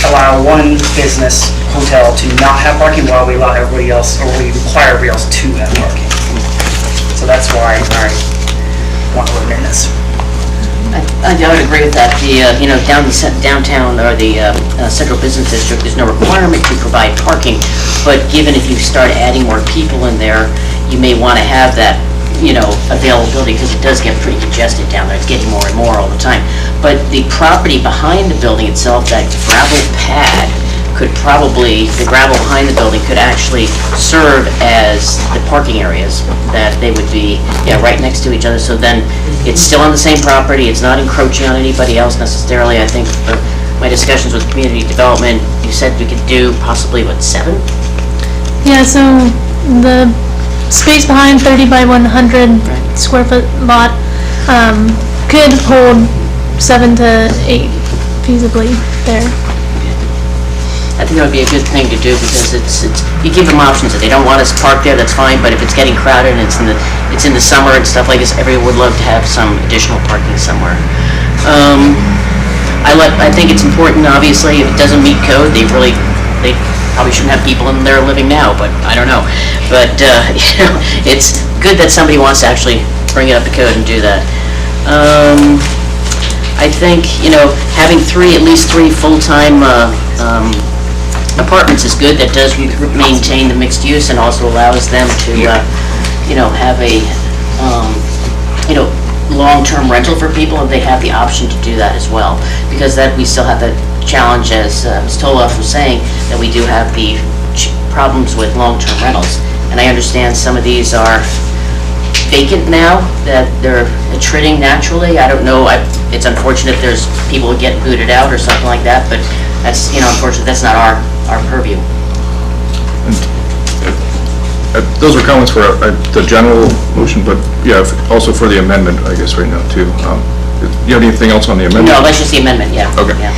allow one business hotel to not have parking while we allow everybody else, or we require everybody else to have parking. So that's why I want to limit this. I would agree with that. Downtown or the central business district, there's no requirement to provide parking, but given if you start adding more people in there, you may want to have that, availability, because it does get pretty congested down there. It's getting more and more all the time. But the property behind the building itself, that gravel pad, the gravel behind the building could actually serve as the parking areas, that they would be, right next to each other. So then it's still on the same property, it's not encroaching on anybody else necessarily. I think my discussions with community development, you said we could do possibly, 7? Yeah, so the space behind 30 by 100 square foot lot could hold 7 to 8 feasibly there. I think that would be a good thing to do, because you give them options. If they don't want us to park there, that's fine, but if it's getting crowded and it's in the summer and stuff like this, everyone would love to have some additional parking somewhere. I think it's important, obviously, if it doesn't meet code, they probably shouldn't have people in there living now, but I don't know. But, it's good that somebody wants to actually bring it up to code and do that. I think, having at least three full-time apartments is good. That does maintain the mixed use and also allows them to, have a, long-term rental for people, and they have the option to do that as well. Because that we still have the challenge, as Ms. Toloff was saying, that we do have the problems with long-term rentals. And I understand some of these are vacant now, that they're attriting naturally. I don't know, it's unfortunate if there's people who get booted out or something like that, but that's, unfortunately, that's not our purview. Those were comments for the general motion, but also for the amendment, I guess, right now, too. Do you have anything else on the amendment? No, that's just the amendment, yeah. Okay. Yeah.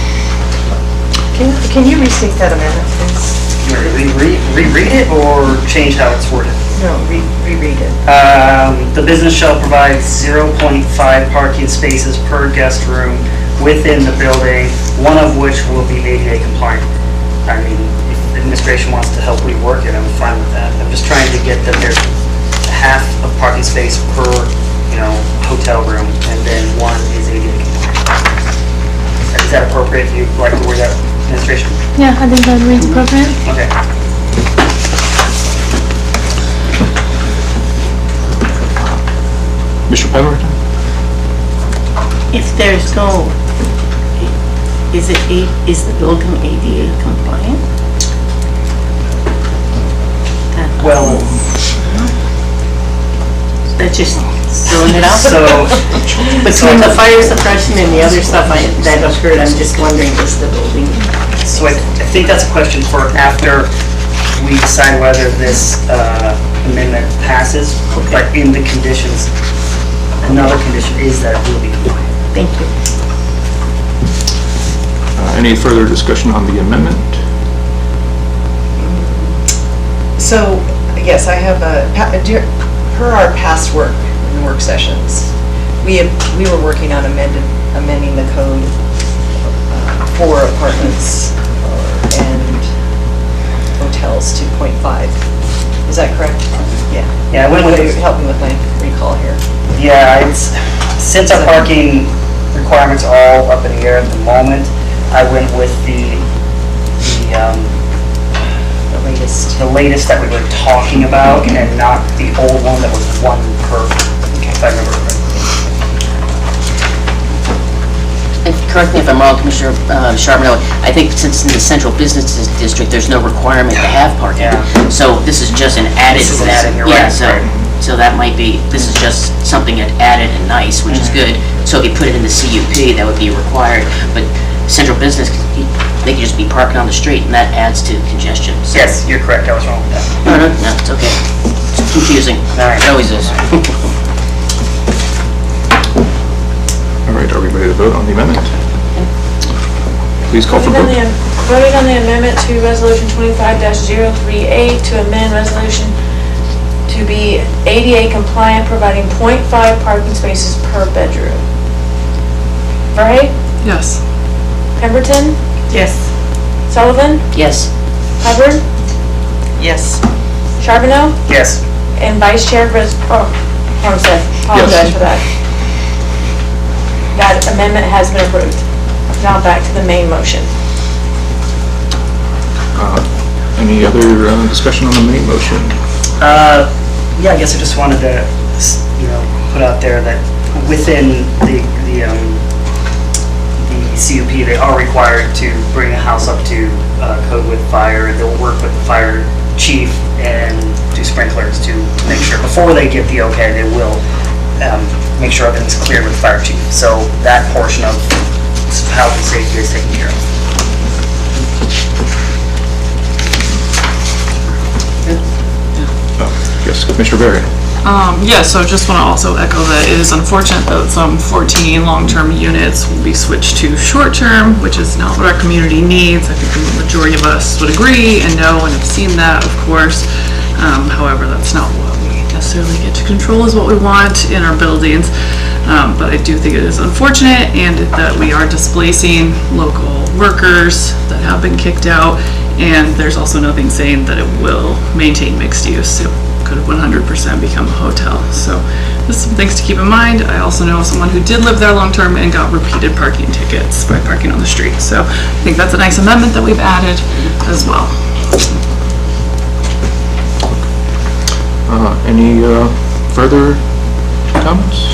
Can you restate that amendment, please? Reread it or change how it's worded? No, reread it. The business shall provide 0.5 parking spaces per guest room within the building, one of which will be ADA compliant. I mean, if the administration wants to help rework it, I'm fine with that. I'm just trying to get that there's half of parking space per, hotel room, and then one is ADA compliant. Is that appropriate? If you'd like to word that, administration? Yeah, I think that reads appropriate. Okay. Mr. Penrose? If there's no, is the building ADA compliant? Well, That's just throwing it out. So, Between the fire suppression and the other stuff that occurred, I'm just wondering, is the building? So I think that's a question for after we decide whether this amendment passes. But in the conditions, another condition is that it will be compliant. Thank you. Any further discussion on the amendment? So, yes, I have per our past work in the work sessions, we were working on amending the code for apartments and hotels to 0.5. Is that correct? Yeah. Yeah, I went with help me with my recall here. Yeah, since our parking requirements are all up in the air at the moment, I went with the latest that we were talking about, and not the old one that was one per, if I remember correctly. And correct me if I'm wrong, Commissioner Charbonneau, I think since in the central business district, there's no requirement to have parking. Yeah. So this is just an added. This is an added, you're yeah, right. So that might be, this is just something added and nice, which is good. So if you put it in the CUP, that would be required. But central business, they could just be parking on the street, and that adds to congestion. So. Yes, you're correct, I was wrong with that. No, it's okay. confusing. It always is. All right, are we ready to vote on the amendment? Please call for vote. Voting on the amendment to Resolution 25-038 to amend resolution to be ADA compliant, providing .5 parking spaces per bedroom. Verhey? Yes. Pemberton? Yes. Sullivan? Yes. Hubbard? Yes. Charbonneau? Yes. And Vice Chair Armstead. Apologize for that. That amendment has been approved. Now back to the main motion. Any other discussion on the main motion? Yeah, I guess I just wanted to, put out there that within the CUP, they are required to bring a house up to code with fire. They'll work with the fire chief and do sprinklers to make sure, before they get the okay, they will make sure everything's clear with the fire chief. So that portion of health and safety is taken care of. Yes, Commissioner Berry. Yes, so just want to also echo that it is unfortunate that some 14 long-term units will be switched to short-term, which is not what our community needs. I think the majority of us would agree and know and have seen that, of course. However, that's not what we necessarily get to control, is what we want in our buildings. But I do think it is unfortunate, and that we are displacing local workers that have been kicked out, and there's also nothing saying that it will maintain mixed use. It could have 100% become a hotel. So just some things to keep in mind. I also know someone who did live there long-term and got repeated parking tickets by parking on the street. So I think that's a nice amendment that we've added as well. Any further comments?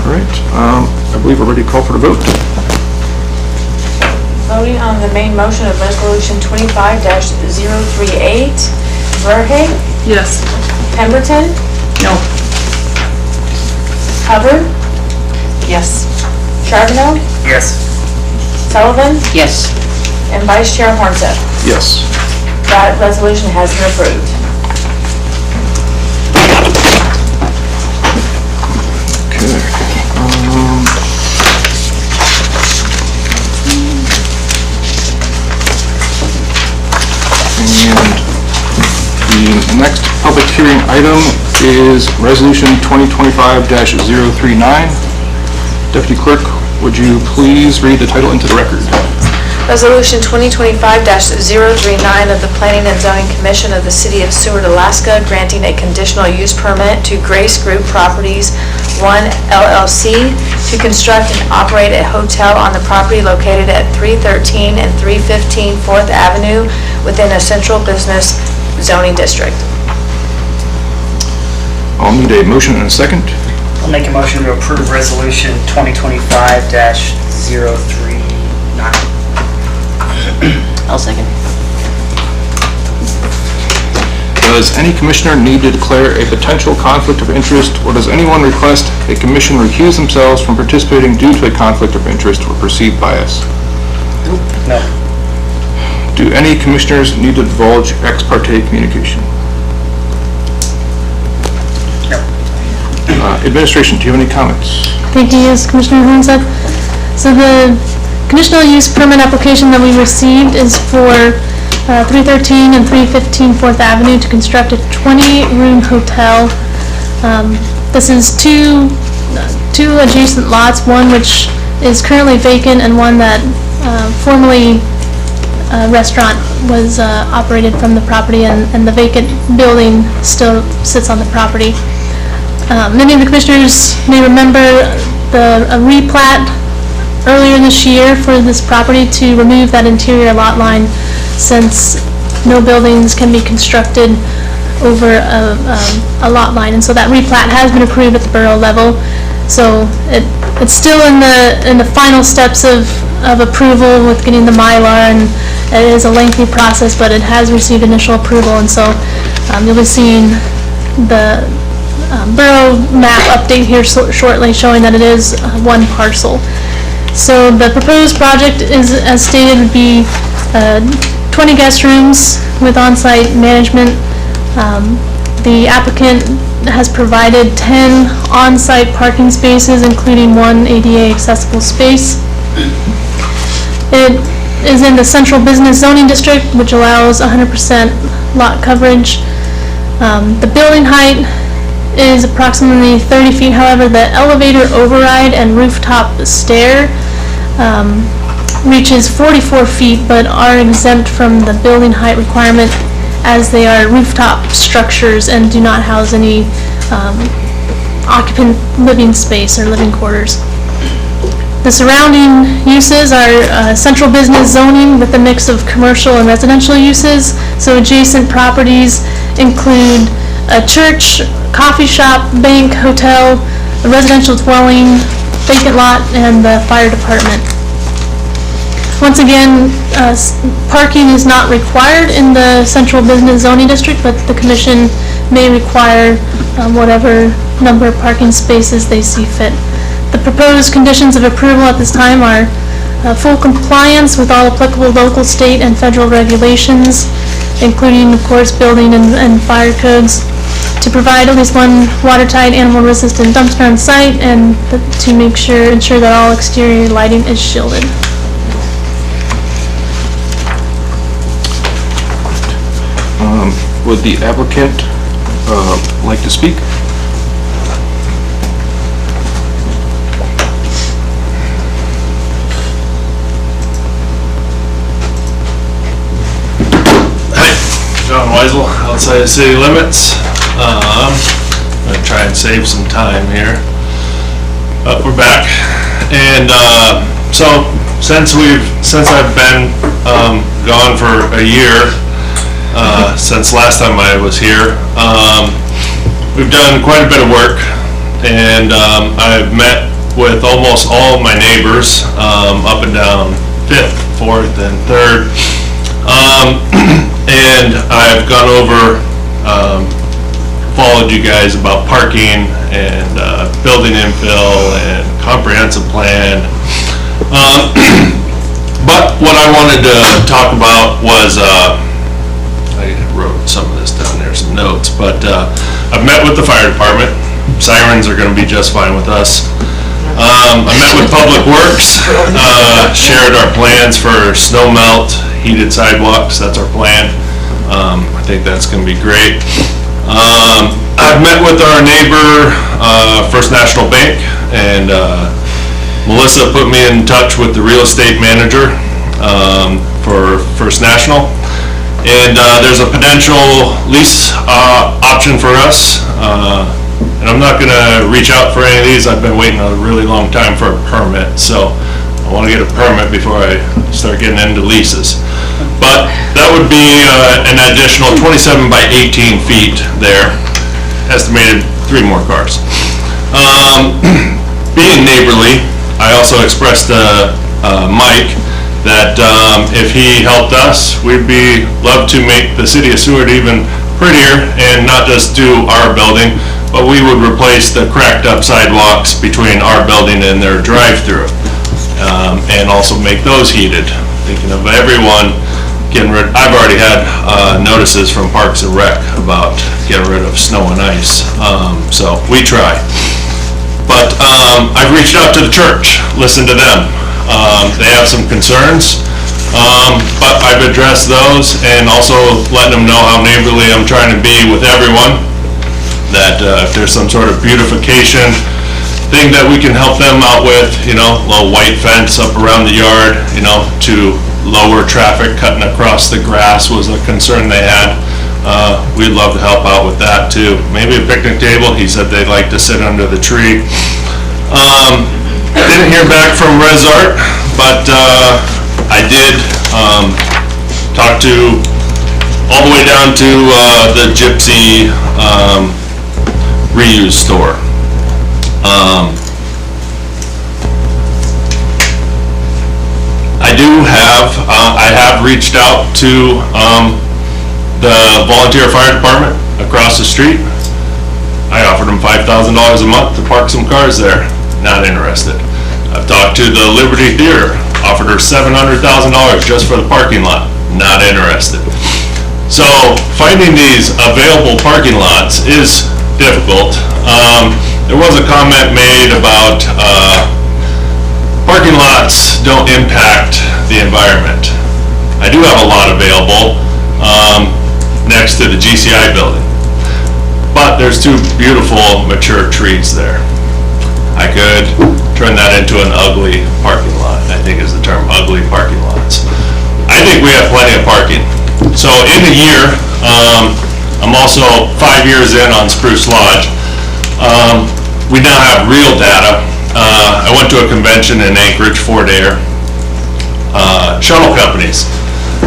All right, I believe we're ready to call for the vote. Voting on the main motion of Resolution 25-038. Verhey? Yes. Pemberton? No. Hubbard? Yes. Charbonneau? Yes. Sullivan? Yes. And Vice Chair Hornstead. Yes. That resolution has been approved. And the next public hearing item is Resolution 2025-039. Deputy Clerk, would you please read the title into the record? Resolution 2025-039 of the Planning and Zoning Commission of the City of Seward, Alaska, granting a conditional use permit to Grace Group Properties 1 LLC to construct and operate a hotel on the property located at 313 and 315 4th Avenue within a central business zoning district. I'll need a motion and a second. I'll make a motion to approve Resolution 2025-039. I'll second. Does any commissioner need to declare a potential conflict of interest, or does anyone request a commission recuse themselves from participating due to a conflict of interest or perceived bias? No. Do any commissioners need to divulge ex parte communication? No. Administration, do you have any comments? Thank you, yes, Commissioner Hornstead. So the conditional use permit application that we received is for 313 and 315 4th Avenue to construct a 20-room hotel. This is two adjacent lots, one which is currently vacant and one that formerly a restaurant was operated from the property, and the vacant building still sits on the property. Many of the commissioners may remember a replat earlier this year for this property to remove that interior lot line, since no buildings can be constructed over a lot line, and so that replat has been approved at the borough level. So it's still in the final steps of approval with getting the Mylar, and it is a lengthy process, but it has received initial approval, and so you'll be seeing the borough map update here shortly, showing that it is one parcel. So the proposed project is, as stated, would be 20 guest rooms with on-site management. The applicant has provided 10 on-site parking spaces, including one ADA accessible space. It is in the central business zoning district, which allows 100% lot coverage. The building height is approximately 30 feet. However, the elevator override and rooftop stair reaches 44 feet, but are exempt from the building height requirement as they are rooftop structures and do not house any occupant living space or living quarters. The surrounding uses are central business zoning with a mix of commercial and residential uses. So adjacent properties include a church, coffee shop, bank, hotel, a residential dwelling, vacant lot, and the fire department. Once again, parking is not required in the central business zoning district, but the commission may require whatever number of parking spaces they see fit. The proposed conditions of approval at this time are full compliance with all applicable local, state, and federal regulations, including, of course, building and fire codes, to provide at least one watertight, animal-resistant dumpster on site, and to ensure that all exterior lighting is shielded. Would the applicant like to speak? John Weisel, outside the city limits. I'm gonna try and save some time here. We're back, and so since I've been gone for a year, since last time I was here, we've done quite a bit of work, and I've met with almost all of my neighbors up and down 5th, 4th, and 3rd. And I've gone over, followed you guys about parking and building infill and comprehensive plan. But what I wanted to talk about was, I wrote some of this down there, some notes, but I've met with the fire department. Sirens are going to be just fine with us. I met with Public Works, shared our plans for snow melt, heated sidewalks. That's our plan. I think that's going to be great. I've met with our neighbor, First National Bank, and Melissa put me in touch with the real estate manager for First National. And there's a potential lease option for us. And I'm not going to reach out for any of these. I've been waiting a really long time for a permit, so I want to get a permit before I start getting into leases. But that would be an additional 27 by 18 feet there, estimated 3 more cars. Being neighborly, I also expressed to Mike that if he helped us, we'd love to make the city of Seward even prettier and not just do our building, but we would replace the cracked up sidewalks between our building and their drive-through, and also make those heated. Thinking of everyone getting rid, I've already had notices from Parks and Rec about getting rid of snow and ice, so we try. But I've reached out to the church, listened to them. They have some concerns, but I've addressed those and also letting them know how neighborly I'm trying to be with everyone. That if there's some sort of beautification thing that we can help them out with, you know, a little white fence up around the yard, you know, to lower traffic cutting across the grass was a concern they had. We'd love to help out with that too. Maybe a picnic table. He said they'd like to sit under the tree. Didn't hear back from ResArt, but I did talk to all the way down to the Gypsy reuse store. I have reached out to the volunteer fire department across the street. I offered them $5,000 a month to park some cars there. Not interested. I've talked to the Liberty Theater, offered her $700,000 just for the parking lot. not interested. So finding these available parking lots is difficult. There was a comment made about parking lots don't impact the environment. I do have a lot available next to the GCI building, but there's two beautiful mature trees there. I could turn that into an ugly parking lot, I think is the term, ugly parking lots. I think we have plenty of parking. So in a year, I'm also 5 years in on Spruce Lodge. We now have real data. I went to a convention in Anchorage, 4-dayer, shuttle companies.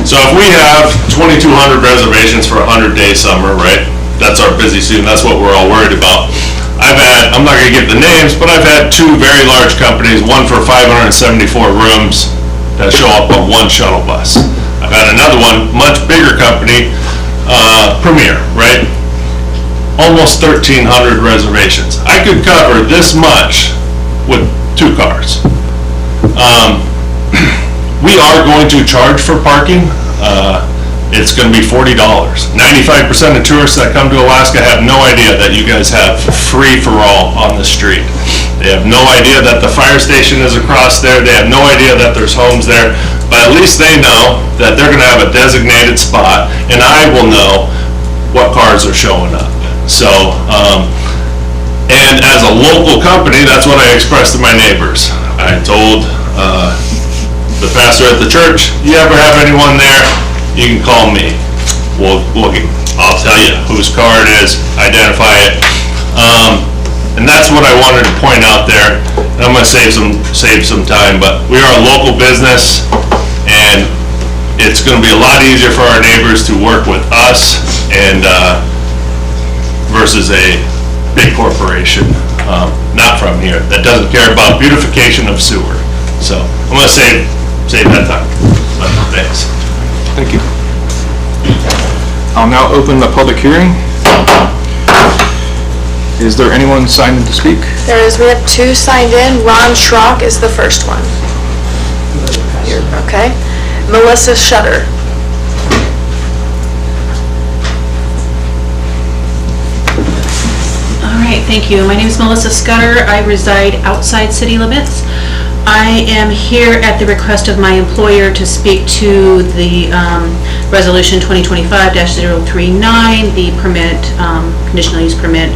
So if we have 2,200 reservations for a 100-day summer, right? That's our busy season, that's what we're all worried about. I'm not gonna give the names, but I've had two very large companies, one for 574 rooms that show up on one shuttle bus. I've had another one, much bigger company, Premier, right? Almost 1,300 reservations. I could cover this much with 2 cars. We are going to charge for parking. It's going to be $40. 95% of tourists that come to Alaska have no idea that you guys have free-for-all on the street. They have no idea that the fire station is across there. They have no idea that there's homes there. But at least they know that they're going to have a designated spot, and I will know what cars are showing up. So, and as a local company, that's what I expressed to my neighbors. I told the pastor at the church, you ever have anyone there, you can call me. I'll tell you whose car it is, identify it. And that's what I wanted to point out there. And I'm gonna save some time, but we are a local business, and it's gonna be a lot easier for our neighbors to work with us and versus a big corporation, not from here, that doesn't care about beautification of sewer. So I'm gonna save that time. Thanks. Thank you. I'll now open the public hearing. Is there anyone signed in to speak? We have 2 signed in. Ron Schrock is the first one. Okay. Melissa Shutter. All right, thank you. My name is Melissa Scudder. I reside outside city limits. I am here at the request of my employer to speak to the Resolution 2025-039, the permit, conditional use permit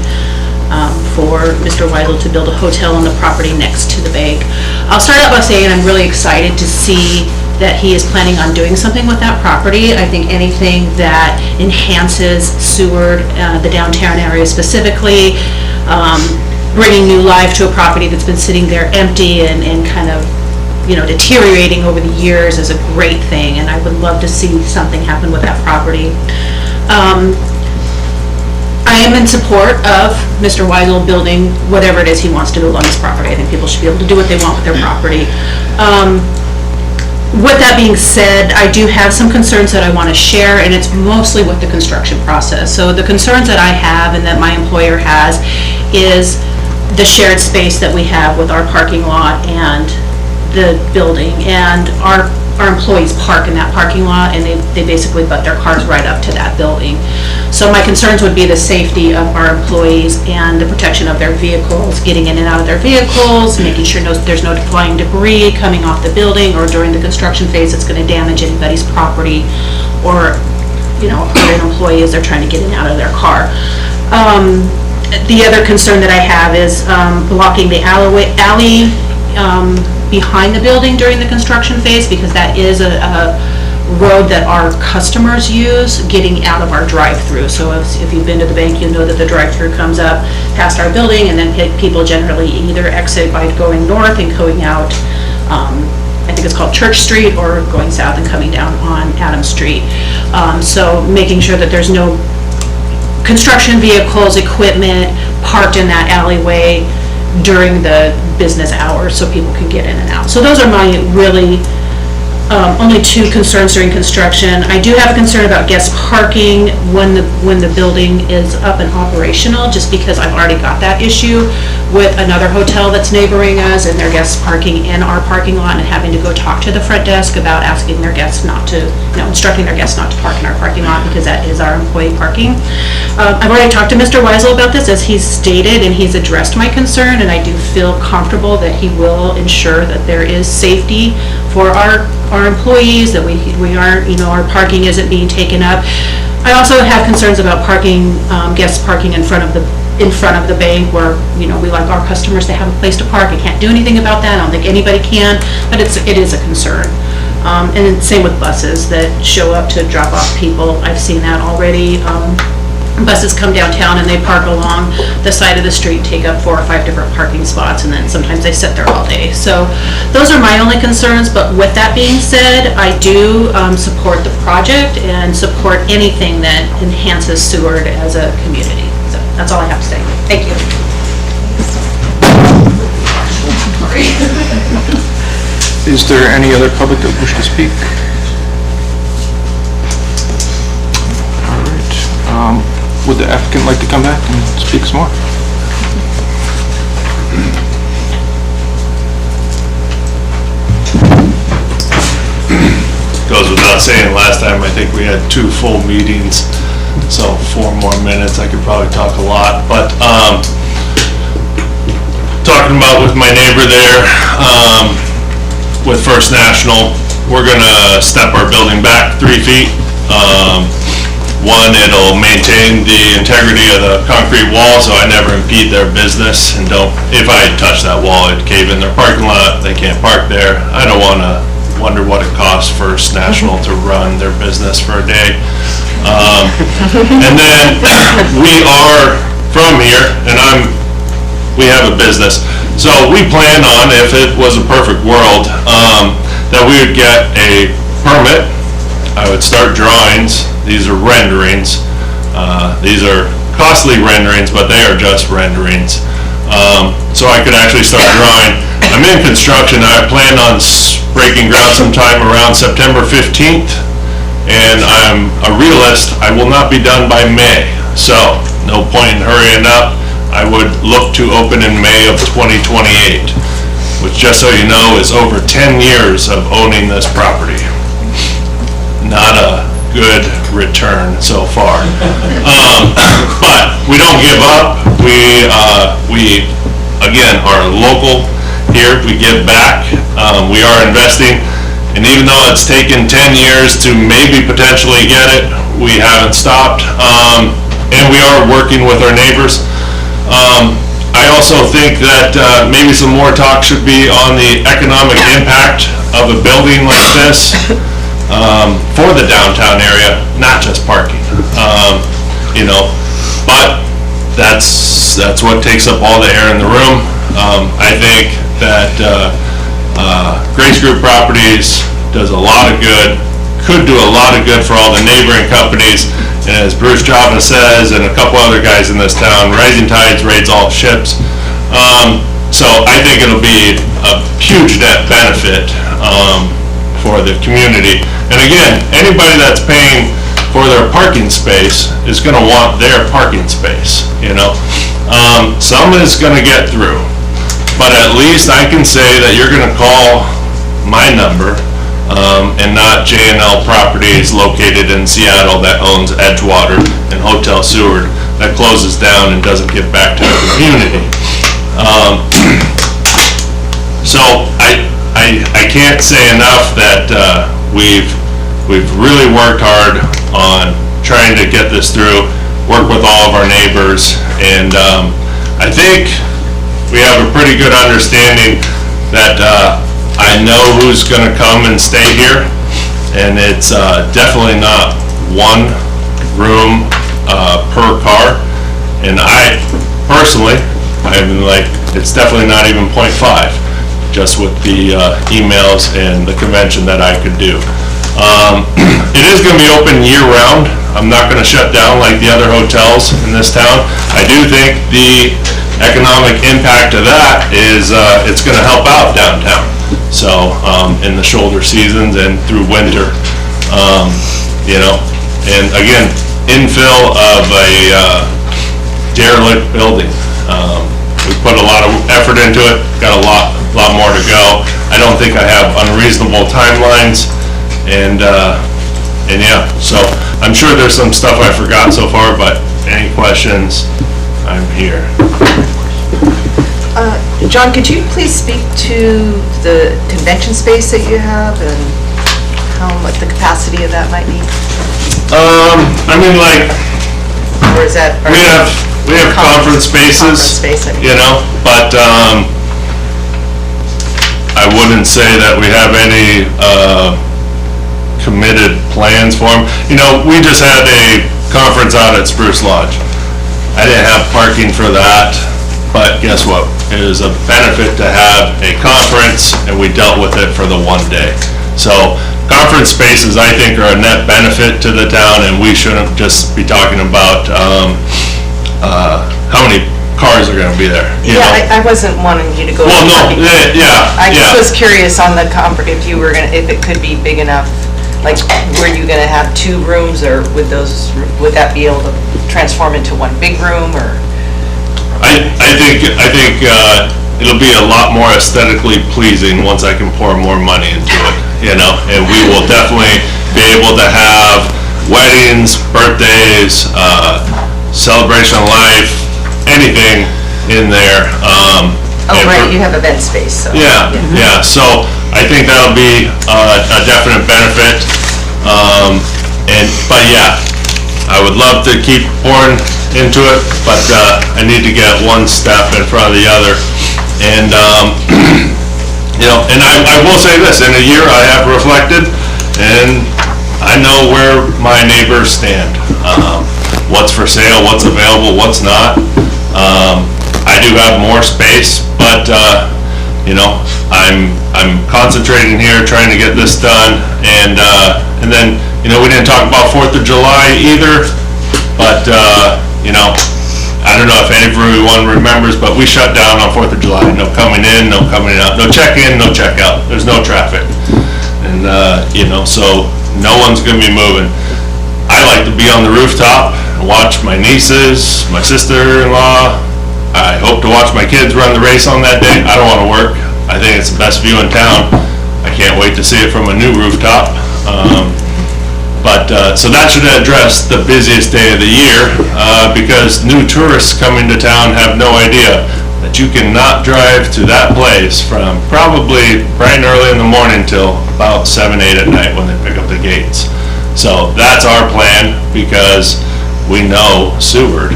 for Mr. Weisel to build a hotel on the property next to the bank. I'll start out by saying I'm really excited to see that he is planning on doing something with that property. I think anything that enhances Seward, the downtown area specifically, bringing new life to a property that's been sitting there empty and kind of, deteriorating over the years is a great thing, and I would love to see something happen with that property. I am in support of Mr. Weisel building whatever it is he wants to build on his property. I think people should be able to do what they want with their property. With that being said, I do have some concerns that I want to share, and it's mostly with the construction process. So the concerns that I have and that my employer has is the shared space that we have with our parking lot and the building. And our employees park in that parking lot, and they basically butt their cars right up to that building. So my concerns would be the safety of our employees and the protection of their vehicles, getting in and out of their vehicles, making sure there's no flying debris coming off the building or during the construction phase that's going to damage anybody's property or, hurt an employee as they're trying to get in and out of their car. The other concern that I have is blocking the alley behind the building during the construction phase, because that is a road that our customers use getting out of our drive-through. So if you've been to the bank, you know that the drive-through comes up past our building, and then people generally either exit by going north and going out, I think it's called Church Street, or going south and coming down on Adams Street. So making sure that there's no construction vehicles, equipment parked in that alleyway during the business hours so people can get in and out. So those are my really only two concerns during construction. I do have a concern about guest parking when the building is up and operational, just because I've already got that issue with another hotel that's neighboring us and their guests parking in our parking lot and having to go talk to the front desk about asking their guests not to, instructing their guests not to park in our parking lot because that is our employee parking. I've already talked to Mr. Weisel about this, as he's stated, and he's addressed my concern, and I do feel comfortable that he will ensure that there is safety for our employees, that we aren't, our parking isn't being taken up. I also have concerns about parking, guests parking in front of the bank where, we like our customers to have a place to park. I can't do anything about that. I don't think anybody can, but it is a concern. And then same with buses that show up to drop off people. I've seen that already. Buses come downtown and they park along the side of the street, take up 4 or 5 different parking spots, and then sometimes they sit there all day. So those are my only concerns, but with that being said, I do support the project and support anything that enhances Seward as a community. So that's all I have to say. Thank you. Is there any other public that wish to speak? All right. Would the applicant like to come back and speak some more? Goes without saying, last time I think we had 2 full meetings, so 4 more minutes, I could probably talk a lot, but talking about with my neighbor there, with First National, we're gonna step our building back 3 feet. One, it'll maintain the integrity of the concrete wall, so I never impede their business and if I touch that wall, it'd cave in their parking lot, they can't park there. I don't wanna wonder what it costs First National to run their business for a day. And then, we are from here, and we have a business, so we plan on, if it was a perfect world, that we would get a permit. I would start drawings. These are renderings. These are costly renderings, but they are just renderings. So I could actually start drawing. I'm in construction. I plan on breaking ground sometime around September 15th, and I'm a realist. I will not be done by May, so no point in hurrying up. I would look to open in May of 2028, which, just so you know, is over 10 years of owning this property. Not a good return so far. But we don't give up. We again are local here. We give back. We are investing, and even though it's taken 10 years to maybe potentially get it, we haven't stopped. And we are working with our neighbors. I also think that maybe some more talk should be on the economic impact of a building like this. For the downtown area, not just parking, but that's what takes up all the air in the room. I think that Grace Group Properties does a lot of good, could do a lot of good for all the neighboring companies, and as Bruce Java says, and a couple other guys in this town, rising tides raise all ships. So I think it'll be a huge net benefit for the community. And again, anybody that's paying for their parking space is going to want their parking space, Some is going to get through, but at least I can say that you're going to call my number and not J&L Properties located in Seattle that owns Edgewater and Hotel Seward that closes down and doesn't give back to the community. So I can't say enough that we've really worked hard on trying to get this through, work with all of our neighbors, and I think we have a pretty good understanding that I know who's going to come and stay here, and it's definitely not 1 room per car, and I personally, I'm like, it's definitely not even 0.5. Just with the emails and the convention that I could do. It is going to be open year-round. I'm not going to shut down like the other hotels in this town. I do think the economic impact of that is it's going to help out downtown. So, in the shoulder seasons and through winter, you know, and again, infill of a derelict building. We put a lot of effort into it, got a lot more to go. I don't think I have unreasonable timelines, and yeah, so I'm sure there's some stuff I forgot so far, but any questions, I'm here. John, could you please speak to the convention space that you have and how much the capacity of that might be? I mean, like, Or is that? we have conference spaces, you know, but I wouldn't say that we have any committed plans for them. You know, we just had a conference out at Spruce Lodge. I didn't have parking for that, but guess what? It is a benefit to have a conference, and we dealt with it for the one day. So conference spaces, I think, are a net benefit to the town, and we shouldn't just be talking about how many cars are going to be there. Yeah, I wasn't wanting you to go. Well, no, yeah. I just was curious on the if you were gonna, if it could be big enough, like, were you gonna have 2 rooms, or would that be able to transform into one big room, or? I think it'll be a lot more aesthetically pleasing once I can pour more money into it, you know, and we will definitely be able to have weddings, birthdays, celebration of life, anything in there. Right, you have event space, so. Yeah, so I think that'll be a definite benefit. But yeah, I would love to keep pouring into it, but I need to get one step in front of the other. And, you know, and I will say this, in a year I have reflected, and I know where my neighbors stand. What's for sale, what's available, what's not. I do have more space, but, you know, I'm concentrating here, trying to get this done, and then, you know, we didn't talk about 4th of July either, but, you know, I don't know if everyone remembers, but we shut down on 4th of July. No coming in, no coming out, no check-in, no check-out. There's no traffic. And, you know, so no one's gonna be moving. I like to be on the rooftop and watch my nieces, my sister-in-law. I hope to watch my kids run the race on that day. I don't wanna work. I think it's the best view in town. I can't wait to see it from a new rooftop. So that should address the busiest day of the year, because new tourists coming to town have no idea that you cannot drive to that place from probably bright and early in the morning till about 7, 8 at night when they pick up the gates. So that's our plan, because we know Seward.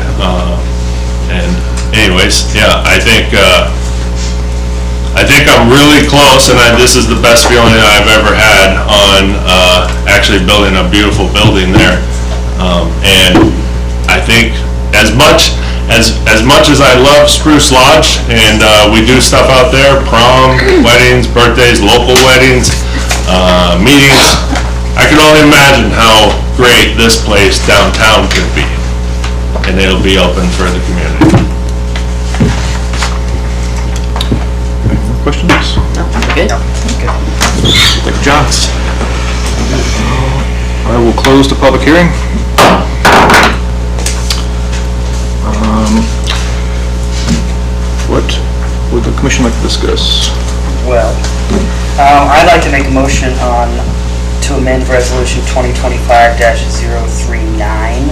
And anyways, yeah, I think I'm really close, and this is the best feeling I've ever had on actually building a beautiful building there. And I think as much as I love Spruce Lodge, and we do stuff out there, prom, weddings, birthdays, local weddings, meetings, I can only imagine how great this place downtown could be. And it'll be open for the community. Questions? No, good. Thank you, John. I will close the public hearing. What would the commission like to discuss? Well, I'd like to make a motion to amend Resolution 2025-039,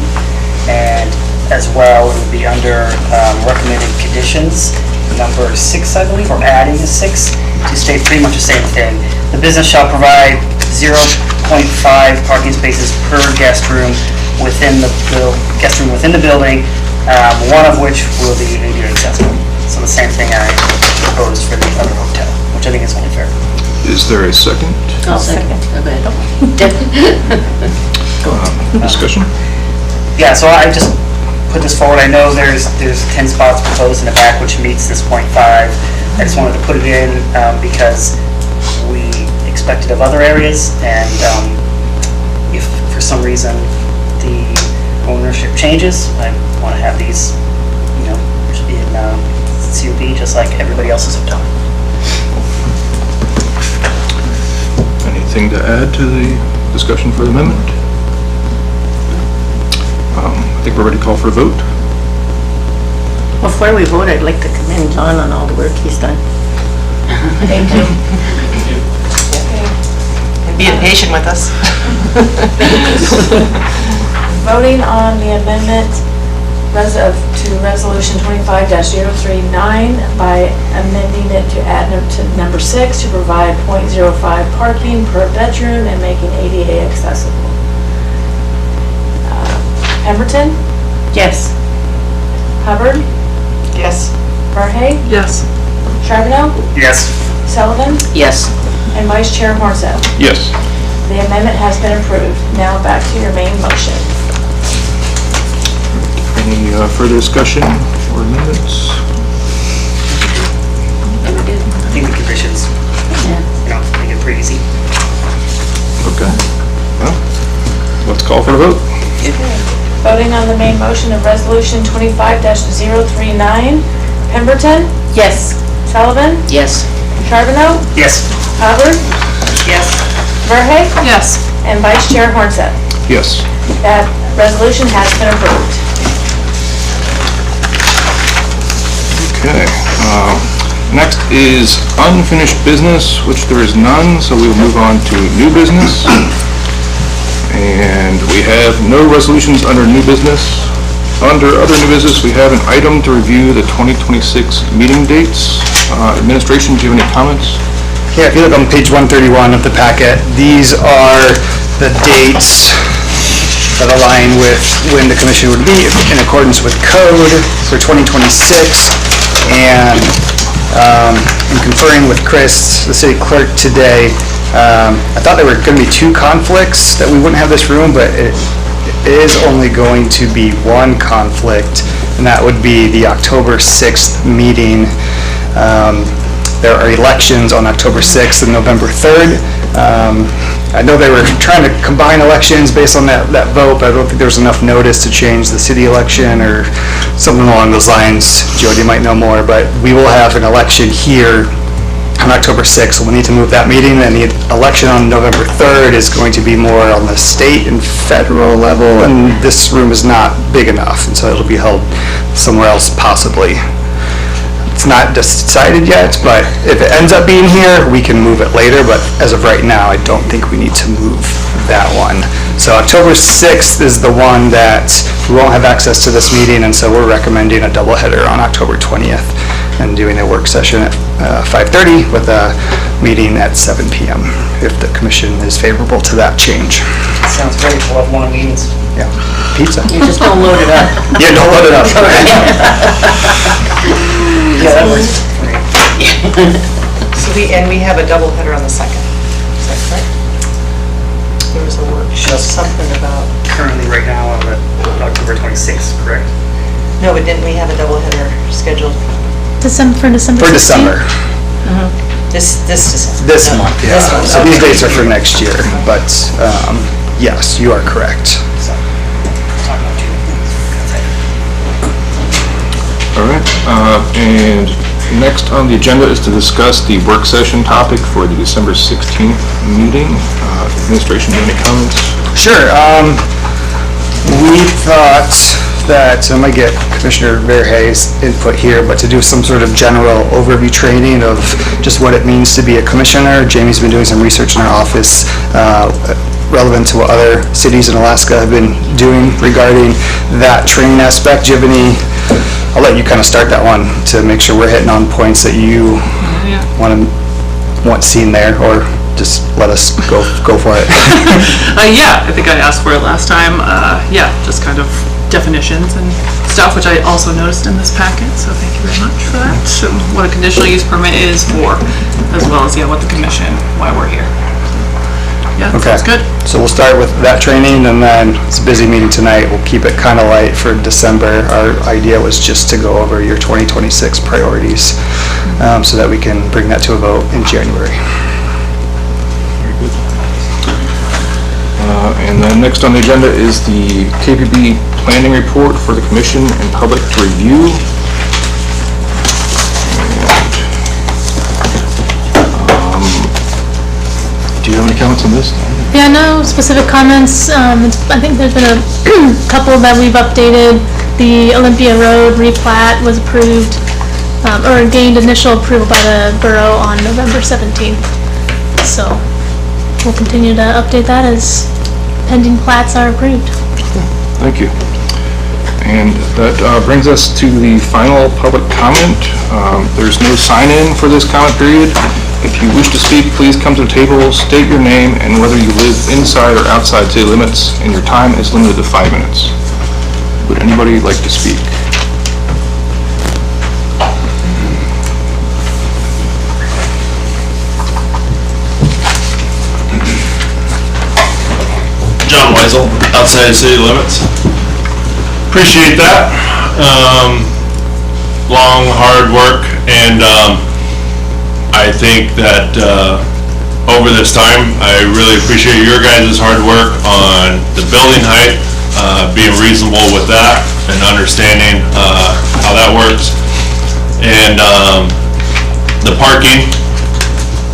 and as well, it would be under recommended conditions, number 6, I believe, or adding a 6, to state pretty much the same thing. The business shall provide 0.5 parking spaces per guest room within the building, one of which will be ADA accessible. So the same thing I proposed for the other hotel, which I think is only fair. Is there a second? I'll second. Discussion? Yeah, so I just put this forward. I know there's 10 spots proposed in the back, which meets this 0.5. I just wanted to put it in because we expect it of other areas, and if for some reason the ownership changes, I want to have these, you know, in COP just like everybody else's hotel. Anything to add to the discussion for the amendment? I think we're ready to call for a vote. Before we vote, I'd like to commend John on all the work he's done. Thank you. And being patient with us. Voting on the amendment to Resolution 25-039 by amending it to add to number 6 to provide .05 parking per bedroom and making ADA accessible. Pemberton? Yes. Hubbard? Yes. Verhey? Yes. Charbonneau? Yes. Sullivan? Yes. And Vice Chair Hornsett. Yes. The amendment has been approved. Now back to your main motion. Any further discussion or amendments? I think the conditions, make it pretty easy. Okay. Well, let's call for a vote. Voting on the main motion of Resolution 25-039. Pemberton? Yes. Sullivan? Yes. Charbonneau? Yes. Hubbard? Yes. Verhey? Yes. And Vice Chair Hornsett. Yes. That resolution has been approved. Okay. Next is unfinished business, which there is none, so we will move on to new business. And we have no resolutions under new business. Under other new business, we have an item to review the 2026 meeting dates. Administration, do you have any comments? Yeah, if you look on page 131 of the packet, these are the dates that align with when the commission would meet in accordance with code for 2026. And in conferring with Chris, the city clerk, today, I thought there were going to be two conflicts that we wouldn't have this room, but it is only going to be one conflict, and that would be the October 6th meeting. There are elections on October 6th and November 3rd. I know they were trying to combine elections based on that vote, but I don't think there was enough notice to change the city election or something along those lines. Jody might know more, but we will have an election here on October 6th, so we'll need to move that meeting, and the election on November 3rd is going to be more on the state and federal level, and this room is not big enough, and so it'll be held somewhere else possibly. It's not decided yet, but if it ends up being here, we can move it later, but as of right now, I don't think we need to move that one. So October 6th is the one that we won't have access to this meeting, and so we're recommending a doubleheader on October 20th and doing a work session at 5:30 with a meeting at 7 p.m. if the commission is favorable to that change. Sounds great. We'll have more meetings. Yeah, pizza. You just don't load it up. Yeah, don't load it up. Yeah, that works for me. So we have a double header on the 2nd. Is that correct? There was a workshop, something about, Currently, right now, on the October 26th, correct? no, but didn't we have a double header scheduled? For December 16th? For December. This December? This No, month, yeah. This month, So these okay. dates are for next year, but yes, you are correct. So, talking about two things. All right. And next on the agenda is to discuss the work session topic for the December 16th meeting. Administration, any comments? Sure. We thought that, I might get Commissioner Verhey's input here, but to do some sort of general overview training of just what it means to be a commissioner. Jamie's been doing some research in our office relevant to what other cities in Alaska have been doing regarding that training aspect. Do you have any, I'll let you kind of start that one to make sure we're hitting on points that you want seen there, or just let us go for it. Yeah, I think I asked for it last time. Yeah, just kind of definitions and stuff, which I also noticed in this packet, so thank you very much for that. So what a conditional use permit is for, as well as, what the commission, why we're here. Yeah, Okay. sounds good. So we'll start with that training, and then it's a busy meeting tonight. We'll keep it kind of light for December. Our idea was just to go over your 2026 priorities so that we can bring that to a vote in January. Very good. And then next on the agenda is the KPB planning report for the commission and public to review. Do you have any comments on this? Yeah, no specific comments. I think there's been a couple that we've updated. The Olympia Road replat was approved, or gained initial approval by the borough on November 17th. So we'll continue to update that as pending plats are approved. Thank you. And that brings us to the final public comment. There's no sign-in for this comment period. If you wish to speak, please come to the table, state your name, and whether you live inside or outside city limits, and your time is limited to 5 minutes. Would anybody like to speak? John Weisel, outside city limits. Appreciate that. Long, hard work, and I think that over this time, I really appreciate your guys' hard work on the building height, being reasonable with that and understanding how that works. And the parking,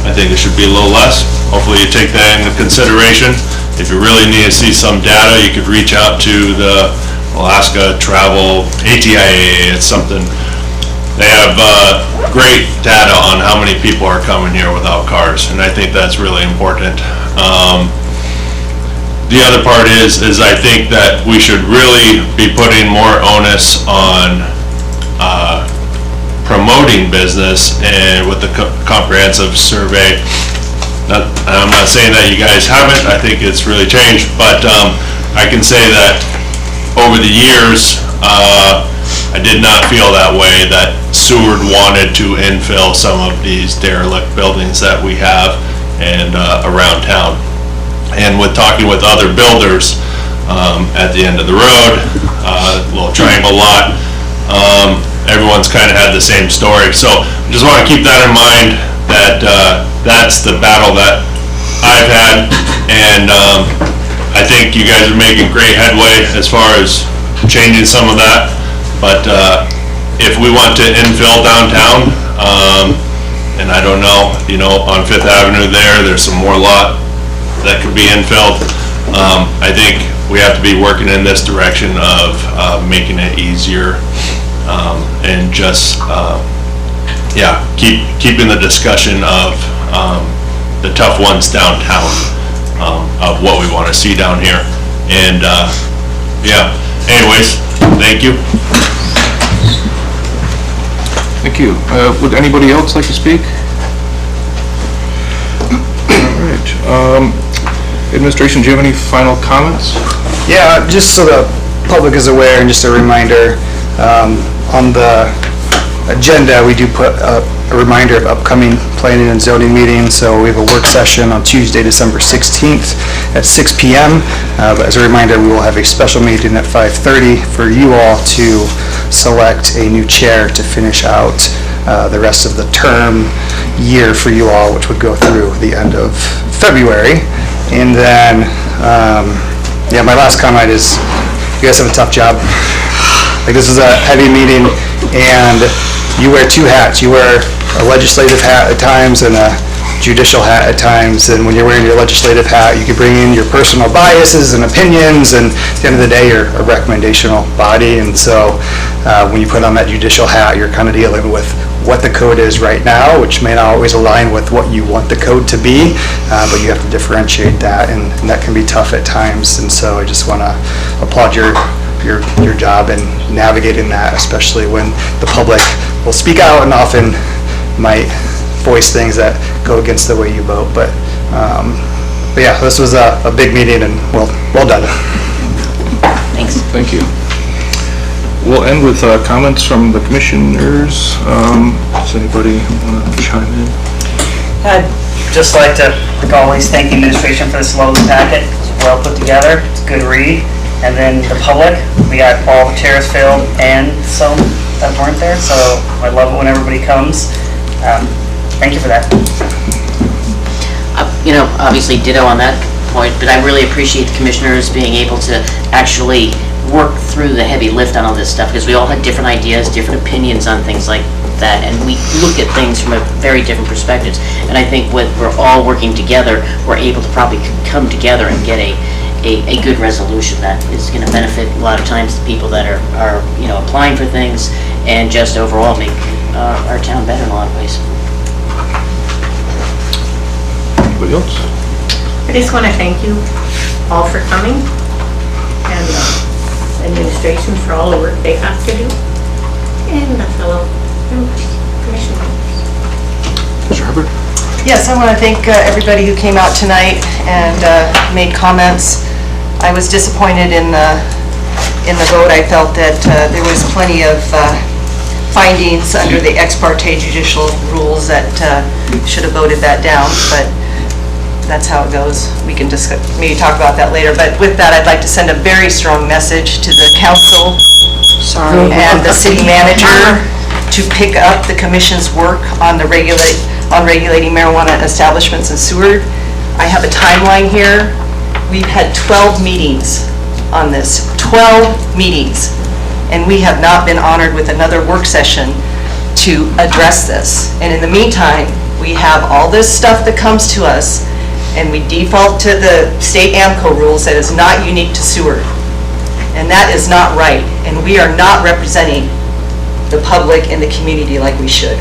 I think it should be a little less. Hopefully you take that into consideration. If you really need to see some data, you could reach out to the Alaska Travel ATIA. It's something, they have great data on how many people are coming here without cars, and I think that's really important. The other part is I think that we should really be putting more onus on promoting business and with the comprehensive survey. I'm not saying that you guys haven't, I think it's really changed, but I can say that over the years, I did not feel that way, that Seward wanted to infill some of these derelict buildings that we have and around town. And with talking with other builders at the end of the road, little triangle lot, everyone's kind of had the same story. So I just want to keep that in mind, that that's the battle that I've had, and I think you guys are making great headway as far as changing some of that. But if we want to infill downtown, and I don't know, on Fifth Avenue there's some more lot that could be infilled. I think we have to be working in this direction of making it easier and just keeping the discussion of the tough ones downtown, of what we want to see down here. And anyways, thank you. Thank you. Would anybody else like to speak? All right. Administration, do you have any final comments? Yeah, just so the public is aware, and just a reminder, on the agenda, we do put a reminder of upcoming planning and zoning meetings. So we have a work session on Tuesday, December 16th at 6 p.m. But as a reminder, we will have a special meeting at 5:30 for you all to select a new chair to finish out the rest of the term year for you all, which would go through the end of February. And then, my last comment is, you guys have a tough job. Like, this is a heavy meeting, and you wear two hats. You wear a legislative hat at times and a judicial hat at times, and when you're wearing your legislative hat, you can bring in your personal biases and opinions, and at the end of the day, you're a recommendational body. And so when you put on that judicial hat, you're kind of dealing with what the code is right now, which may not always align with what you want the code to be, but you have to differentiate that, and that can be tough at times. And so I just want to applaud your job in navigating that, especially when the public will speak out and often might voice things that go against the way you vote. But yeah, this was a big meeting, and well done. Thanks. Thank you. We'll end with comments from the commissioners. Does anybody want to chime in? I'd just like to, like always, thank the administration for this lovely packet. It's well put together, it's a good read. And then the public, we got all the chairs filled and some that weren't there, so I love it when everybody comes. Thank you for that. Obviously ditto on that point, but I really appreciate the commissioners being able to actually work through the heavy lift on all this stuff, because we all had different ideas, different opinions on things like that, and we look at things from a very different perspectives. And I think when we're all working together, we're able to probably come together and get a good resolution that is going to benefit a lot of times the people that are applying for things, and just overall make our town better in a lot of ways. Anybody else? I just want to thank you all for coming, and administration for all the work they have to do, and the fellow commission members. Mr. Hubbard? Yes, I want to thank everybody who came out tonight and made comments. I was disappointed in the vote. I felt that there was plenty of findings under the ex parte judicial rules that should have voted that down, but that's how it goes. We can discuss, maybe talk about that later. But with that, I'd like to send a very strong message to the council and the city manager to pick up the commission's work on regulating marijuana establishments in Seward. I have a timeline here. We've had 12 meetings on this, 12 meetings, and we have not been honored with another work session to address this. And in the meantime, we have all this stuff that comes to us, and we default to the state AMCO rules that is not unique to Seward. And that is not right, and we are not representing the public and the community like we should.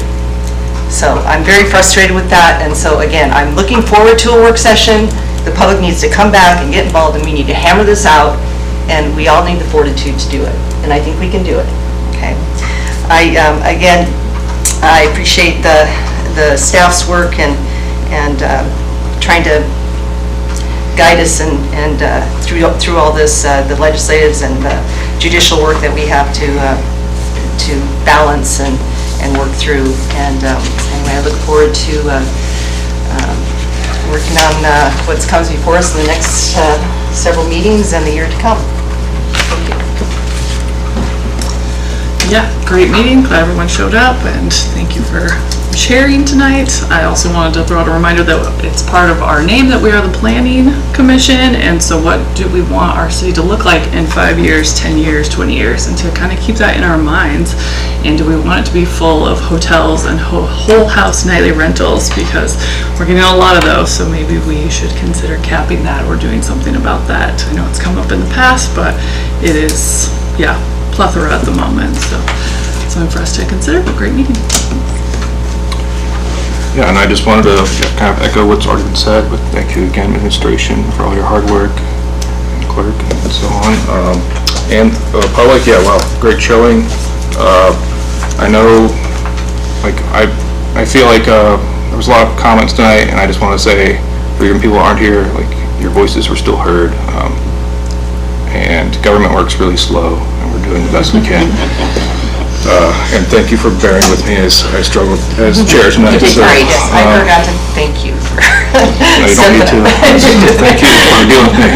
So I'm very frustrated with that, and so again, I'm looking forward to a work session. The public needs to come back and get involved, and we need to hammer this out, and we all need the fortitude to do it, and I think we can do it, okay? Again, I appreciate the staff's work and trying to guide us and through all this, the legislatives and the judicial work that we have to balance and work through. And anyway, I look forward to working on what comes before us in the next several meetings and the year to come. Thank you. Yeah, great meeting. Glad everyone showed up, and thank you for chairing tonight. I also wanted to throw out a reminder that it's part of our name that we are the Planning Commission, and so what do we want our city to look like in 5 years, 10 years, 20 years, and to kind of keep that in our minds. And do we want it to be full of hotels and whole house nightly rentals, because we're getting a lot of those, so maybe we should consider capping that or doing something about that. I know it's come up in the past, but it is, yeah, plethora at the moment, so something for us to consider. Great meeting. Yeah, and I just wanted to kind of echo what's already been said, but thank you again, administration, for all your hard work, and clerk, and so on. And public, yeah, wow, great showing. I know, like, I feel like there was a lot of comments tonight, and I just want to say, for even people who aren't here, like, your voices were still heard. And government works really slow, and we're doing the best we can. And thank you for bearing with me as I struggled as chair tonight. You did great. Yes, I forgot to thank you. No, you don't need to. Thank you for dealing with me.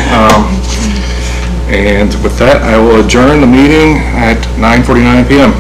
And with that, I will adjourn the meeting at 9:49 p.m.